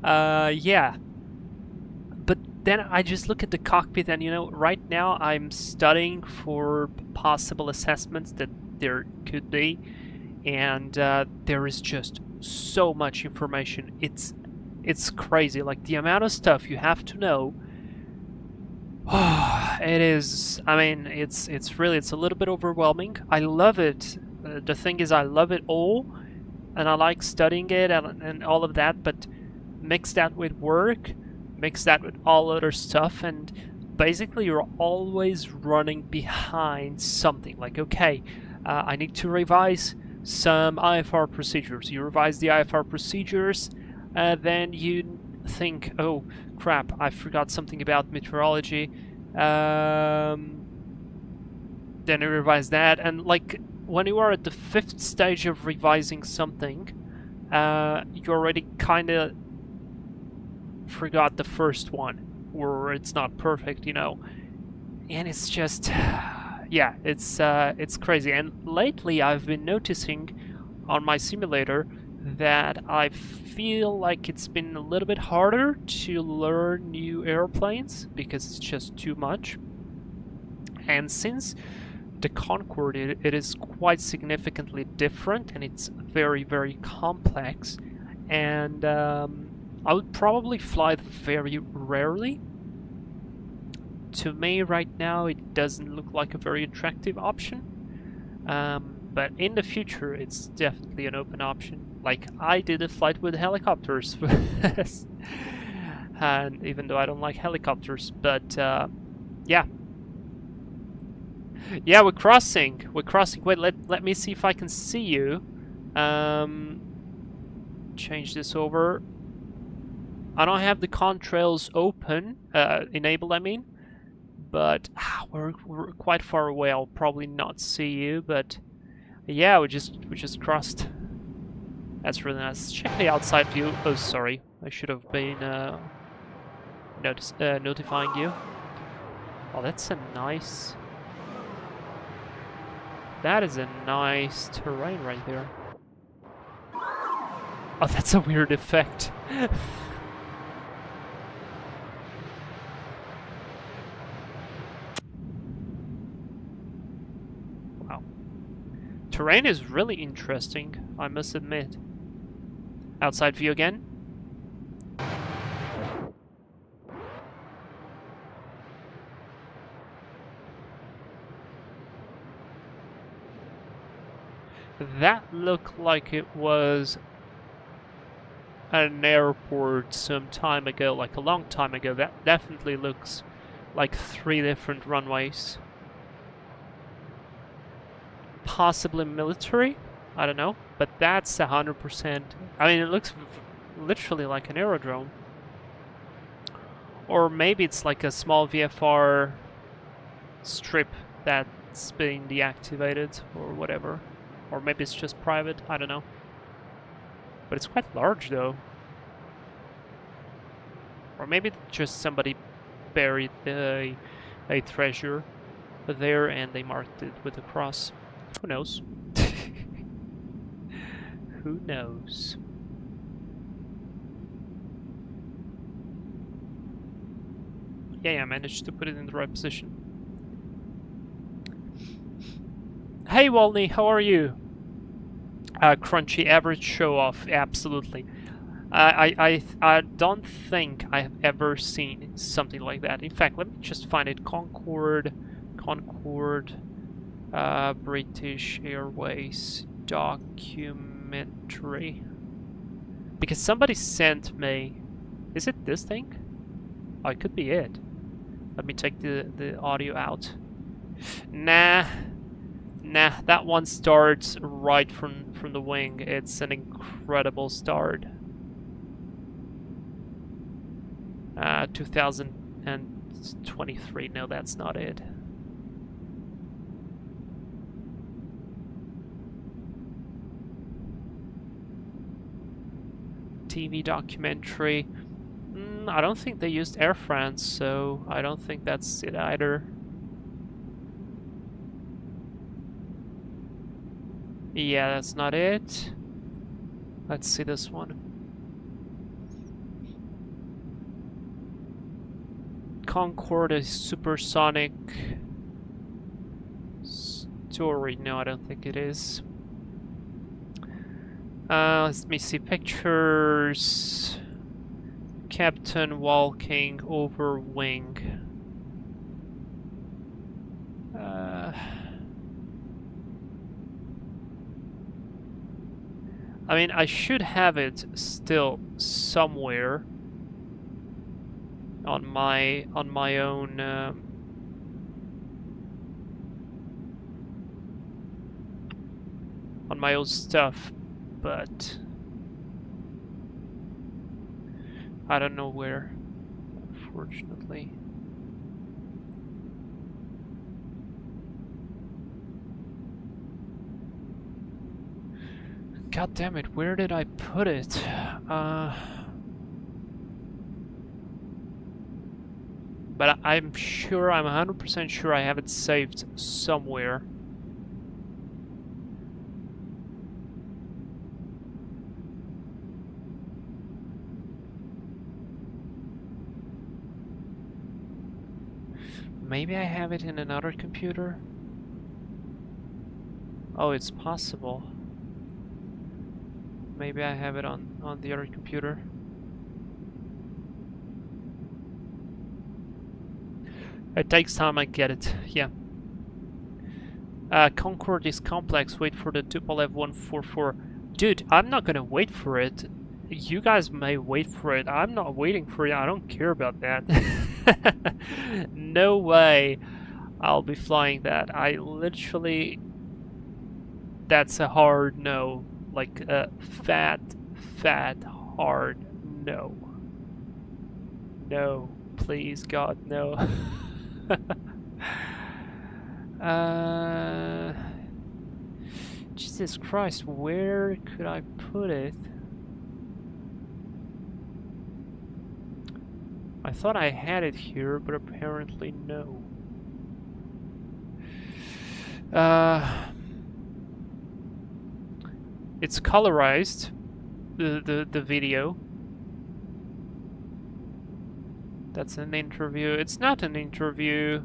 yeah. But then I just look at the cockpit, and, you know, right now I'm studying for possible assessments that there could be, and there is just so much information. It's crazy, like the amount of stuff you have to know. It is, I mean, it's a little bit overwhelming. I love it. The thing is, I love it all, and I like studying it and all of that, but mix that with work, mix that with all other stuff, and basically you're always running behind something. Like, okay, I need to revise some IFR procedures. You revise the IFR procedures, then you think, oh crap, I forgot something about meteorology. Then you revise that, and like when you are at the 5th stage of revising something, you already kind of forgot the first one, or it's not perfect, you know. And it's just, yeah, it's crazy. And lately I've been noticing on my simulator that I feel like it's been a little bit harder to learn new airplanes because it's just too much. And since the Concorde, it is quite significantly different, and it's very, very complex, and I would probably fly it very rarely. To me right now it doesn't look like a very attractive option, but in the future it's definitely an open option. Like, I did a flight with helicopters and even though I don't like helicopters, but yeah, we're crossing. Wait, let me see if I can see you. Change this over. I don't have the contrails open, enabled I mean, but we're quite far away. I'll probably not see you, but yeah, we just crossed. That's really nice. Check the outside view. Oh, sorry, I should have been notifying you. Oh, that's a nice. That is a nice terrain right there. Oh, that's a weird effect. Wow. Terrain is really interesting, I must admit. Outside view again. That looked like it was an airport some time ago, like a long time ago. That definitely looks like 3 different runways. Possibly military? I don't know, but that's 100%. I mean, it looks literally like an aerodrome. Or maybe it's like a small VFR strip that's being deactivated or whatever. Or maybe it's just private, I don't know. But it's quite large though. Or maybe just somebody buried a treasure there and they marked it with a cross. Who knows? Who knows? Yeah, I managed to put it in the right position. Hey Walney, how are you? Crunchy average show off, absolutely. I don't think I have ever seen something like that. In fact, let me just find it. Concorde, British Airways documentary. Because somebody sent me. Is it this thing? Oh, it could be it. Let me take the audio out. Nah, that one starts right from the wing. It's an incredible start. 2023. No, that's not it. TV documentary. I don't think they used Air France, so I don't think that's it either. Yeah, that's not it. Let's see this one. Concorde is supersonic story. No, I don't think it is. Let me see pictures. Captain walking over wing. I mean, I should have it still somewhere on my own stuff, but I don't know where, unfortunately. God damn it, where did I put it? But I'm sure, I'm 100% sure I have it saved somewhere. Maybe I have it in another computer? Oh, it's possible. Maybe I have it on the other computer. It takes time, I get it, yeah. Concorde is complex, wait for the Tupolev 144. Dude, I'm not gonna wait for it. You guys may wait for it. I'm not waiting for it, I don't care about that. No way I'll be flying that. I literally... That's a hard no. Like a fat, hard no. No. Please, God, no. Jesus Christ, where could I put it? I thought I had it here, but apparently no. It's colorized, the video. That's an interview. It's not an interview.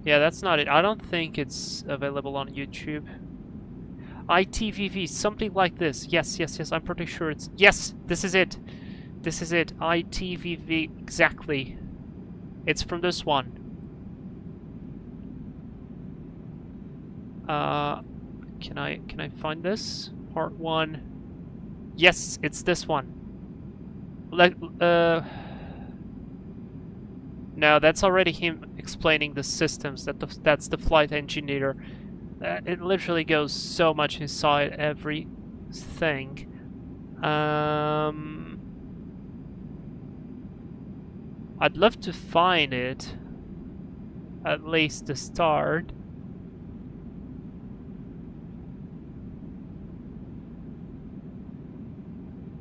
Yeah, that's not it. I don't think it's available on YouTube. ITVV, something like this. Yes, yes, yes, I'm pretty sure it's... Yes, this is it. This is it. ITVV, exactly. It's from this one. Can I find this? Part 1. Yes, it's this one. Like, no, that's already him explaining the systems. That's the flight engineer. It literally goes so much inside everything. I'd love to find it. At least the start.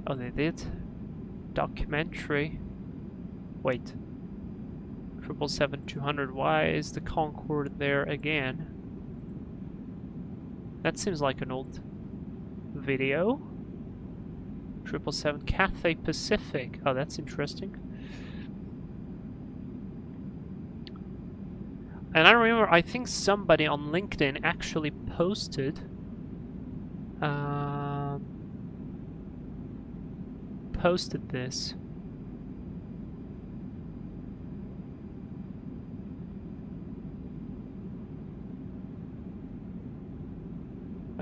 Oh, they did? Documentary. Wait. 777-200. Why is the Concorde there again? That seems like an old video. 777 Cathay Pacific. Oh, that's interesting. And I remember, I think somebody on LinkedIn actually posted this.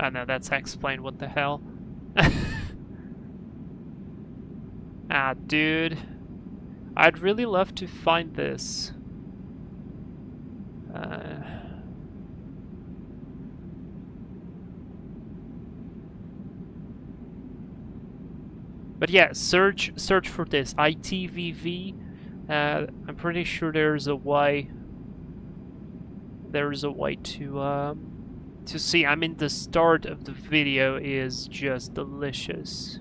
Oh no, that's explained. What the hell? Ah, dude. I'd really love to find this. But yeah, search for this ITVV. I'm pretty sure there's a way. There's a way to see. I mean, the start of the video is just delicious.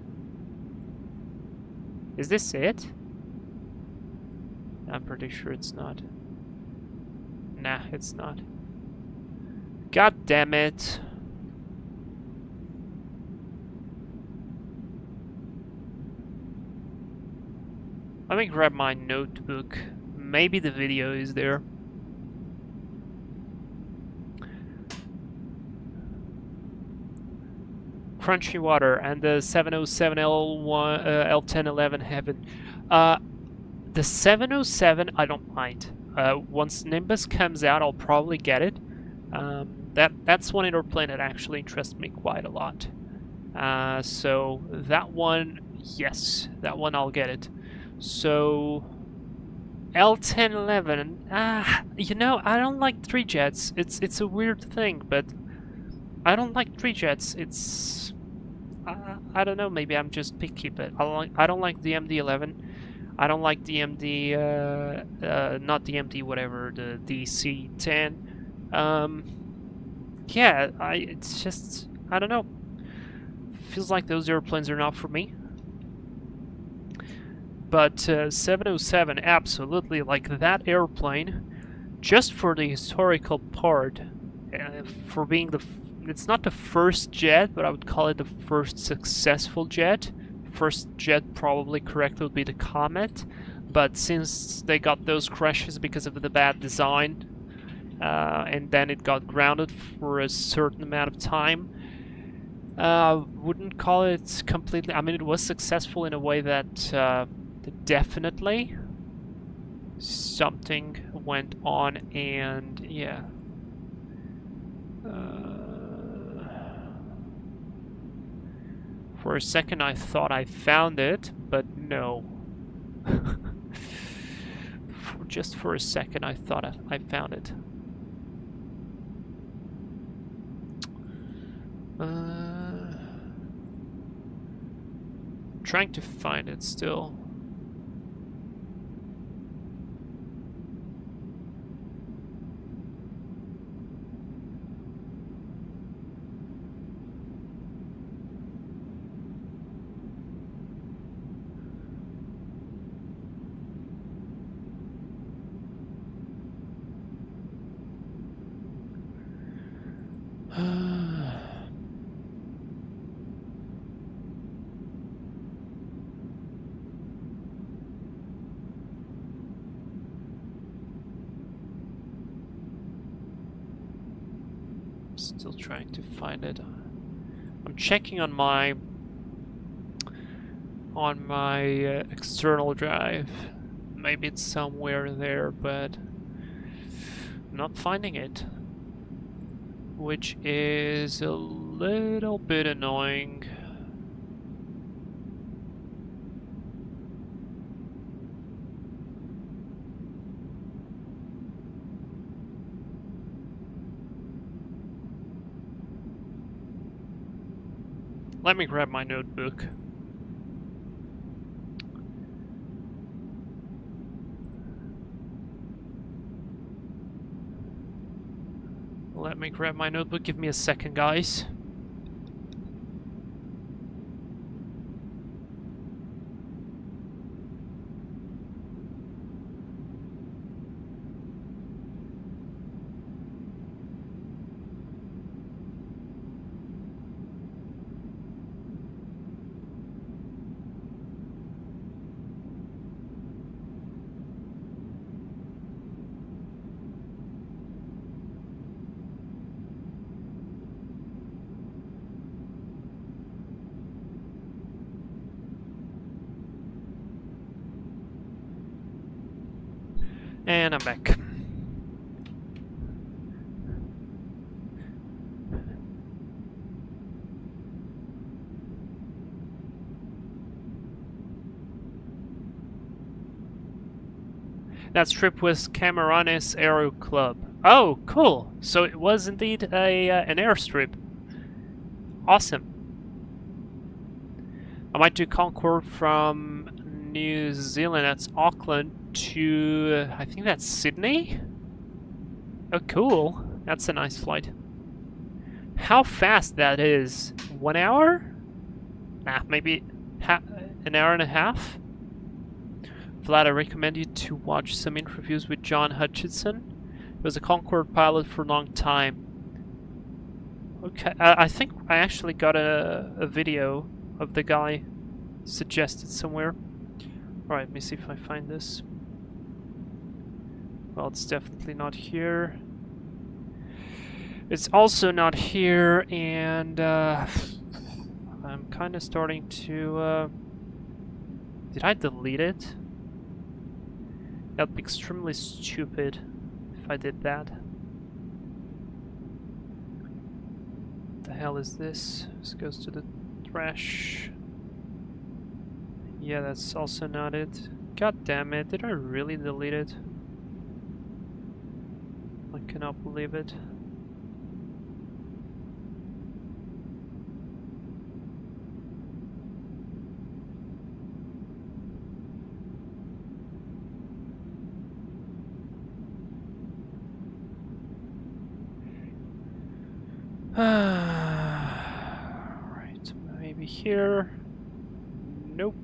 Is this it? I'm pretty sure it's not. Nah, it's not. God damn it. Let me grab my notebook. Maybe the video is there. Crunchy water and the 707L1011 heaven. The 707 I don't mind. Once Nimbus comes out, I'll probably get it. That's one airplane that actually interests me quite a lot. So that one, yes, that one I'll get it. So L1011, you know, I don't like 3 jets. It's a weird thing, but I don't like 3 jets. It's I don't know. Maybe I'm just picky, but I don't like the MD-11. I don't like the MD, not the MD, whatever, the DC-10. Yeah, it's just, I don't know. Feels like those airplanes are not for me. But 707, absolutely, like that airplane, just for the historical part, for being it's not the first jet, but I would call it the first successful jet. First jet, probably correct, would be the Comet. but since they got those crashes because of the bad design, and then it got grounded for a certain amount of time, wouldn't call it completely. I mean, it was successful in a way that definitely something went on, and yeah. For a second I thought I found it, but no. Just for a second I thought I found it. Trying to find it still. Still trying to find it. I'm checking on my external drive. Maybe it's somewhere there, but I'm not finding it, which is a little bit annoying. Let me grab my notebook. Let me grab my notebook. Give me a second, guys. And I'm back. That trip was Camarines Aero Club. Oh, cool! So it was indeed an airstrip. Awesome. I might do Concorde from New Zealand. That's Auckland to I think that's Sydney. Oh, cool! That's a nice flight. How fast that is? 1 hour? Nah, maybe an hour and a half. Vlad, I recommend you to watch some interviews with John Hutchinson. He was a Concorde pilot for a long time. Okay, I think I actually got a video of the guy suggested somewhere. Alright, let me see if I find this. Well, it's definitely not here. It's also not here, and I'm kind of starting to... Did I delete it? That'd be extremely stupid if I did that. What the hell is this? This goes to the trash. Yeah, that's also not it. God damn it, did I really delete it? I cannot believe it. Right, maybe here. Nope.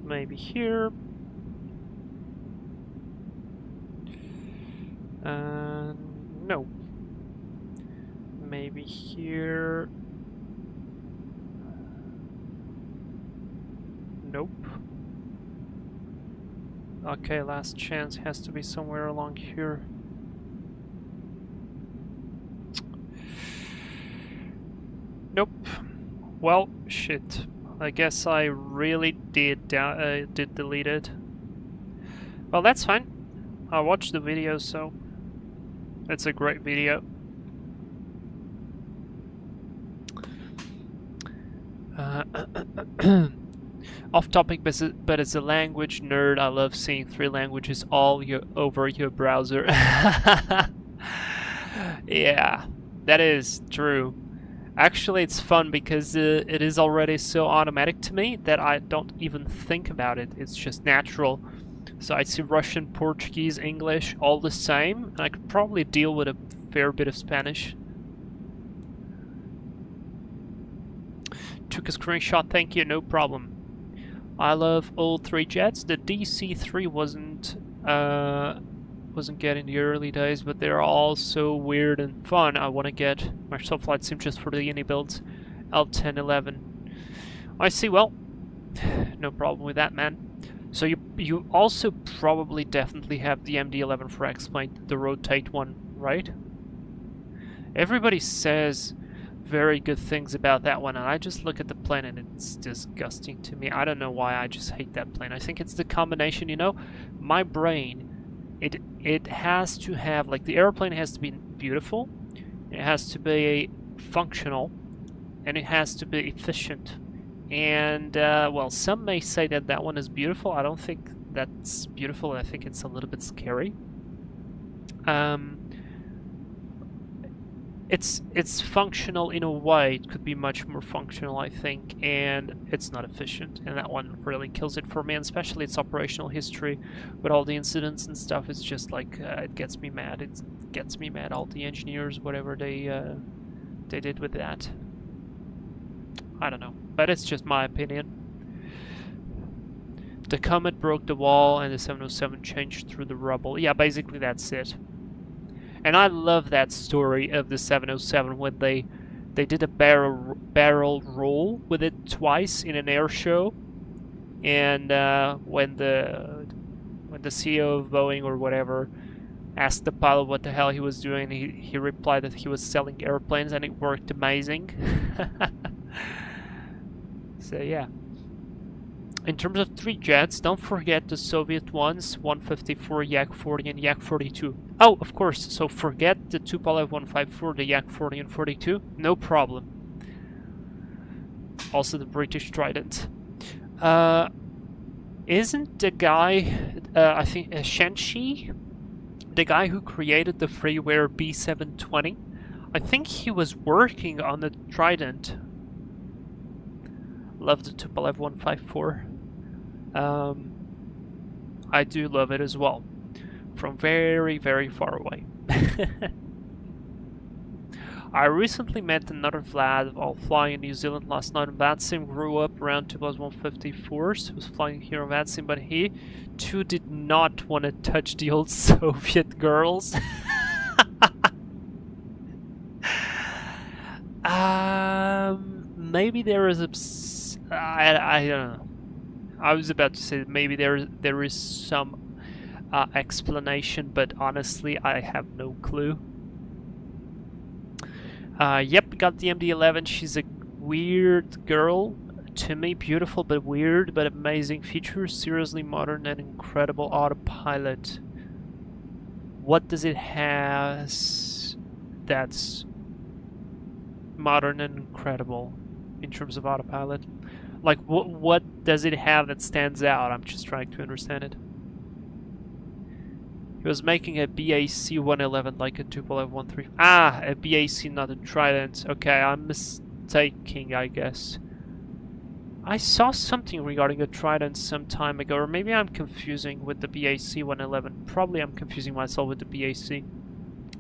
Maybe here. No. Maybe here. Nope. Okay, last chance has to be somewhere along here. Nope. Well, shit. I guess I really did delete it. Well, that's fine. I watched the video, so it's a great video. Off topic, but as a language nerd, I love seeing 3 languages all over your browser. Yeah, that is true. Actually, it's fun because it is already so automatic to me that I don't even think about it. It's just natural. So I see Russian, Portuguese, English, all the same, and I could probably deal with a fair bit of Spanish. Took a screenshot, thank you, no problem. I love all 3 jets. The DC-3 wasn't getting the early days, but they're all so weird and fun. I want to get Microsoft Flight Sim just for the uni builds. L1011. I see, well, no problem with that, man. So you also probably definitely have the MD-11 for X-Plane, the rotate one, right? Everybody says very good things about that one, and I just look at the plane and it's disgusting to me. I don't know why, I just hate that plane. I think it's the combination, you know? My brain, it has to have, like, the airplane has to be beautiful, it has to be functional, and it has to be efficient. And, well, some may say that that one is beautiful. I don't think that's beautiful. I think it's a little bit scary. It's functional in a way. It could be much more functional, I think, and it's not efficient. And that one really kills it for me, and especially its operational history with all the incidents and stuff. It's just like, it gets me mad. It gets me mad, all the engineers, whatever they did with that. I don't know, but it's just my opinion. The Comet broke the wall and the 707 changed through the rubble. Yeah, basically that's it. And I love that story of the 707 when they did a barrel roll with it twice in an air show, and when the CEO of Boeing or whatever asked the pilot what the hell he was doing, he replied that he was selling airplanes, and it worked amazing. So yeah. In terms of 3 jets, don't forget the Soviet ones, 154, Yak-40, and Yak-42. Oh, of course, so forget the Tupolev 154, the Yak-40 and 42, no problem. Also the British Trident. Isn't the guy, I think, Shenshi, the guy who created the freeware B720, I think he was working on the Trident. Love the Tupolev 154. I do love it as well, from very, very far away. I recently met another Vlad while flying in New Zealand last night on VATSIM. Grew up around Tupolev 154s. He was flying here on VATSIM, but he too did not want to touch the old Soviet girls. Maybe there is I don't know. I was about to say that maybe there is some explanation, but honestly, I have no clue. Yep, got the MD-11. She's a weird girl. To me, beautiful but weird, but amazing features. Seriously modern and incredible autopilot. What does it have that's modern and incredible in terms of autopilot? Like, what does it have that stands out? I'm just trying to understand it. He was making a BAC 111, like a Tupolev 13. Ah, a BAC, not a Trident. Okay, I'm mistaking, I guess. I saw something regarding a Trident some time ago, or maybe I'm confusing with the BAC 111. Probably I'm confusing myself with the BAC.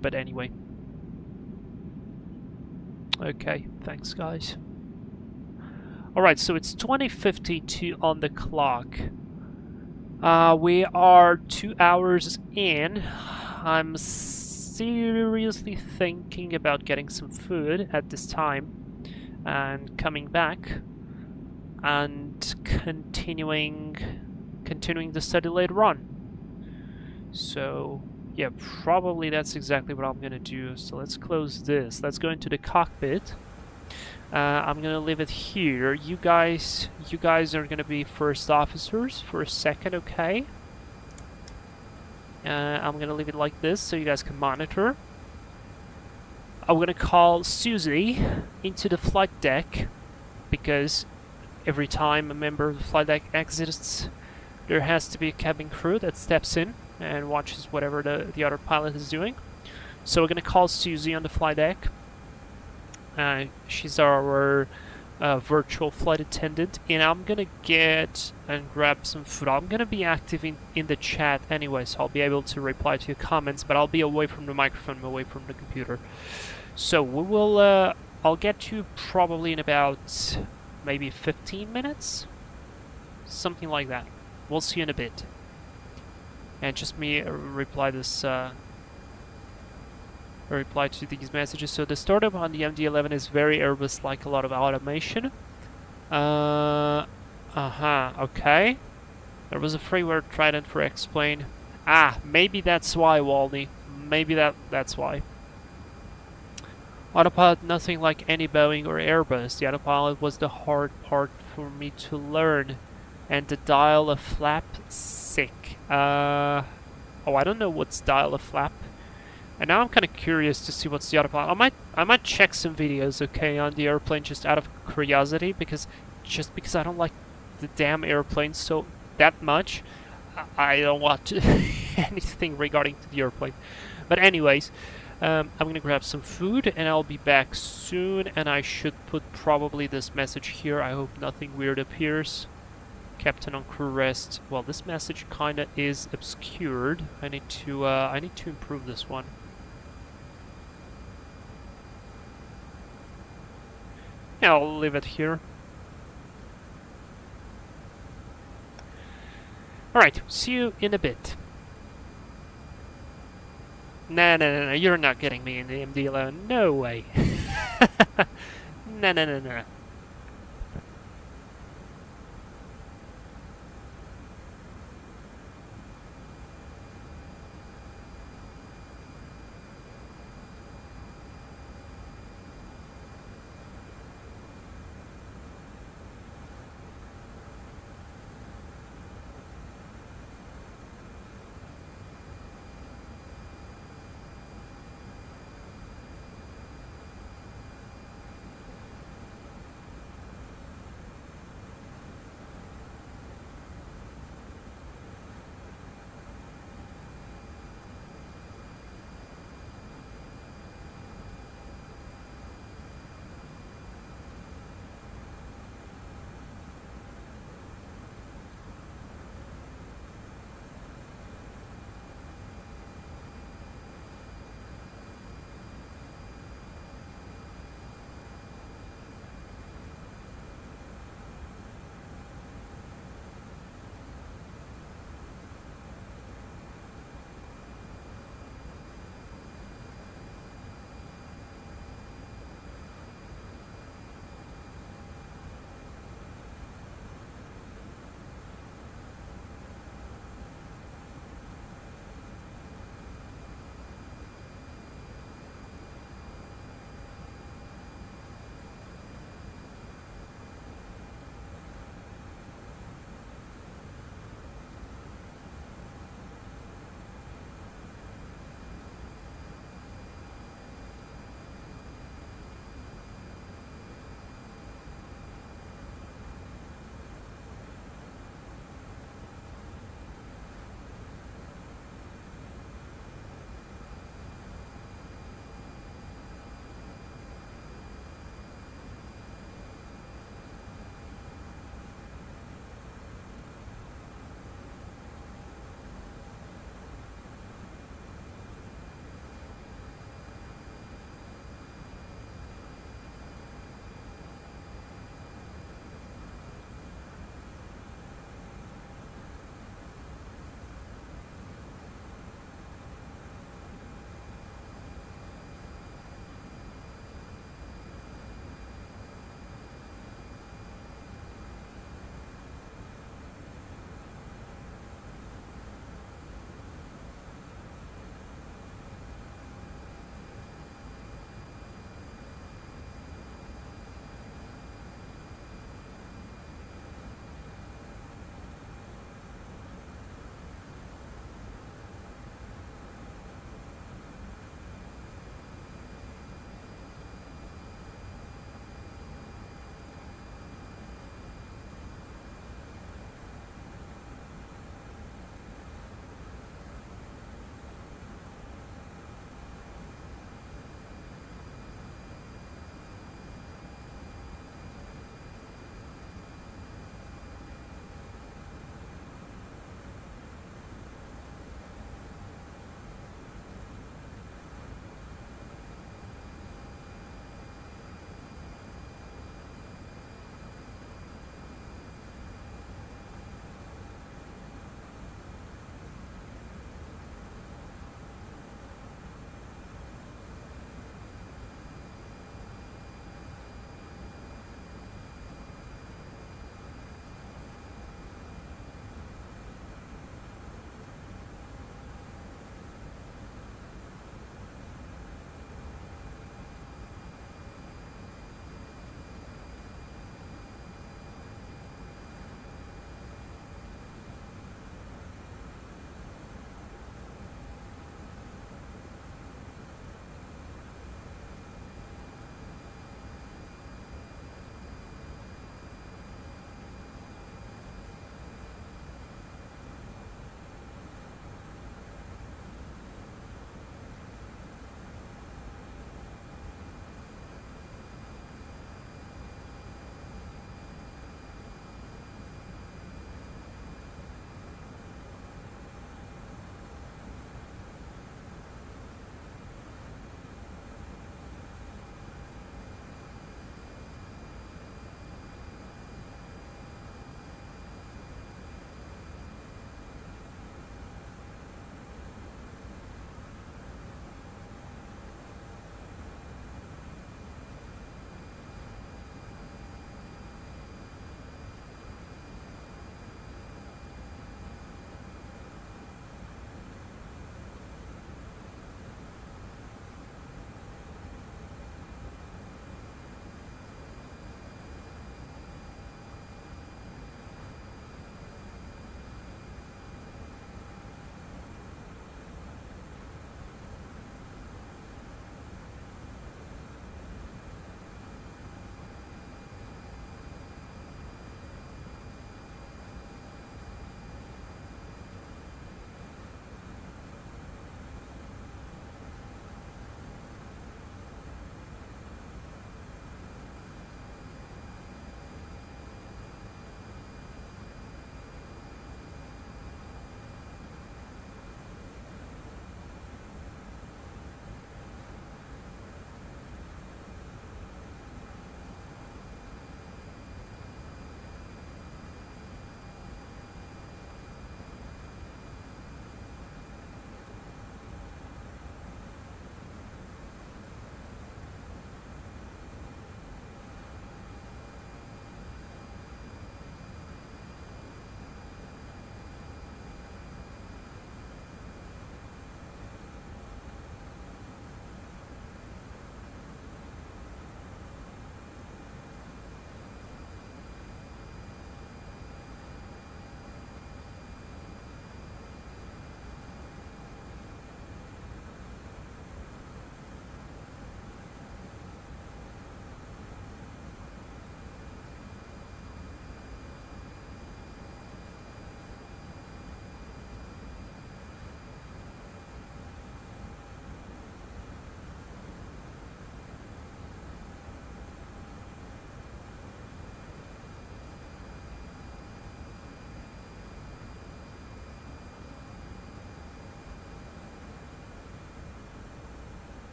But anyway. Okay, thanks guys. Alright, so it's 20:52 on the clock. We are 2 hours in. I'm seriously thinking about getting some food at this time and coming back and continuing the study later on. So yeah, probably that's exactly what I'm gonna do. So let's close this. Let's go into the cockpit. I'm gonna leave it here. You guys are gonna be first officers for a second, okay? I'm gonna leave it like this so you guys can monitor. I'm gonna call Susie into the flight deck because every time a member of the flight deck exits, there has to be a cabin crew that steps in and watches whatever the other pilot is doing. So we're gonna call Susie on the flight deck. She's our virtual flight attendant, and I'm gonna get and grab some food. I'm gonna be active in the chat anyway, so I'll be able to reply to your comments, but I'll be away from the microphone, away from the computer. So we will, I'll get to you probably in about maybe 15 minutes? Something like that. We'll see you in a bit. And just me reply this, reply to these messages. So the startup on the MD-11 is very Airbus, like a lot of automation. Okay. There was a freeware Trident for explain. Maybe that's why, Walney. Maybe that's why. Autopilot, nothing like any Boeing or Airbus. The autopilot was the hard part for me to learn. And the dial a flap, sick. I don't know what's dial a flap. And now I'm kind of curious to see what's the autopilot. I might check some videos, okay, on the airplane just out of curiosity, because I don't like the damn airplane so that much. I don't watch anything regarding to the airplane. But anyways, I'm gonna grab some food and I'll be back soon. And I should put probably this message here. I hope nothing weird appears. Captain on crew rest. Well, this message kinda is obscured. I need to improve this one. Yeah, I'll leave it here. Alright, see you in a bit. No, you're not getting me in the MD-11. No way. No.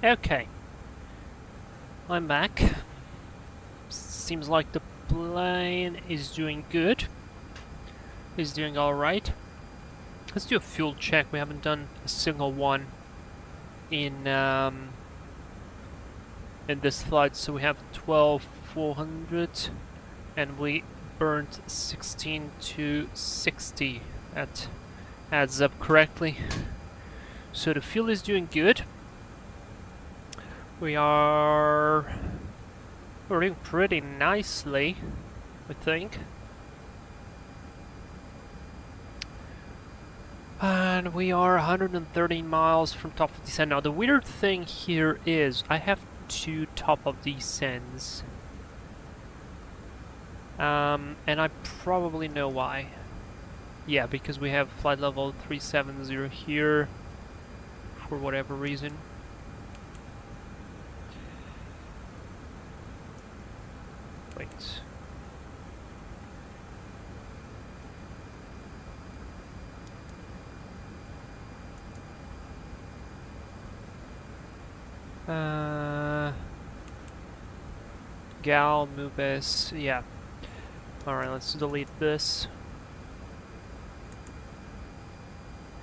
Okay. I'm back. Seems like the plane is doing good. Is doing alright. Let's do a fuel check. We haven't done a single one in this flight. So we have 12,400 and we burned 16 to 60. That adds up correctly. So the fuel is doing good. We're doing pretty nicely, I think. And we are 113 miles from top of descent. Now the weird thing here is I have 2 top of descents. And I probably know why. Yeah, because we have flight level 370 here for whatever reason. Wait. Gal, Mubes, yeah. Alright, let's delete this.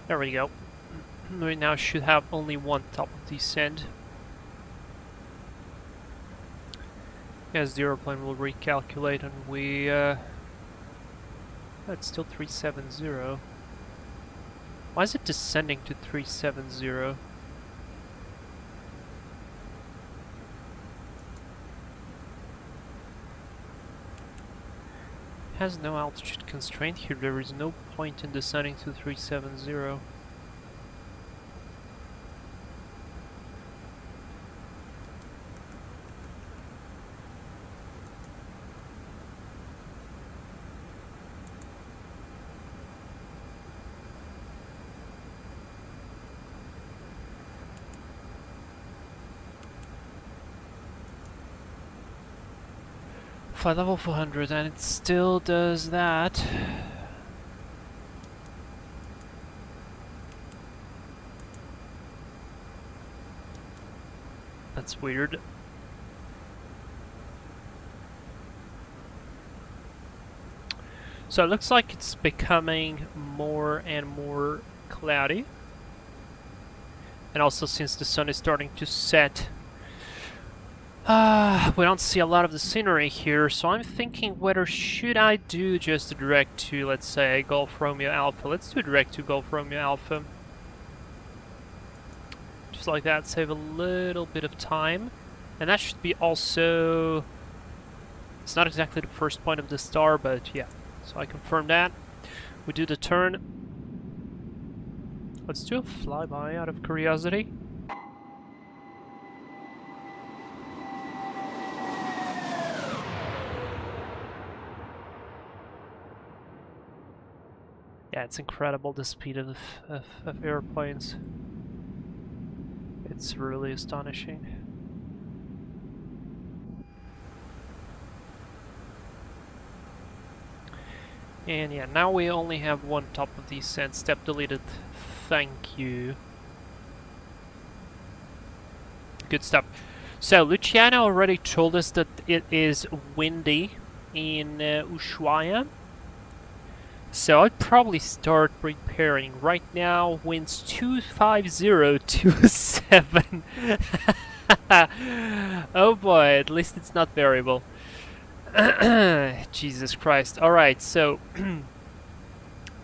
There we go. We now should have only 1 top of descent. As the airplane will recalculate and we... that's still 370. Why is it descending to 370? Has no altitude constraint here. There is no point in descending to 370. Flight level 400 and it still does that. That's weird. So it looks like it's becoming more and more cloudy. And also since the sun is starting to set, we don't see a lot of the scenery here, so I'm thinking whether should I do just a direct to, let's say, Golf Romeo Alpha. Let's do a direct to Golf Romeo Alpha. Just like that, save a little bit of time. And that should be also... It's not exactly the first point of the star, but yeah. So I confirm that. We do the turn. Let's do a flyby out of curiosity. Yeah, it's incredible the speed of airplanes. It's really astonishing. And yeah, now we only have 1 top of descent. Step deleted. Thank you. Good stuff. So Luciano already told us that it is windy in Ushuaia. So I'd probably start preparing. Right now, winds 25027. Oh boy, at least it's not variable. Jesus Christ. Alright, so...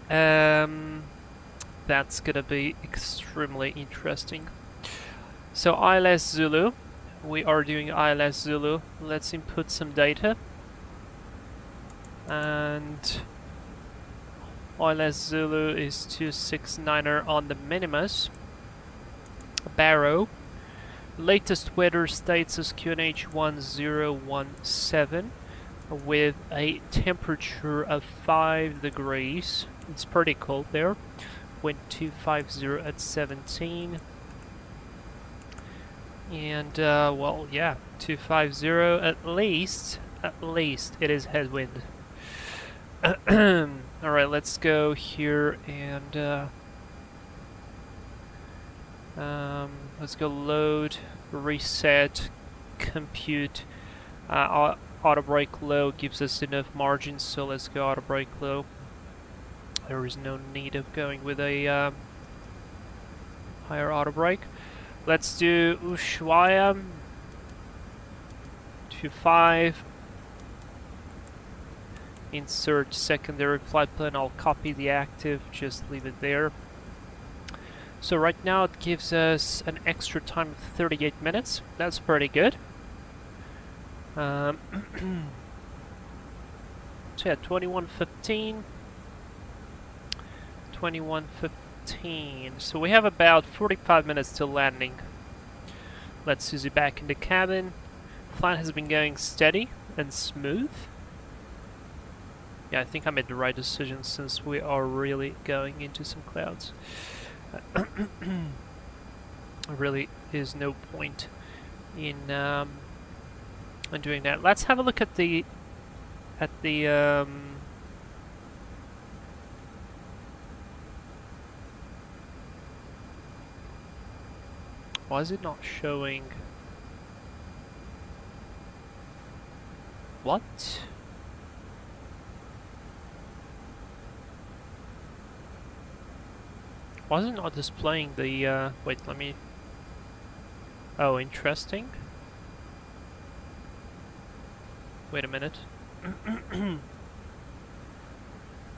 that's gonna be extremely interesting. So ILS Zulu. We are doing ILS Zulu. Let's input some data. And... ILS Zulu is 269er on the Minimus. Barrow. Latest weather states as QNH 1017 with a temperature of 5 degrees. It's pretty cold there. Wind 250 at 17. And well, yeah, 250 at least it is headwind. Alright, let's go here and let's go load reset, compute. Auto brake low gives us enough margin, so let's go auto brake low. There is no need of going with a higher auto brake. Let's do Ushuaia 25. Insert secondary flight plan. I'll copy the active, just leave it there. So right now it gives us an extra time of 38 minutes. That's pretty good. So yeah, 21:15. 21:15. So we have about 45 minutes till landing. Let's use it back in the cabin. Flight has been going steady and smooth. Yeah, I think I made the right decision since we are really going into some clouds. There really is no point in doing that. Let's have a look at the why is it not showing? What? Why is it not displaying the, wait, let me... Oh, interesting. Wait a minute.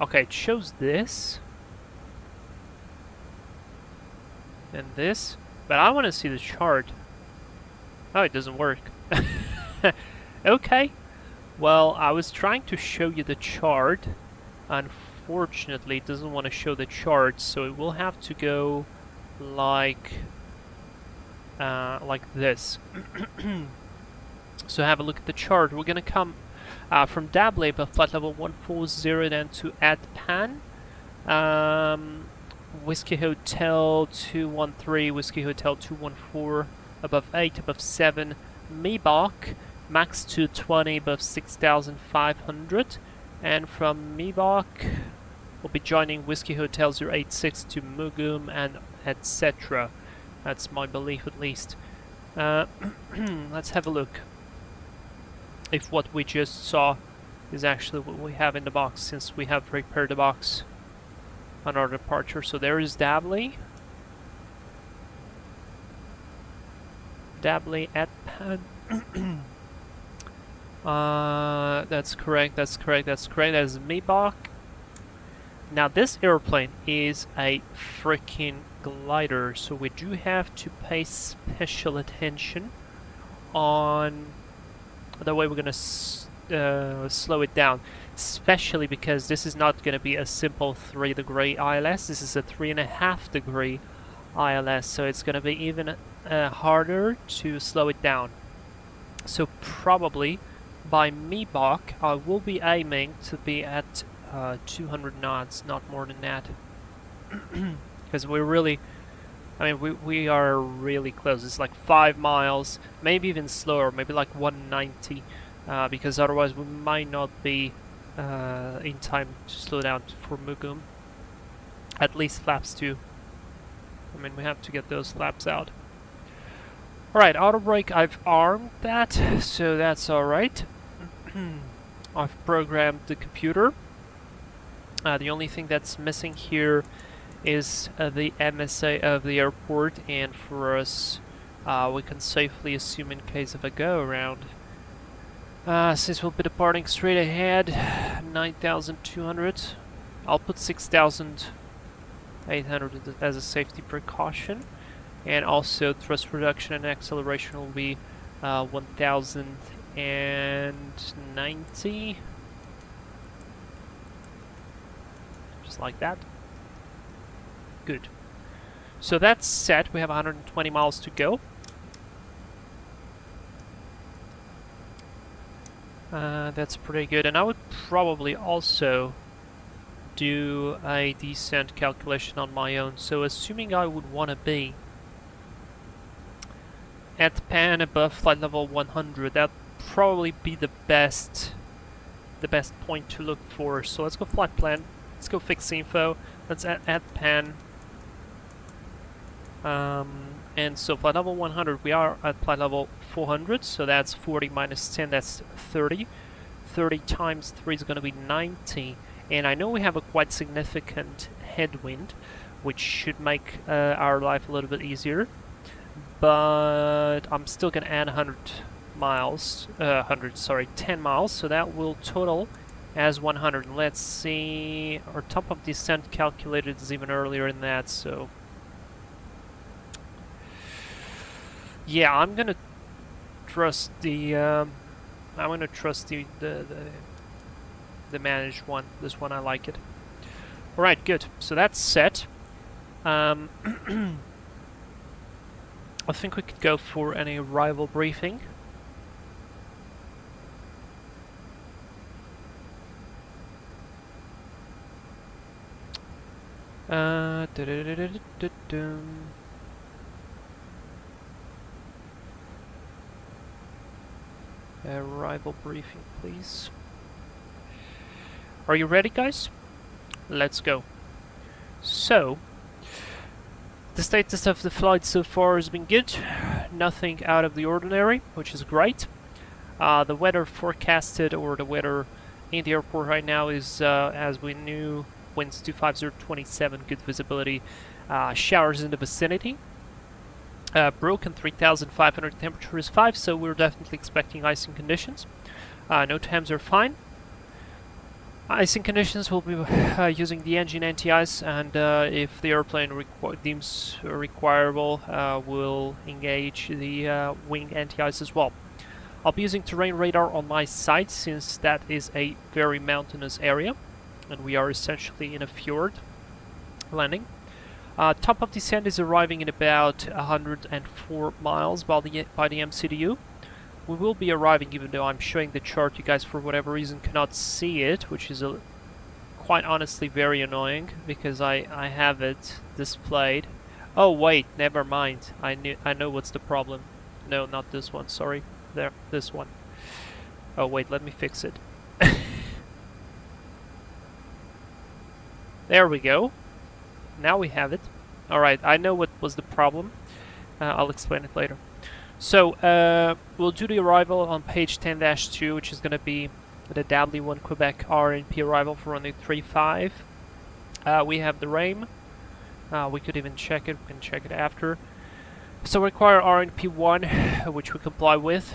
Okay, it shows this. And this. But I want to see the chart. Oh, it doesn't work. Okay. Well, I was trying to show you the chart. Unfortunately, it doesn't want to show the chart, so it will have to go like this. So have a look at the chart. We're gonna come from Dable above flight level 140 then to Adpan. Whiskey Hotel 213, Whiskey Hotel 214, above 8, above 7, Mibok, max 220, above 6,500. And from Mibok, we'll be joining Whiskey Hotel 086 to Mugum and etc. That's my belief at least. Let's have a look if what we just saw is actually what we have in the box, since we have prepared the box on our departure. So there is Dable. Dable at Pan. That's correct, that's correct, that's correct. That's Mibok. Now this airplane is a freaking glider, so we do have to pay special attention on the way we're gonna slow it down, especially because this is not gonna be a simple 3-degree ILS. This is a 3.5-degree ILS, so it's gonna be even harder to slow it down. So probably by Mibok, I will be aiming to be at 200 knots, not more than that. Because we're really, I mean, we are really close. It's like 5 miles, maybe even slower, maybe like 190, because otherwise we might not be in time to slow down for Mugum. At least flaps 2. I mean, we have to get those flaps out. Alright, auto brake, I've armed that, so that's alright. I've programmed the computer. The only thing that's missing here is the MSA of the airport, and for us, we can safely assume in case of a go-around. Since we'll be departing straight ahead, 9,200. I'll put 6,800 as a safety precaution. And also thrust reduction and acceleration will be 1,090. Just like that. Good. So that's set. We have 120 miles to go. That's pretty good. And I would probably also do a descent calculation on my own. So assuming I would want to be at Pan above flight level 100, that'd probably be the best point to look for. So let's go flight plan. Let's go fix info. Let's add Pan. And so flight level 100, we are at flight level 400, so that's 40 minus 10, that's 30. 30 times 3 is going to be 90. And I know we have a quite significant headwind, which should make our life a little bit easier. But I'm still going to add 100 miles, 10 miles, so that will total as 100. Let's see, our top of descent calculated is even earlier than that, so yeah, I'm gonna trust the the managed one. This one I like it. All right, good. So that's set. I think we could go for an arrival briefing. Arrival briefing, please. Are you ready, guys? Let's go. So, the status of the flight so far has been good. Nothing out of the ordinary, which is great. The weather forecasted, or the weather in the airport right now is, as we knew, winds 250-27, good visibility, showers in the vicinity. Broken 3,500, temperature is 5, so we're definitely expecting icing conditions. No temps are fine. Icing conditions will be using the engine anti-ice, and if the airplane deems requireable, we'll engage the wing anti-ice as well. I'll be using terrain radar on my side, since that is a very mountainous area, and we are essentially in a fjord landing. Top of descent is arriving in about 104 miles by the MCDU. We will be arriving, even though I'm showing the chart, you guys for whatever reason cannot see it, which is quite honestly very annoying, because I have it displayed. Oh wait, never mind. I know what's the problem. No, not this one, sorry. There, this one. Oh wait, let me fix it. There we go. Now we have it. Alright, I know what was the problem. I'll explain it later. So, we'll do the arrival on page 10-2, which is going to be the W1 Quebec RNP arrival for runway 35. We have the RAME. We could even check it. We can check it after. So we require RNP1, which we comply with.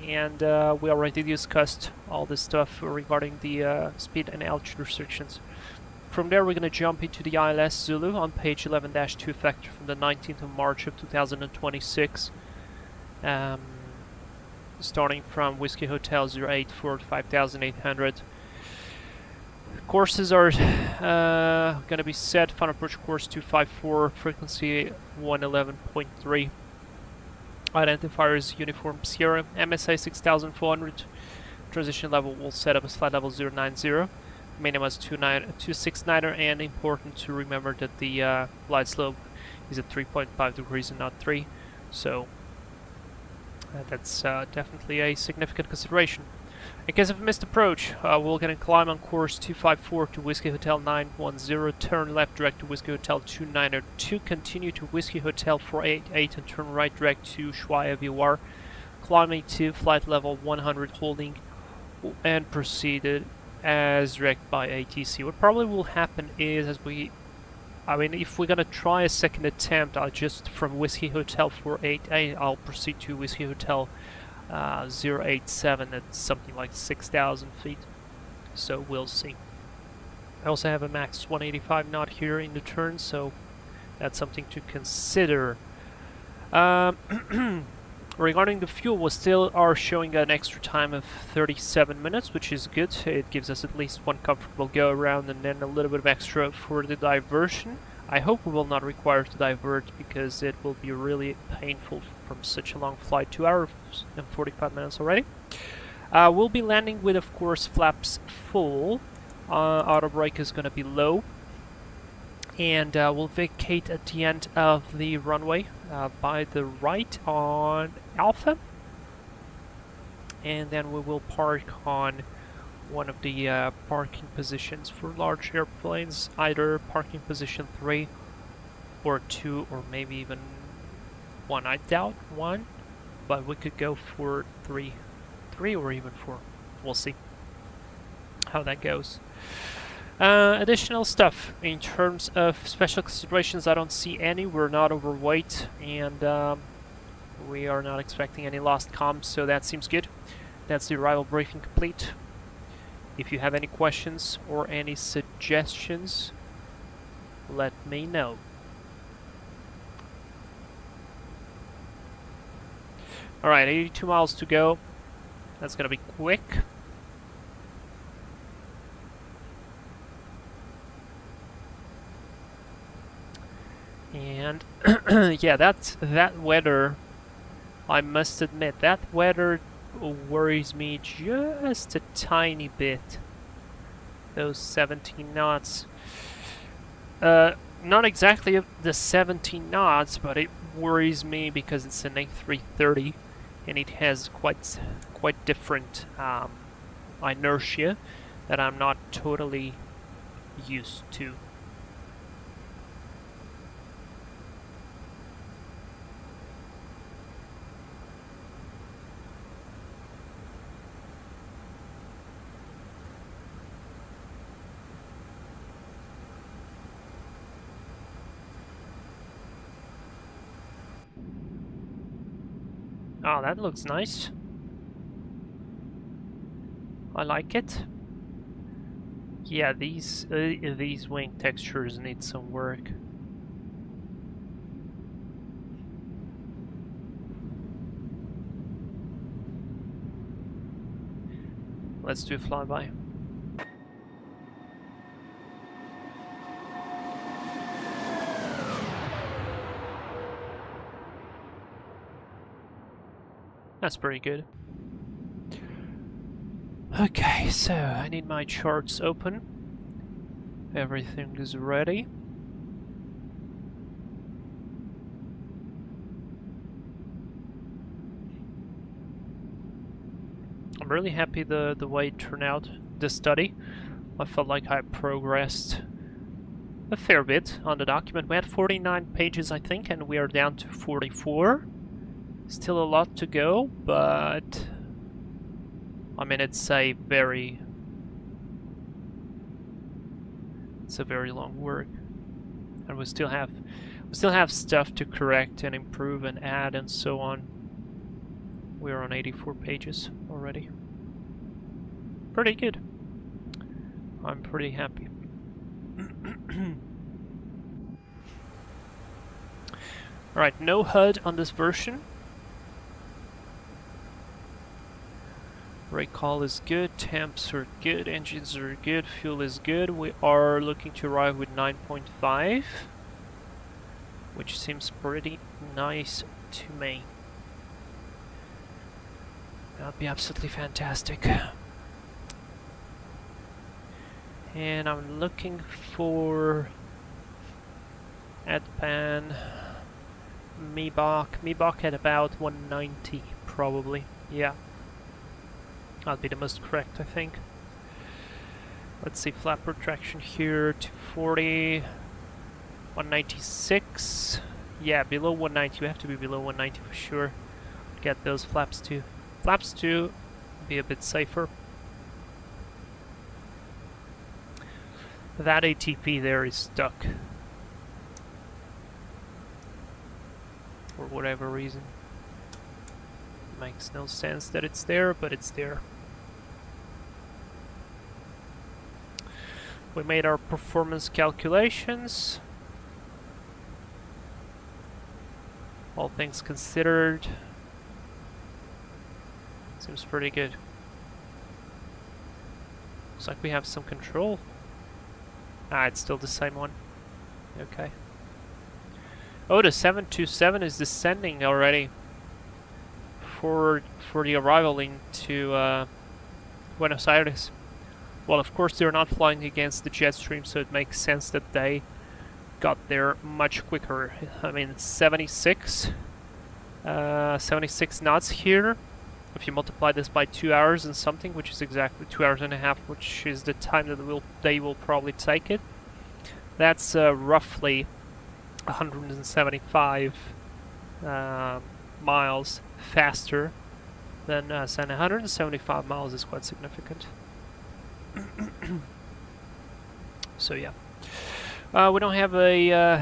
And we already discussed all this stuff regarding the speed and altitude restrictions. From there, we're going to jump into the ILS Zulu on page 11-2, factor from the 19th of March of 2026. Starting from Whiskey Hotel 084 5800. Courses are going to be set. Final approach course 254, frequency 111.3. Identifiers Uniform Sierra, MSA 6400. Transition level will set up as flight level 090. Minimum is 269er, and important to remember that the glide slope is at 3.5 degrees and not 3, so that's definitely a significant consideration. In case of a missed approach, we're going to climb on course 254 to Whiskey Hotel 910, turn left direct to Whiskey Hotel 292, continue to Whiskey Hotel 488 and turn right direct to Ushuaia VOR, climbing to flight level 100, holding and proceeded as directed by ATC. What probably will happen is, if we're gonna try a second attempt, I'll just from Whiskey Hotel 488, I'll proceed to Whiskey Hotel 087 at something like 6,000 feet. So we'll see. I also have a max 185 knot here in the turn, so that's something to consider. Regarding the fuel, we still are showing an extra time of 37 minutes, which is good. It gives us at least one comfortable go around and then a little bit of extra for the diversion. I hope we will not require to divert, because it will be really painful from such a long flight, 2 hours and 45 minutes already. We'll be landing with, of course, flaps full. Auto brake is going to be low. And we'll vacate at the end of the runway by the right on Alpha, and then we will park on one of the parking positions for large airplanes, either parking position 3 or 2, or maybe even 1. I doubt 1, but we could go for 3 or even 4. We'll see how that goes. Additional stuff in terms of special considerations, I don't see any. We're not overweight, and we are not expecting any lost comms, so that seems good. That's the arrival briefing complete. If you have any questions or any suggestions, let me know. Alright, 82 miles to go. That's gonna be quick. And yeah, that weather, I must admit, that weather worries me just a tiny bit. Those 17 knots. Not exactly the 17 knots, but it worries me because it's an A330 and it has quite different inertia that I'm not totally used to. Oh, that looks nice. I like it. Yeah, these wing textures need some work. Let's do a flyby. That's pretty good. Okay, so I need my charts open. Everything is ready. I'm really happy the way it turned out, this study. I felt like I progressed a fair bit on the document. We had 49 pages, I think, and we are down to 44. Still a lot to go, but I mean it's a very long work, and we still have stuff to correct and improve and add and so on. We're on 84 pages already. Pretty good. I'm pretty happy. Alright, no HUD on this version. Recall is good, temps are good, engines are good, fuel is good. We are looking to arrive with 9.5, which seems pretty nice to me. That would be absolutely fantastic. And I'm looking for Adpan Mibach at about 190 probably, yeah. That'd be the most correct, I think. Let's see, flap retraction here, 240, 196. Yeah, below 190, you have to be below 190 for sure. Get those flaps too. Flaps too, be a bit safer. That ATP there is stuck. For whatever reason. Makes no sense that it's there, but it's there. We made our performance calculations. All things considered, seems pretty good. Looks like we have some control. Ah, it's still the same one. Okay. Oh, the 727 is descending already. For the arrival into Buenos Aires. Well, of course they're not flying against the jet stream, so it makes sense that they got there much quicker. I mean, 76 knots here. If you multiply this by 2 hours and something, which is exactly 2 hours and a half, which is the time that they will probably take it, that's roughly 175 miles faster than us, and 175 miles is quite significant. So yeah, we don't have a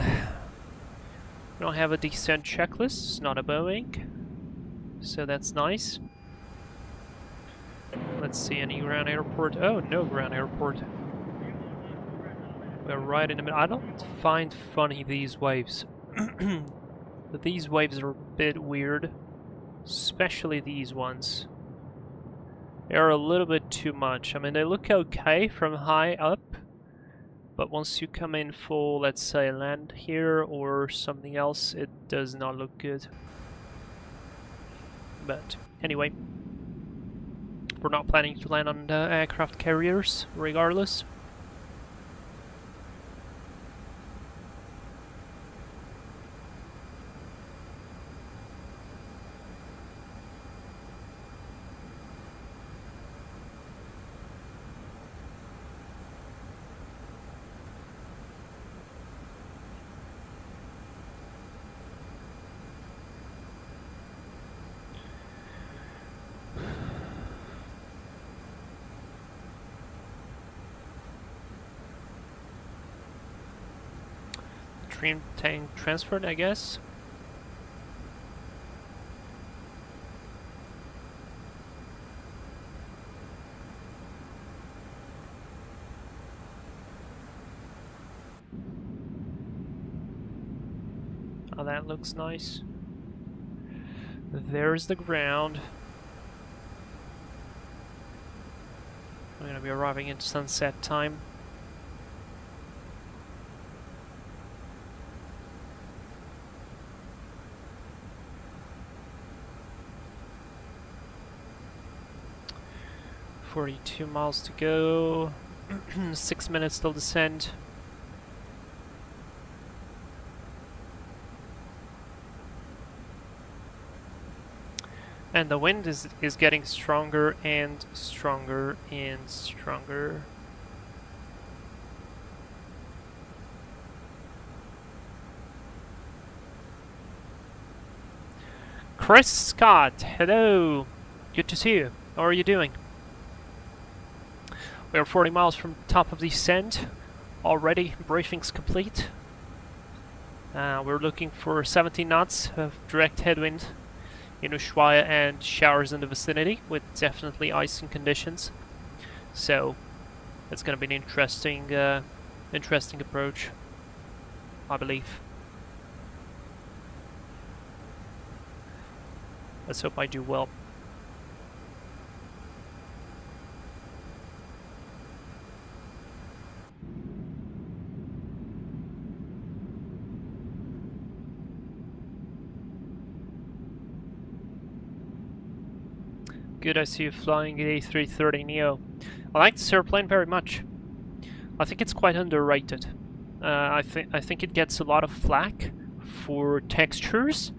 descent checklist. It's not a Boeing, so that's nice. Let's see, any ground airport? Oh, no ground airport. We're right in the middle. I don't find funny these waves. These waves are a bit weird, especially these ones. They're a little bit too much. I mean, they look okay from high up, but once you come in full, let's say, land here or something else, it does not look good. But anyway, we're not planning to land on the aircraft carriers, regardless. Stream tank transferred, I guess. Oh, that looks nice. There's the ground. We're gonna be arriving at sunset time. "42 miles to go." 6 minutes till descent. And the wind is getting stronger and stronger and stronger. Chris Scott, hello. Good to see you. How are you doing? We are 40 miles from top of the descent. Already, briefing's complete. We're looking for 17 knots of direct headwind in Ushuaia and showers in the vicinity with definitely icing conditions. So it's going to be an interesting approach, I believe. Let's hope I do well. Good, I see you flying the A330-NEO. I like this airplane very much. I think it's quite underrated. I think it gets a lot of flack for textures,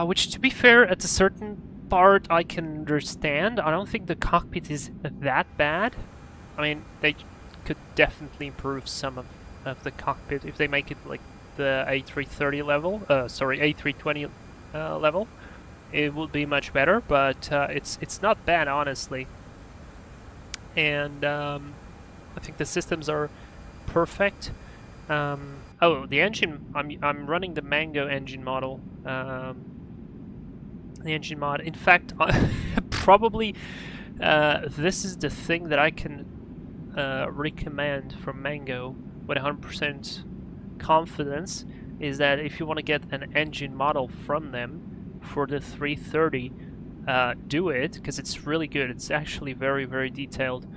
which, to be fair, at a certain part I can understand. I don't think the cockpit is that bad. I mean, they could definitely improve some of the cockpit if they make it like the A330 level. Sorry, A320 level. It would be much better, but it's not bad, honestly. And I think the systems are perfect. Oh, the engine, I'm running the Mango engine model. The engine mod. In fact, probably this is the thing that I can recommend from Mango with 100% confidence, is that if you want to get an engine model from them for the 330, do it, because it's really good. It's actually very, very detailed,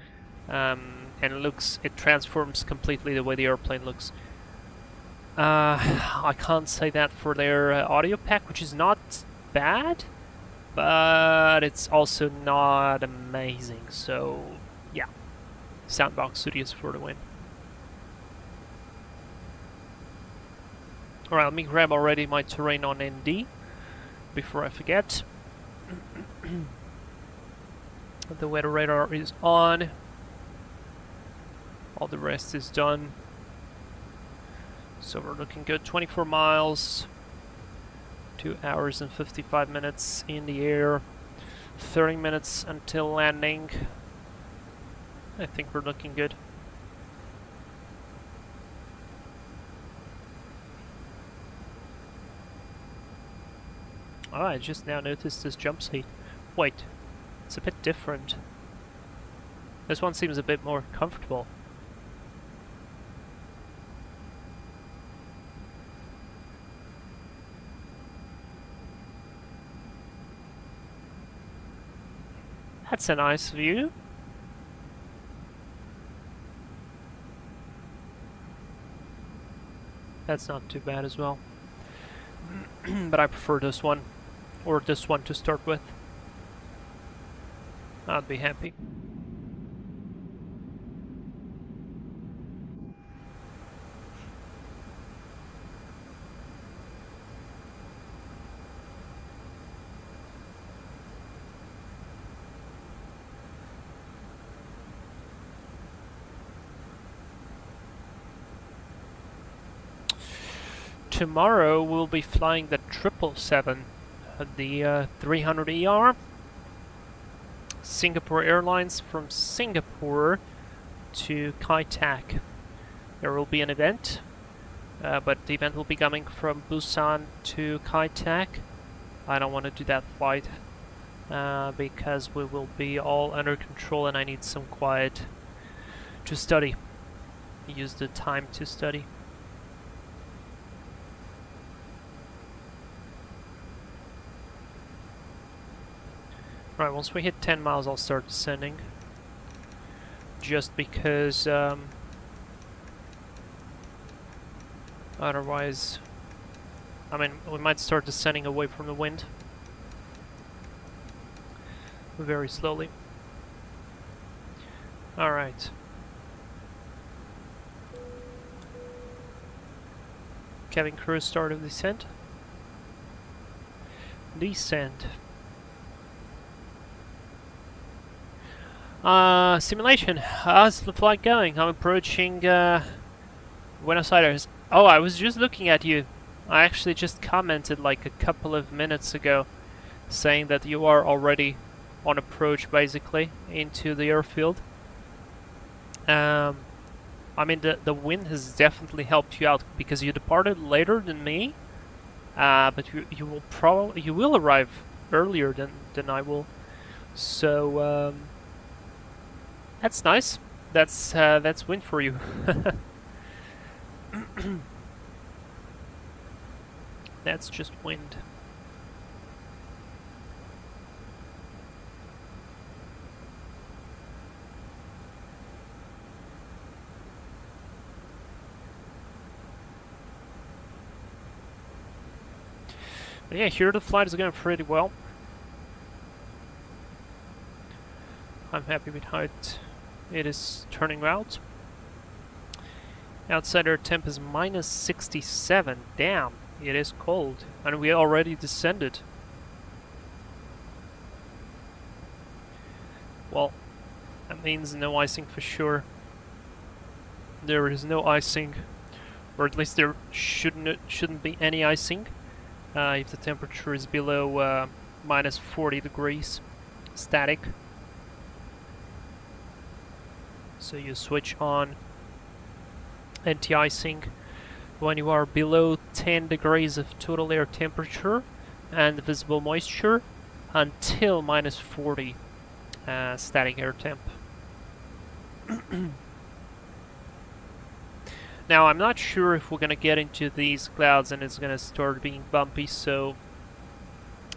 and it transforms completely the way the airplane looks. I can't say that for their audio pack, which is not bad, but it's also not amazing. So yeah, Soundbox Studios for the win. Alright, let me grab already my terrain on ND before I forget. The weather radar is on. All the rest is done. So we're looking good. 24 miles. 2 hours and 55 minutes in the air, 30 minutes until landing. I think we're looking good. Oh, I just now noticed this jump seat. Wait, it's a bit different. This one seems a bit more comfortable. That's a nice view. That's not too bad as well. But I prefer this one, or this one to start with. I'd be happy. Tomorrow we'll be flying the 777, the 300ER, Singapore Airlines from Singapore to Kai Tak. There will be an event, but the event will be coming from Busan to Kai Tak. I don't want to do that flight because we will be all under control and I need some quiet to study. Use the time to study. Right, once we hit 10 miles I'll start descending. Just because otherwise, I mean, we might start descending away from the wind. Very slowly. Alright. Cabin crew, start of descent. Descent. Simulation. How's the flight going? I'm approaching Buenos Aires. Oh, I was just looking at you. I actually just commented like a couple of minutes ago saying that you are already on approach basically into the airfield. I mean the wind has definitely helped you out because you departed later than me, but you will arrive earlier than I will. So that's nice. That's win for you. That's just wind. But yeah, here the flight is going pretty well. I'm happy with how it is turning out. Outside our temp is minus 67. Damn, it is cold. And we already descended. Well, that means no icing for sure. There is no icing. Or at least there shouldn't be any icing. If the temperature is below minus 40 degrees. Static. So you switch on anti-icing when you are below 10 degrees of total air temperature and visible moisture until minus 40 static air temp. Now I'm not sure if we're gonna get into these clouds and it's gonna start being bumpy, so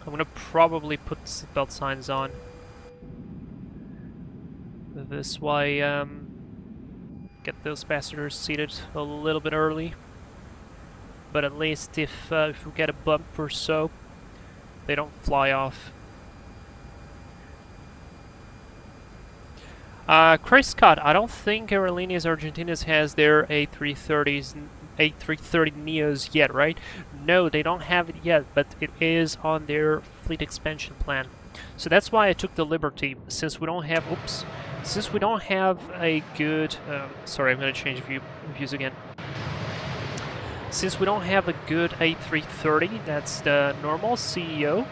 I'm gonna probably put the seatbelt signs on. This way, get those passengers seated a little bit early. But at least if we get a bump or so, they don't fly off. Chris Scott, I don't think Aerolíneas Argentinas has their A330-900NEOs yet, right? No, they don't have it yet, but it is on their fleet expansion plan. So that's why I took the liberty, since we don't have, since we don't have a good, sorry, I'm going to change views again. since we don't have a good A330, that's the normal CEO,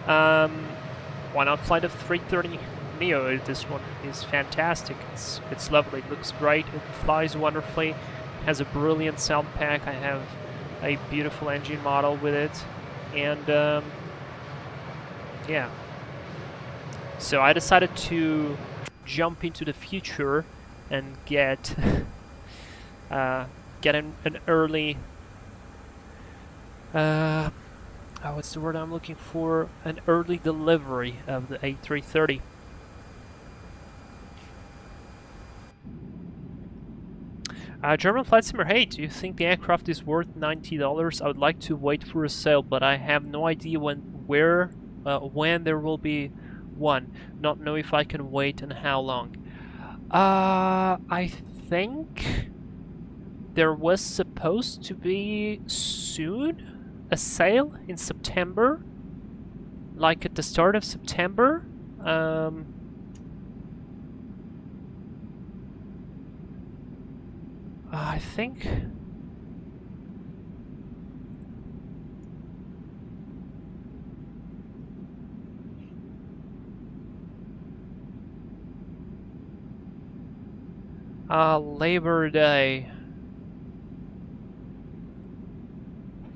why not fly the 330-NEO? This one is fantastic. It's lovely. It looks great. It flies wonderfully. It has a brilliant sound pack. I have a beautiful engine model with it, and yeah. So I decided to jump into the future and get an early what's the word I'm looking for? An early delivery of the A330. German Flight Simmer, hey, do you think the aircraft is worth $90? I would like to wait for a sale, but I have no idea when there will be one. Not know if I can wait and how long. I think there was supposed to be soon a sale in September, like at the start of September. I think Labor Day.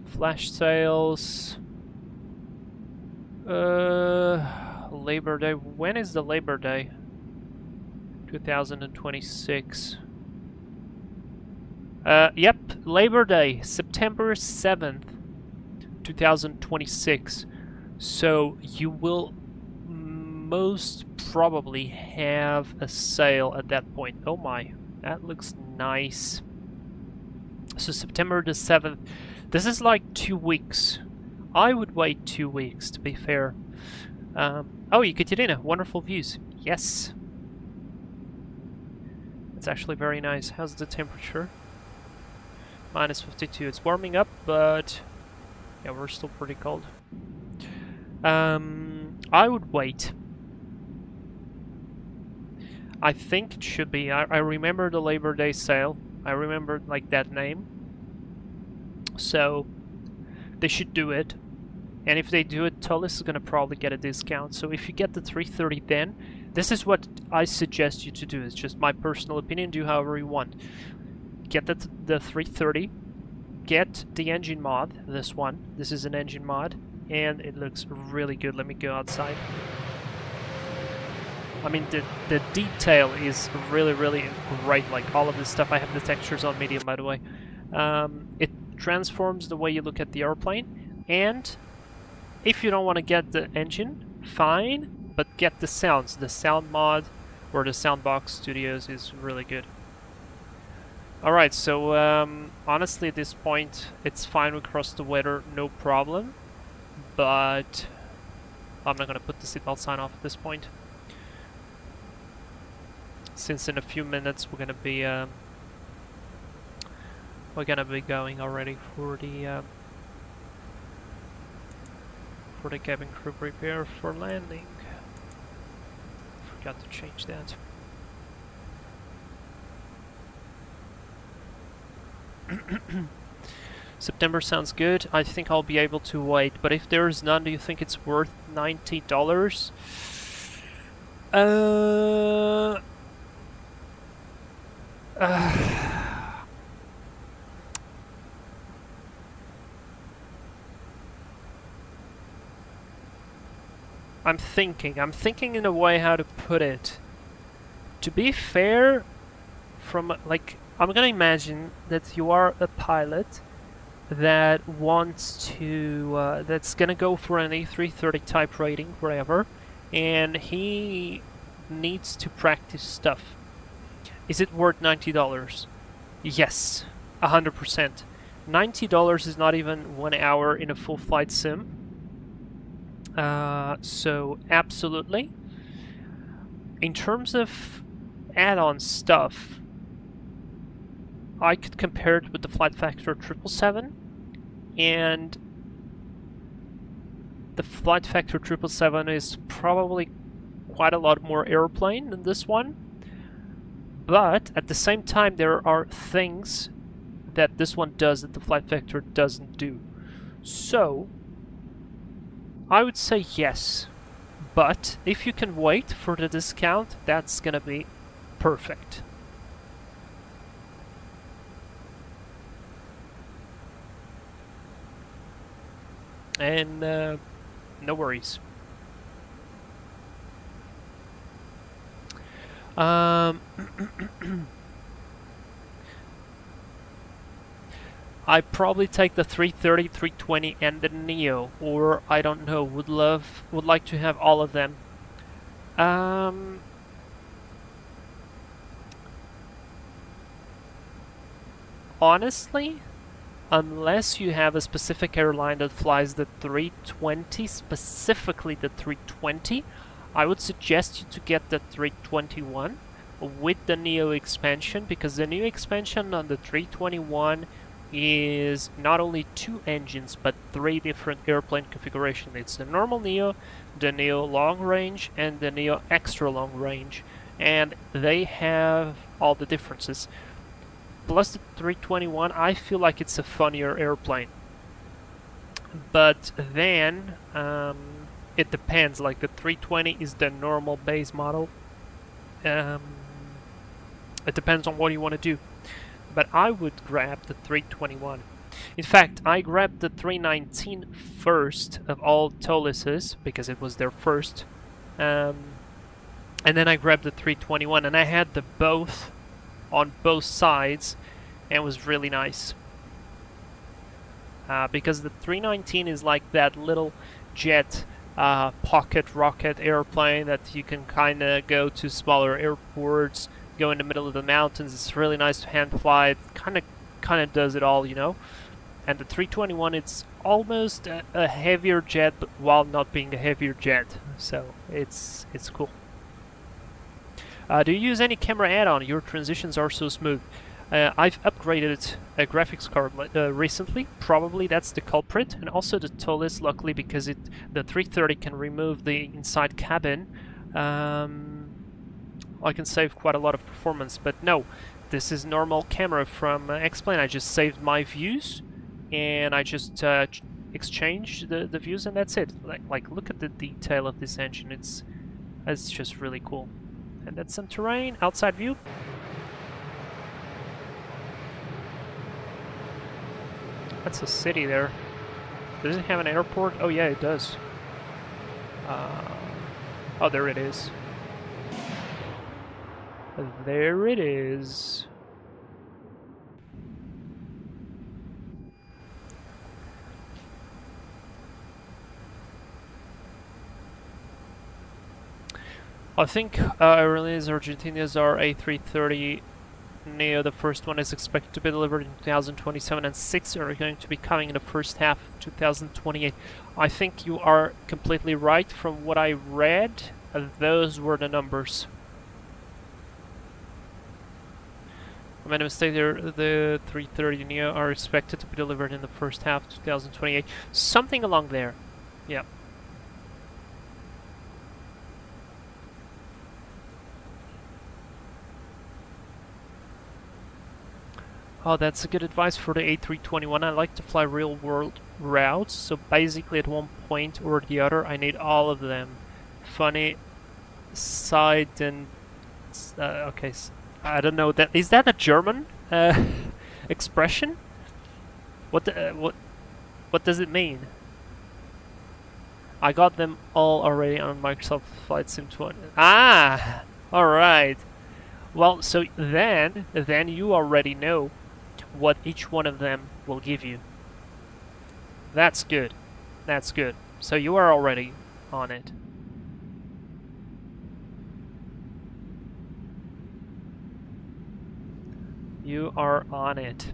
Flash sales. Labor Day. When is the Labor Day? 2026. Yep, Labor Day, September 7th, 2026. So you will most probably have a sale at that point. Oh my, that looks nice. So September the 7th. This is like 2 weeks. I would wait 2 weeks, to be fair. Oh, Ekaterina, wonderful views. Yes. It's actually very nice. How's the temperature? -52. It's warming up, but yeah, we're still pretty cold. I would wait. I think it should be. I remember the Labor Day sale. I remember like that name. So they should do it. And if they do it, Toliss is gonna probably get a discount. So if you get the 330, then this is what I suggest you to do. It's just my personal opinion. Do however you want. Get the 330, get the engine mod, this one. This is an engine mod, and it looks really good. Let me go outside. I mean, the detail is really, really great. Like all of this stuff, I have the textures on medium, by the way. It transforms the way you look at the airplane, and if you don't want to get the engine, fine, but get the sounds. The sound mod or the Soundbox Studios is really good. Alright, so honestly at this point it's fine, we cross the weather, no problem, but I'm not gonna put the seatbelt sign off at this point, since in a few minutes we're gonna be going already for the cabin crew prepare for landing. Forgot to change that. September sounds good. I think I'll be able to wait, but if there is none, do you think it's worth $90? I'm thinking in a way how to put it. To be fair, from like, I'm gonna imagine that you are a pilot that wants to, that's gonna go for an A330 type rating, wherever, and he needs to practice stuff. Is it worth $90? Yes, 100%. $90 is not even 1 hour in a full flight sim. So absolutely. In terms of add-on stuff, I could compare it with the Flight Factor 777, and the Flight Factor 777 is probably quite a lot more airplane than this one, but at the same time there are things that this one does that the Flight Vector doesn't do. So, I would say yes. But if you can wait for the discount, that's gonna be perfect. And no worries. I'd probably take the 330, 320 and the Neo, or I don't know, would like to have all of them. Honestly, unless you have a specific airline that flies the 320, specifically the 320, I would suggest you to get the 321 with the Neo expansion, because the Neo expansion on the 321 is not only 2 engines but 3 different airplane configurations. It's the normal Neo, the Neo long range, and the Neo extra long range, and they have all the differences. Plus the 321, I feel like it's a funnier airplane. But then it depends, like the 320 is the normal base model. It depends on what you want to do. But I would grab the 321. In fact, I grabbed the 319 first of all Tolisses because it was their first. And then I grabbed the 321, and I had the both on both sides, and it was really nice. Because the 319 is like that little jet pocket rocket airplane that you can kind of go to smaller airports, go in the middle of the mountains. It's really nice to hand fly. It kind of does it all, you know. And the 321, it's almost a heavier jet, but while not being a heavier jet, so it's cool. Do you use any camera add-on? Your transitions are so smooth. I've upgraded a graphics card recently. Probably that's the culprit, and also the Toliss, luckily, because the 330 can remove the inside cabin. I can save quite a lot of performance, but no, this is normal camera from X-Plane. I just saved my views, and I just exchanged the views, and that's it. Like look at the detail of this engine. It's just really cool. And that's some terrain, outside view. That's a city there. Does it have an airport? Oh yeah, it does. Oh, there it is. There it is. I think release Argentina's are A330-900. The first one is expected to be delivered in 2027, and 6 are going to be coming in the first half of 2028. I think you are completely right. From what I read, those were the numbers. I made a mistake there. The 330-900 are expected to be delivered in the first half of 2028. Something along there. Yeah. Oh, that's a good advice for the A321. I like to fly real-world routes, so basically at one point or the other, I need all of them. Funny side and... okay, I don't know. Is that a German expression? What does it mean? I got them all already on Microsoft Flight Sim 20. Ah! Alright. Well, so then you already know what each one of them will give you. That's good. That's good. So you are already on it. You are on it.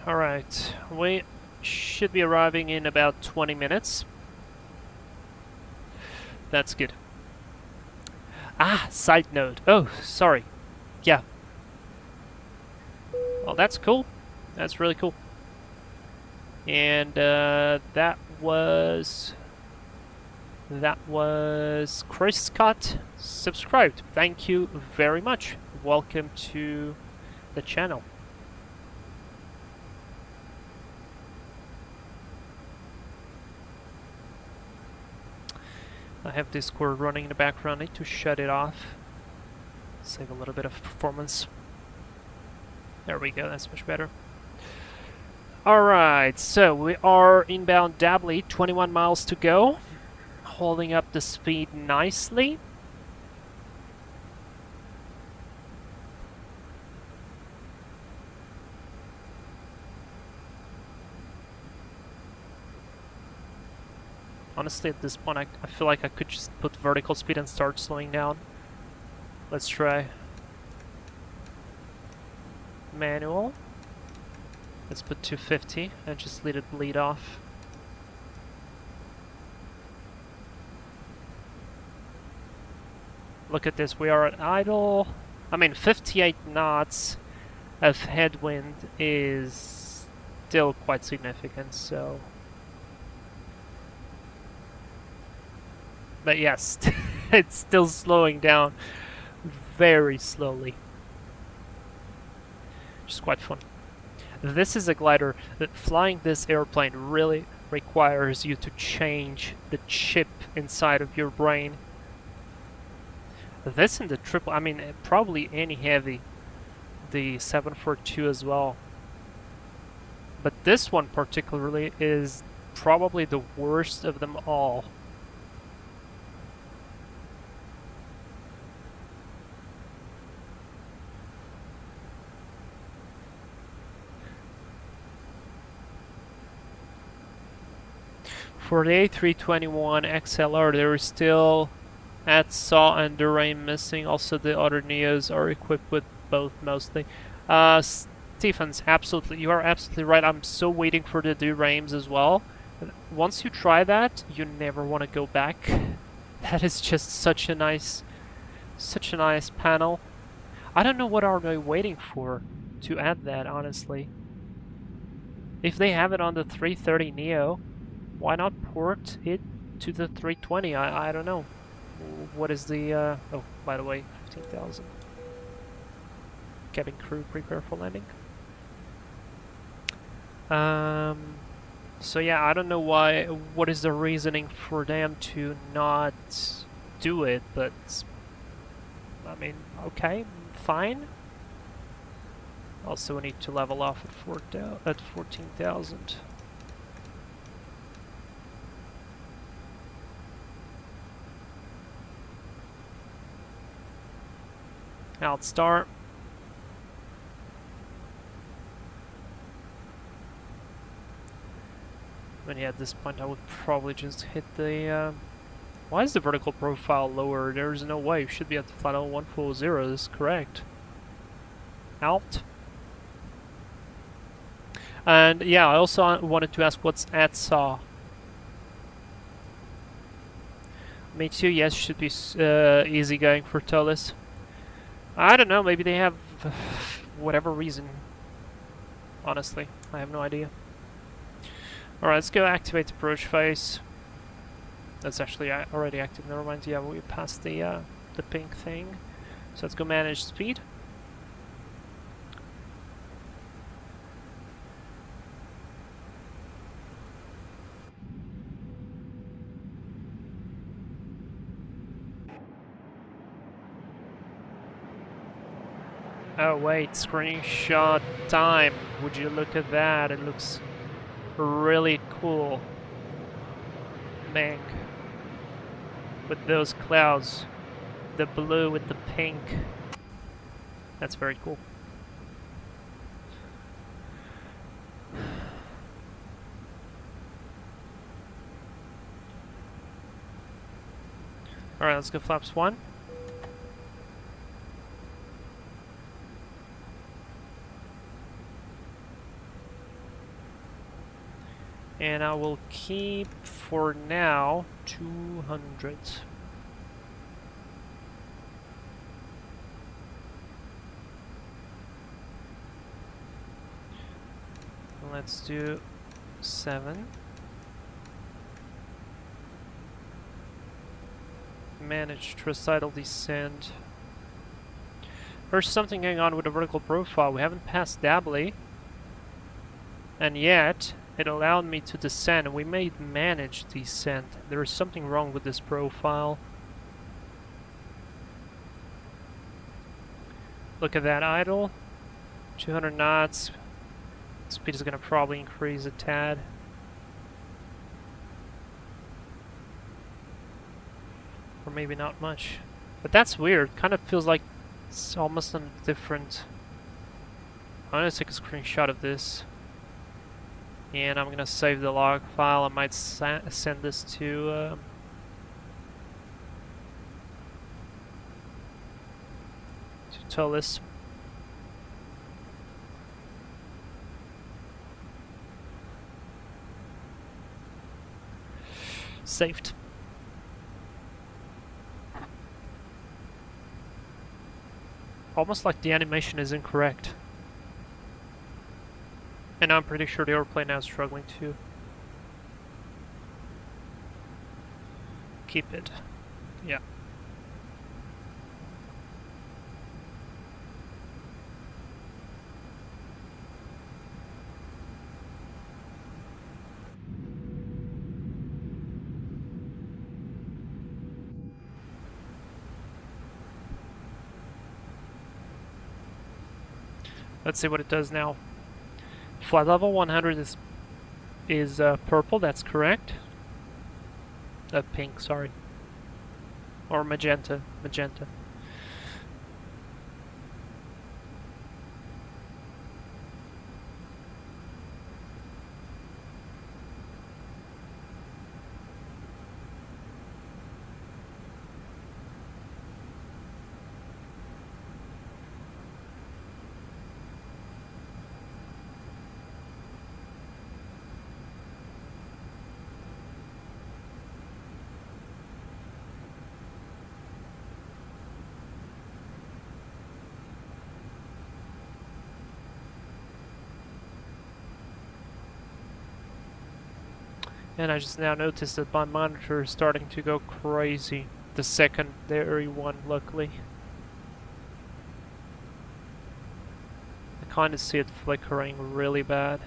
Alright, we should be arriving in about 20 minutes. That's good. Ah, side note. Oh, sorry. Yeah. Well, that's cool. That's really cool. And that was That was Chris Scott, subscribed. Thank you very much. Welcome to the channel. I have Discord running in the background. I need to shut it off. Save a little bit of performance. There we go, that's much better. Alright, so we are inbound Dabley, 21 miles to go. Holding up the speed nicely. Honestly, at this point, I feel like I could just put vertical speed and start slowing down. Let's try. Manual. Let's put 250 and just let it bleed off. Look at this, we are at idle. I mean, 58 knots of headwind is still quite significant, so... But yes, it's still slowing down very slowly. Which is quite fun. This is a glider that flying this airplane really requires you to change the chip inside of your brain. This and the triple, I mean, probably any heavy, the 742 as well. But this one particularly is probably the worst of them all. For the A321 XLR, there is still ATSA and Duraim missing. Also, the other Neos are equipped with both mostly. Stephens, absolutely, you are absolutely right. I'm so waiting for the Duraims as well. Once you try that, you never want to go back. That is just such a nice panel. I don't know what are they waiting for to add that, honestly. If they have it on the 330neo, why not port it to the 320? I don't know. What is the... oh, by the way, 15,000. Cabin crew, prepare for landing. So yeah, I don't know why... What is the reasoning for them to not do it, but... I mean, okay, fine. Also, we need to level off at 14,000. Outstart. When at this point I would probably just hit the... Why is the vertical profile lower? There's no way. You should be at the flat 140. This is correct. Out. And yeah, I also wanted to ask what's ATSA. Me too, yes, should be easy going for Toliss. I don't know, maybe they have whatever reason. Honestly, I have no idea. Alright, let's go activate the approach phase. That's actually already active, never mind. Yeah, we passed the pink thing. So let's go manage speed. Oh wait, screenshot time. Would you look at that? It looks really cool. Mang. With those clouds. The blue with the pink. That's very cool. Alright, let's go flaps 1. And I will keep, for now, 200. Let's do 7. manage thrust idle descent. There's something going on with the vertical profile. We haven't passed Dabley, and yet it allowed me to descend. We may manage descent. There is something wrong with this profile. Look at that idle. 200 knots. Speed is going to probably increase a tad. Or maybe not much. But that's weird. Kind of feels like it's almost on a different... I'm going to take a screenshot of this. And I'm going to save the log file. I might send this to Toliss. Saved. Almost like the animation is incorrect. And I'm pretty sure the airplane now is struggling to keep it. Yeah. Let's see what it does now. Flight level 100 is purple, that's correct. Pink, sorry. Or magenta, magenta. And I just now noticed that my monitor is starting to go crazy. The secondary one, luckily. I kind of see it flickering really bad.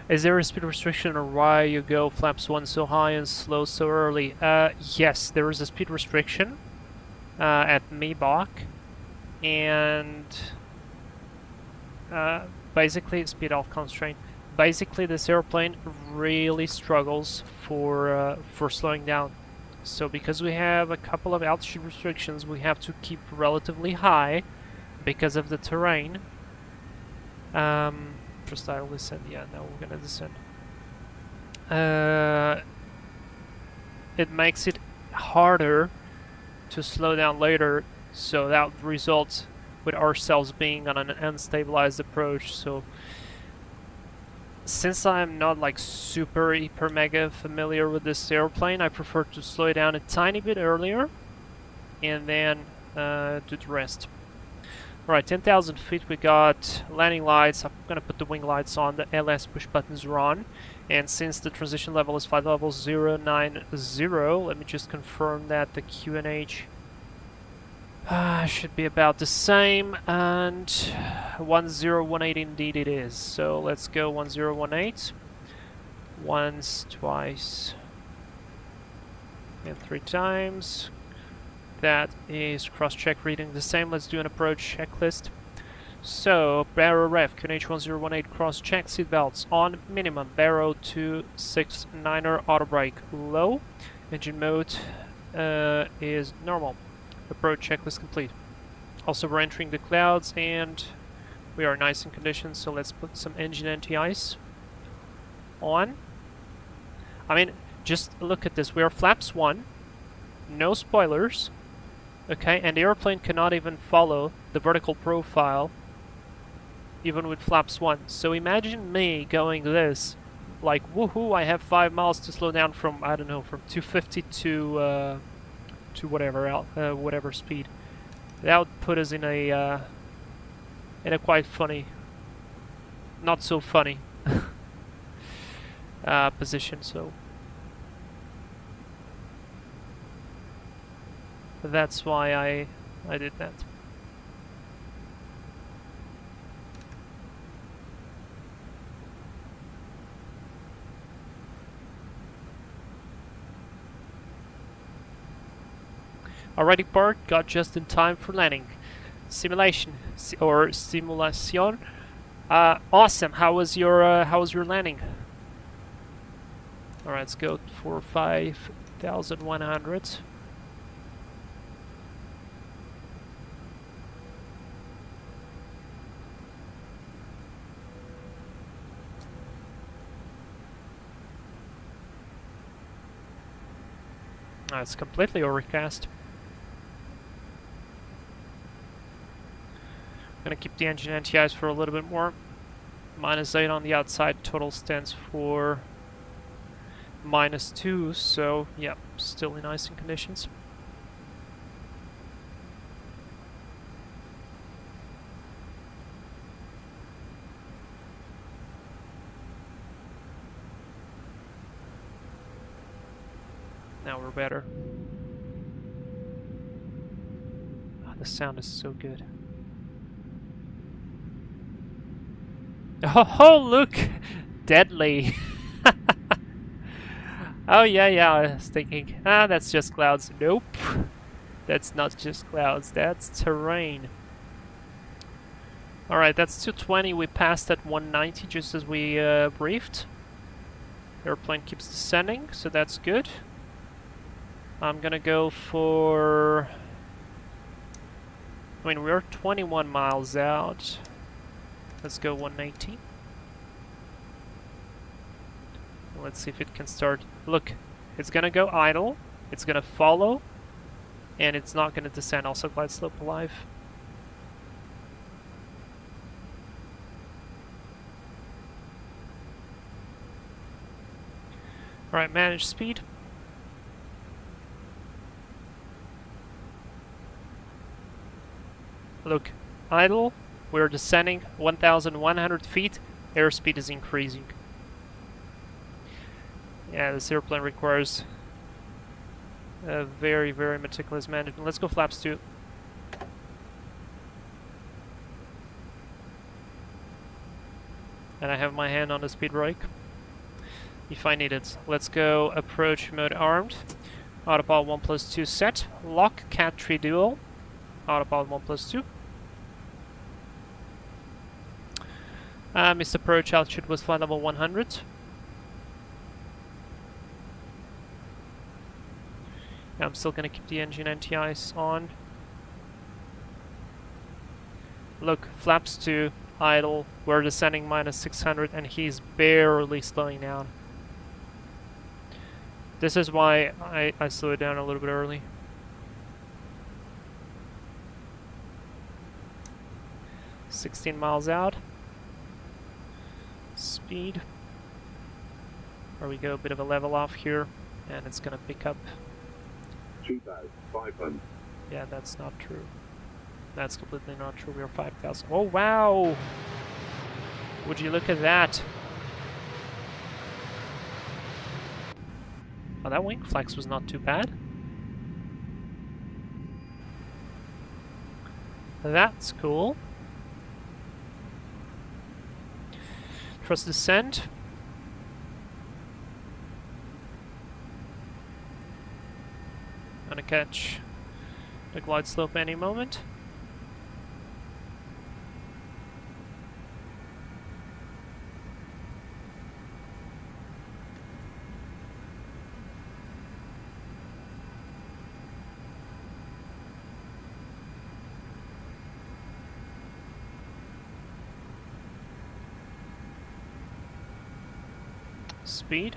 Is there a speed restriction or why you go flaps 1 so high and slow so early? Yes, there is a speed restriction at Maybach, and basically speed off constraint. Basically, this airplane really struggles for slowing down. So because we have a couple of altitude restrictions, we have to keep relatively high because of the terrain. First I'll descend, yeah, now we're gonna descend. It makes it harder to slow down later, so that results with ourselves being on an unstabilized approach. So since I'm not like super hyper mega familiar with this airplane, I prefer to slow it down a tiny bit earlier and then do the rest. Alright, 10,000 feet, we got landing lights. I'm gonna put the wing lights on, the LS push buttons are on. And since the transition level is flight level 090, let me just confirm that the QNH should be about the same. And 1018 indeed it is. So let's go 1018. Once, twice, and 3 times. That is cross-check reading the same. Let's do an approach checklist. So, Barrow ref, QNH 1018, cross-check, seatbelts on minimum, Barrow 269er, auto brake low, engine mode is normal. Approach checklist complete. Also, we're entering the clouds and we are nice in condition, so let's put some engine anti-ice on. I mean, just look at this. We are flaps 1, no spoilers. Okay, and the airplane cannot even follow the vertical profile, even with flaps 1. So imagine me going this, like, woohoo, I have 5 miles to slow down from, I don't know, from 250 to whatever speed. That would put us in a quite funny, not so funny position, so that's why I did that. Already parked, got just in time for landing. Simulation or simulation. Awesome. How was your landing? All right, let's go for 5,100. It's completely overcast. Gonna keep the engine NTIs for a little bit more. -8 on the outside. Total stands for -2. So yeah, still in icing conditions. Now we're better. Oh, the sound is so good. Oh, look! Deadly! Oh, yeah, I was thinking, that's just clouds. Nope. That's not just clouds, that's terrain. Alright, that's 220. We passed at 190 just as we briefed. Airplane keeps descending, so that's good. I'm gonna go for... I mean, we're 21 miles out. Let's go 180. Let's see if it can start. Look, it's gonna go idle, it's gonna follow, and it's not gonna descend. Also, glide slope alive. Alright, manage speed. Look, idle, we're descending 1,100 feet, airspeed is increasing. Yeah, this airplane requires a very, very meticulous management. Let's go flaps 2. And I have my hand on the speed brake if I need it. Let's go approach mode armed. Autopilot 1+2 set. Lock cat 3 dual. Autopilot 1+2. Missed approach altitude was flight level 100. I'm still gonna keep the engine NTIs on. Look, flaps 2, idle, we're descending -600 and he's barely slowing down. This is why I slowed down a little bit early. $16 miles out. Speed. There we go, a bit of a level off here, and it's gonna pick up. 2,500. Yeah, that's not true. That's completely not true. We are 5,000. Oh, wow! Would you look at that? Oh, that wing flex was not too bad. That's cool. Trust descent. Gonna catch the glide slope any moment. Speed.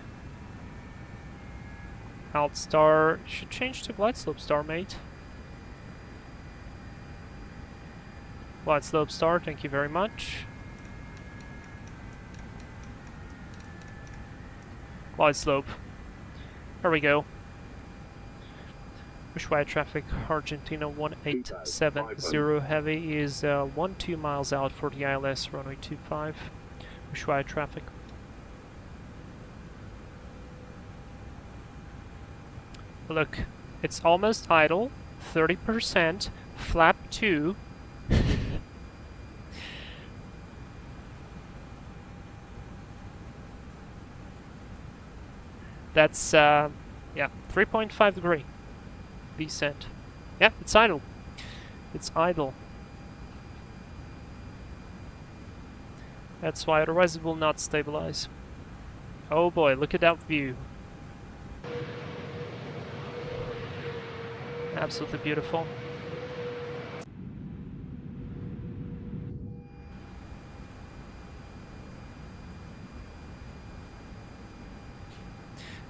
Alt star should change to glide slope star, mate. Glide slope start, thank you very much. Glide slope. There we go. Ushuaia traffic, Argentina 1870 heavy is 12 miles out for the ILS, runway 25. Ushuaia traffic. Look, it's almost idle, 30%, flap 2. That's, yeah, 3.5 degree descent. Yeah, it's idle. It's idle. That's why, otherwise it will not stabilize. Oh boy, look at that view. Absolutely beautiful.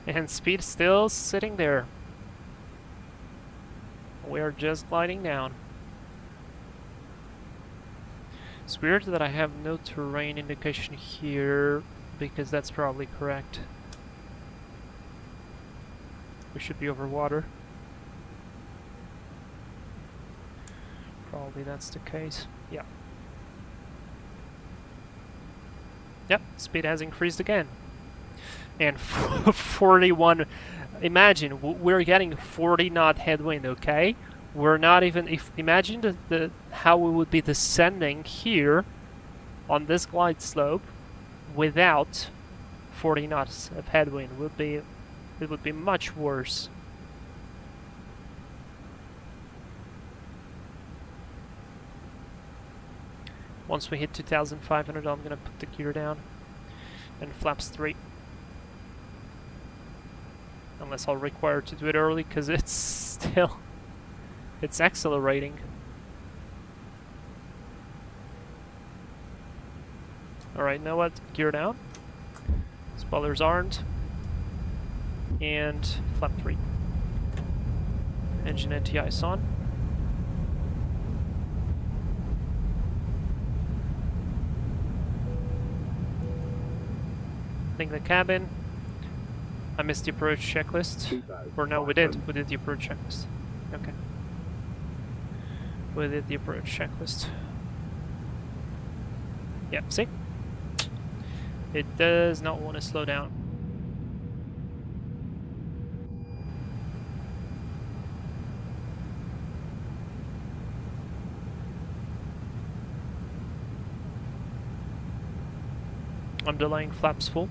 And speed still sitting there. We are just gliding down. It's weird that I have no terrain indication here, because that's probably correct. We should be over water. Probably that's the case. Yeah. Yep, speed has increased again. And 41, imagine, we're getting 40 knot headwind, okay? We're not even, imagine how we would be descending here on this glide slope without 40 knots of headwind. It would be much worse. Once we hit 2,500, I'm gonna put the gear down and flaps 3. Unless I'll require to do it early, because it's still, it's accelerating. Alright, now what? Gear down. Spoilers aren't. And flap 3. Engine anti-ice on. Link the cabin. I missed the approach checklist. Or no, we did. We did the approach checklist. Okay. We did the approach checklist. Yeah, see? It does not want to slow down. I'm delaying flaps full.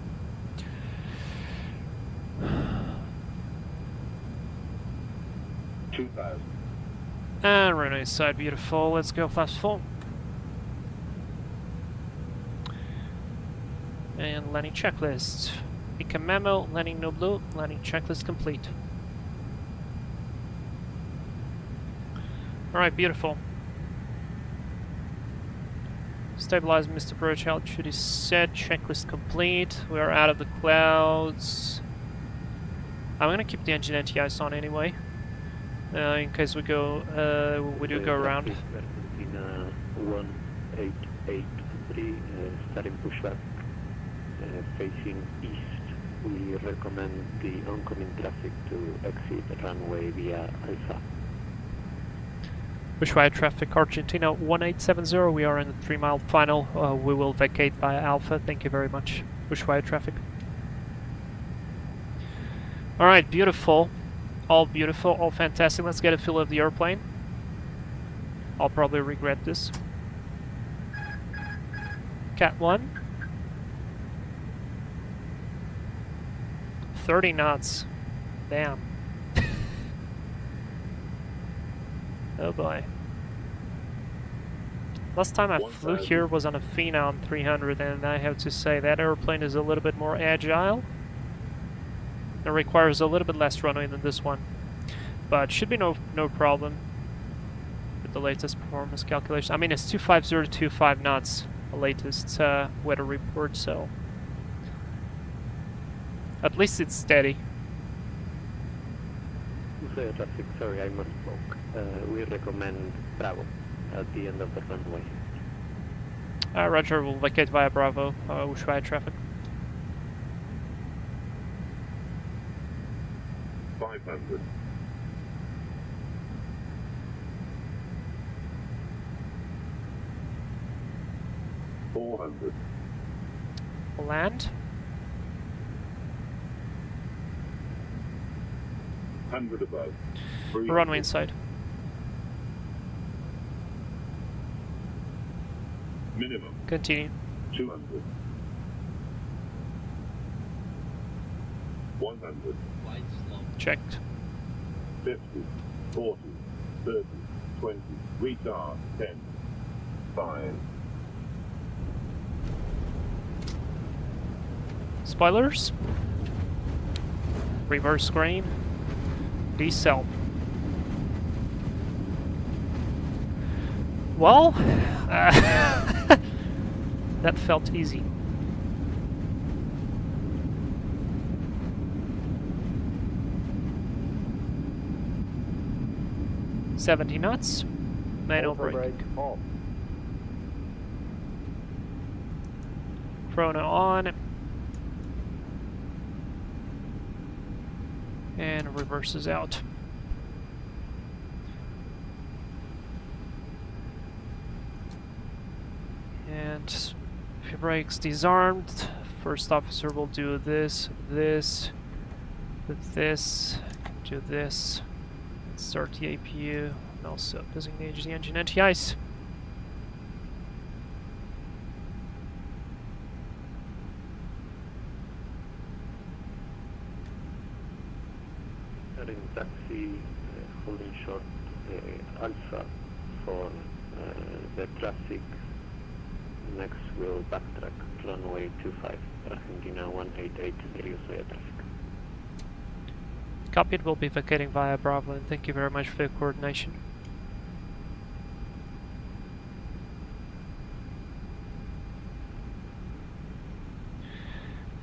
And runway side, beautiful. Let's go flaps full. And landing checklist. Pick a memo, landing no blue, landing checklist complete. Alright, beautiful. Stabilize missed approach, altitude is set, checklist complete. We are out of the clouds. I'm gonna keep the engine anti-ice on anyway. In case we go, we do go around. Argentina 1883, starting pushback, facing east. We recommend the oncoming traffic to exit runway via Alpha. Ushuaia traffic, Argentina 1870. We are in the 3-mile final. We will vacate via Alpha. Thank you very much. Ushuaia traffic. Alright, beautiful. All beautiful, all fantastic. Let's get a feel of the airplane. I'll probably regret this. Cat 1. 30 knots. Damn. Oh boy. Last time I flew here was on a Phenom 300, and I have to say that airplane is a little bit more agile. It requires a little bit less runway than this one, but should be no problem with the latest performance calculation. I mean, it's 25025 knots, the latest weather report, so at least it's steady. Ushuaia traffic, sorry, I misspoke. We recommend Bravo, at the end of the runway. Roger, we'll vacate via Bravo, Ushuaia traffic. 500. 400. Land. 100 above. Runway inside. Minimum. Continue. 200. 100. Checked. 50. 40. 30. 20. Retard. 10. 5. Spoilers. Reverse screen. Decel. Well, that felt easy. $70 knots. Manual brake. Off. Chrono on. And reverses out. And brakes disarmed. First officer will do this, this, this, do this. Start the APU and also disengage the engine anti-ice. In taxi, holding short Alpha for the traffic. Next we'll backtrack runway 25, Argentina 188, Ushuaia traffic. Copy, it will be vacating via Bravo, and thank you very much for your coordination.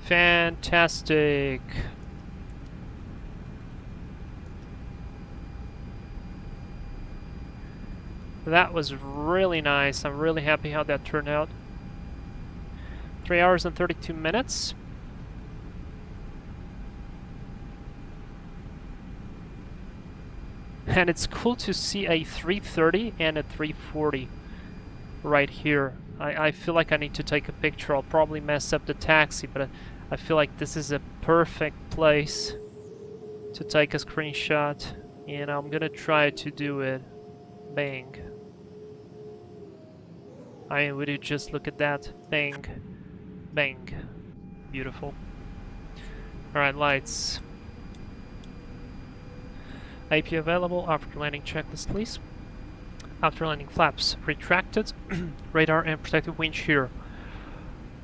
Fantastic. That was really nice. I'm really happy how that turned out. 3 hours and 32 minutes. And it's cool to see a 330 and a 340 right here. I feel like I need to take a picture. I'll probably mess up the taxi, but I feel like this is a perfect place to take a screenshot. And I'm gonna try to do it. Bang. Would you just look at that? Bang. Bang. Beautiful. Alright, lights. AP available. After landing checklist, please. After landing flaps retracted. Radar and protective winch here.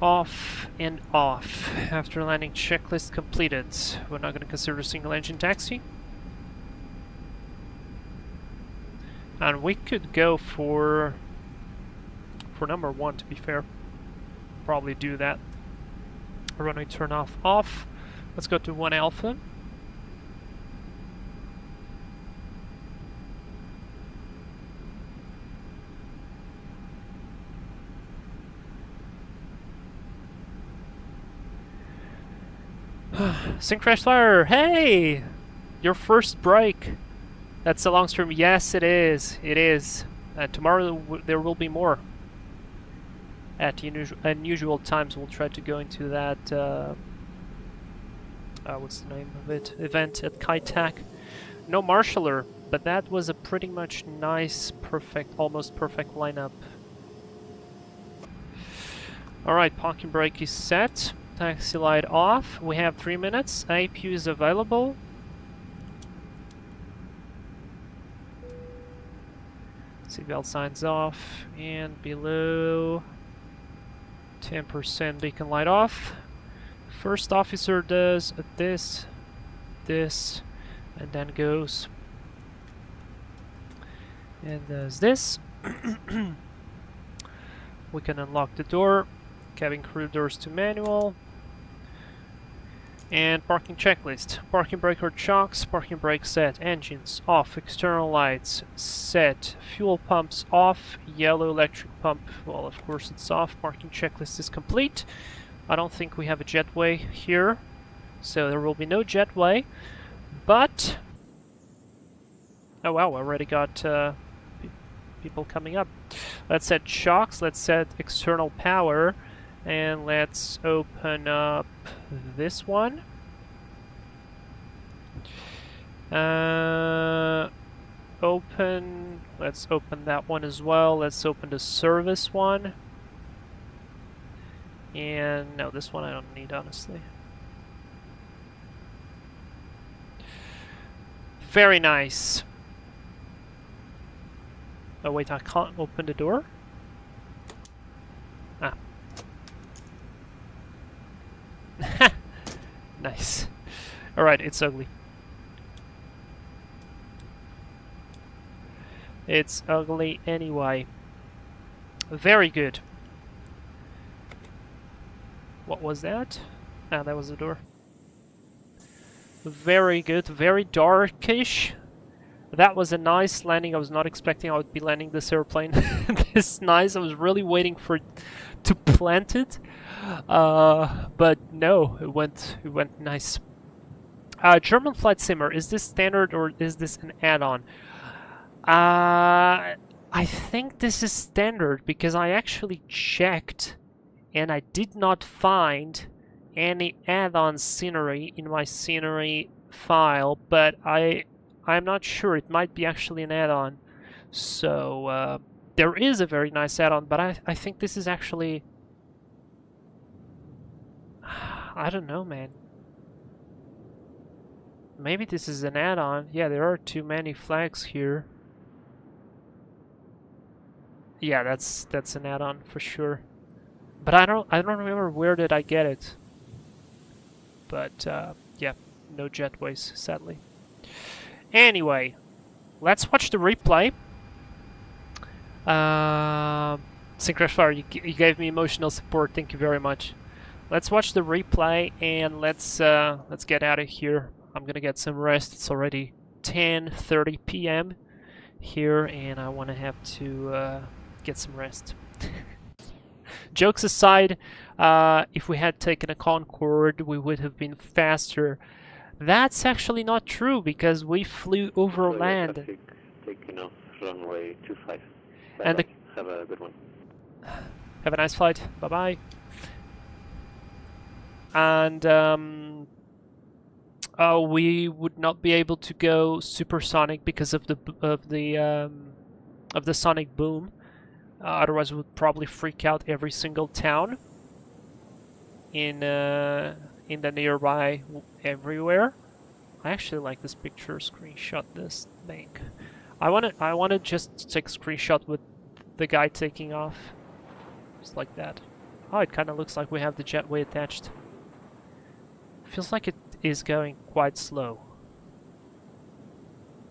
Off and off. After landing checklist completed. We're not going to consider a single engine taxi. And we could go for number 1, to be fair. Probably do that. Runway turn off. Let's go to 1 Alpha. Sync crash flyer, hey! Your first break. That's a long stream. Yes, it is. It is. Tomorrow there will be more. At unusual times, we'll try to go into that. What's the name of it? Event at Kaitac. No marshaller, but that was a pretty much nice, perfect, almost perfect lineup. All right, parking brake is set. Taxi light off. We have 3 minutes. APU is available. Seatbelt signs off, and below 10% beacon light off. First officer does this, this, and then goes and does this. We can unlock the door. Cabin crew doors to manual. And parking checklist. Parking brake or shocks, parking brake set, engines off, external lights set, fuel pumps off, yellow electric pump, well of course it's off, parking checklist is complete. I don't think we have a jetway here, so there will be no jetway, but... Oh wow, I already got people coming up. Let's set shocks, let's set external power, and let's open up this one. Let's open that one as well. Let's open the service one. And no, this one I don't need, honestly. Very nice. Oh wait, I can't open the door? Ah. Nice. Alright, it's ugly. It's ugly anyway. Very good. What was that? Ah, that was the door. Very good. Very darkish. That was a nice landing. I was not expecting I would be landing this airplane this nice. I was really waiting for it to plant it. But no, it went nice. German flight simmer, is this standard or is this an add-on? I think this is standard because I actually checked and I did not find any add-on scenery in my scenery file, but I'm not sure. It might be actually an add-on. So there is a very nice add-on, but I think this is actually... I don't know, man. Maybe this is an add-on. Yeah, there are too many flags here. Yeah, that's an add-on for sure. But I don't remember where did I get it. But yeah, no jetways, sadly. Anyway, let's watch the replay. Synchronous Fire, you gave me emotional support. Thank you very much. Let's watch the replay and let's get out of here. I'm gonna get some rest. It's already 10:30 p.m. here, and I want to have to get some rest. Jokes aside, if we had taken a Concorde, we would have been faster. That's actually not true because we flew over land. Taking off runway 25. And have a good one. Have a nice flight. Bye bye. And we would not be able to go supersonic because of the sonic boom. Otherwise, we would probably freak out every single town in the nearby everywhere. I actually like this picture. Screenshot this thing. I want to just take a screenshot with the guy taking off, just like that. Oh, it kind of looks like we have the jetway attached. Feels like it is going quite slow,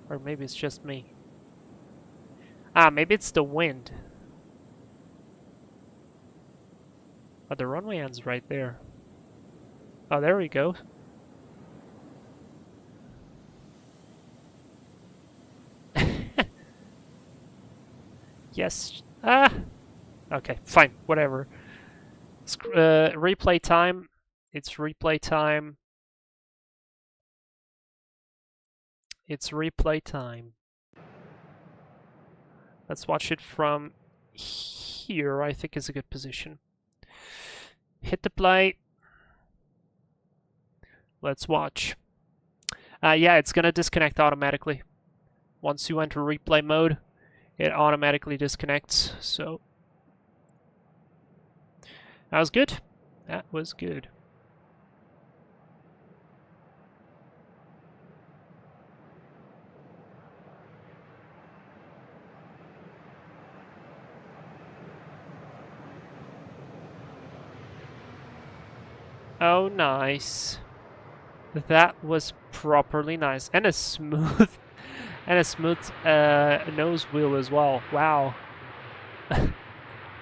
or maybe it's just me. Ah, maybe it's the wind. Oh, the runway ends right there. Oh, there we go. Yes. Ah! Okay, fine, whatever. Replay time. It's replay time. It's replay time. Let's watch it from here. I think is a good position. Hit the play. Let's watch. Yeah, it's gonna disconnect automatically. Once you enter replay mode, it automatically disconnects. So that was good. That was good. Oh, nice. That was properly nice. And a smooth nose wheel as well. Wow.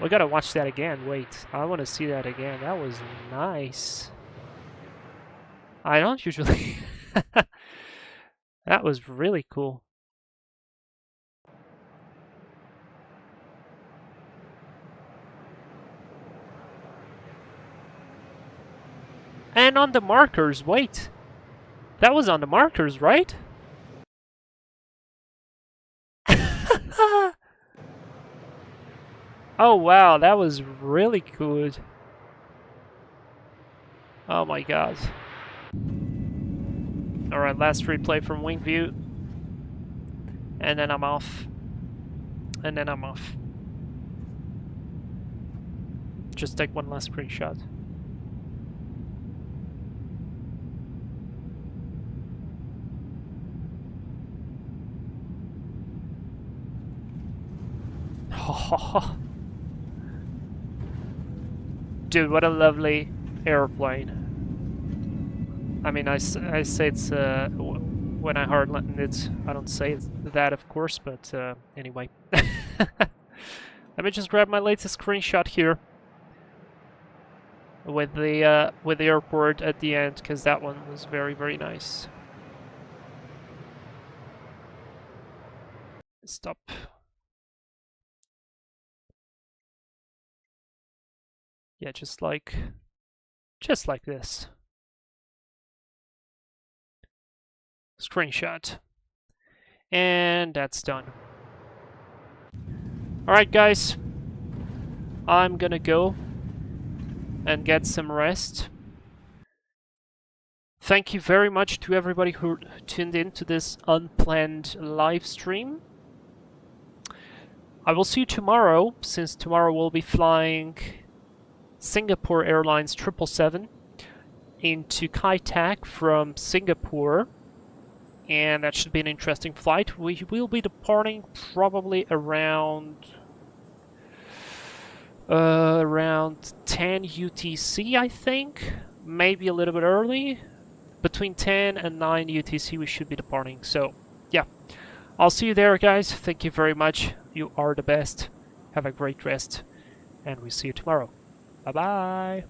We gotta watch that again. Wait, I want to see that again. That was nice. I don't usually. That was really cool. And on the markers, wait. That was on the markers, right? Oh wow, that was really good. Oh my god. Alright, last replay from wing view. And then I'm off. And then I'm off. Just take one last screenshot. Dude, what a lovely airplane. I mean, I say it's, when I hard land it, I don't say that, of course, but anyway. Let me just grab my latest screenshot here with the airport at the end, because that one was very, very nice. Stop. Yeah, just like this. Screenshot. And that's done. Alright guys, I'm gonna go and get some rest. Thank you very much to everybody who tuned in to this unplanned live stream. I will see you tomorrow, since tomorrow we'll be flying Singapore Airlines 777 into Kai Tak from Singapore, and that should be an interesting flight. We will be departing probably around 10 UTC, I think, maybe a little bit early. Between 10 and 9 UTC we should be departing. So yeah, I'll see you there guys. Thank you very much. You are the best. Have a great rest, and we'll see you tomorrow. Bye bye.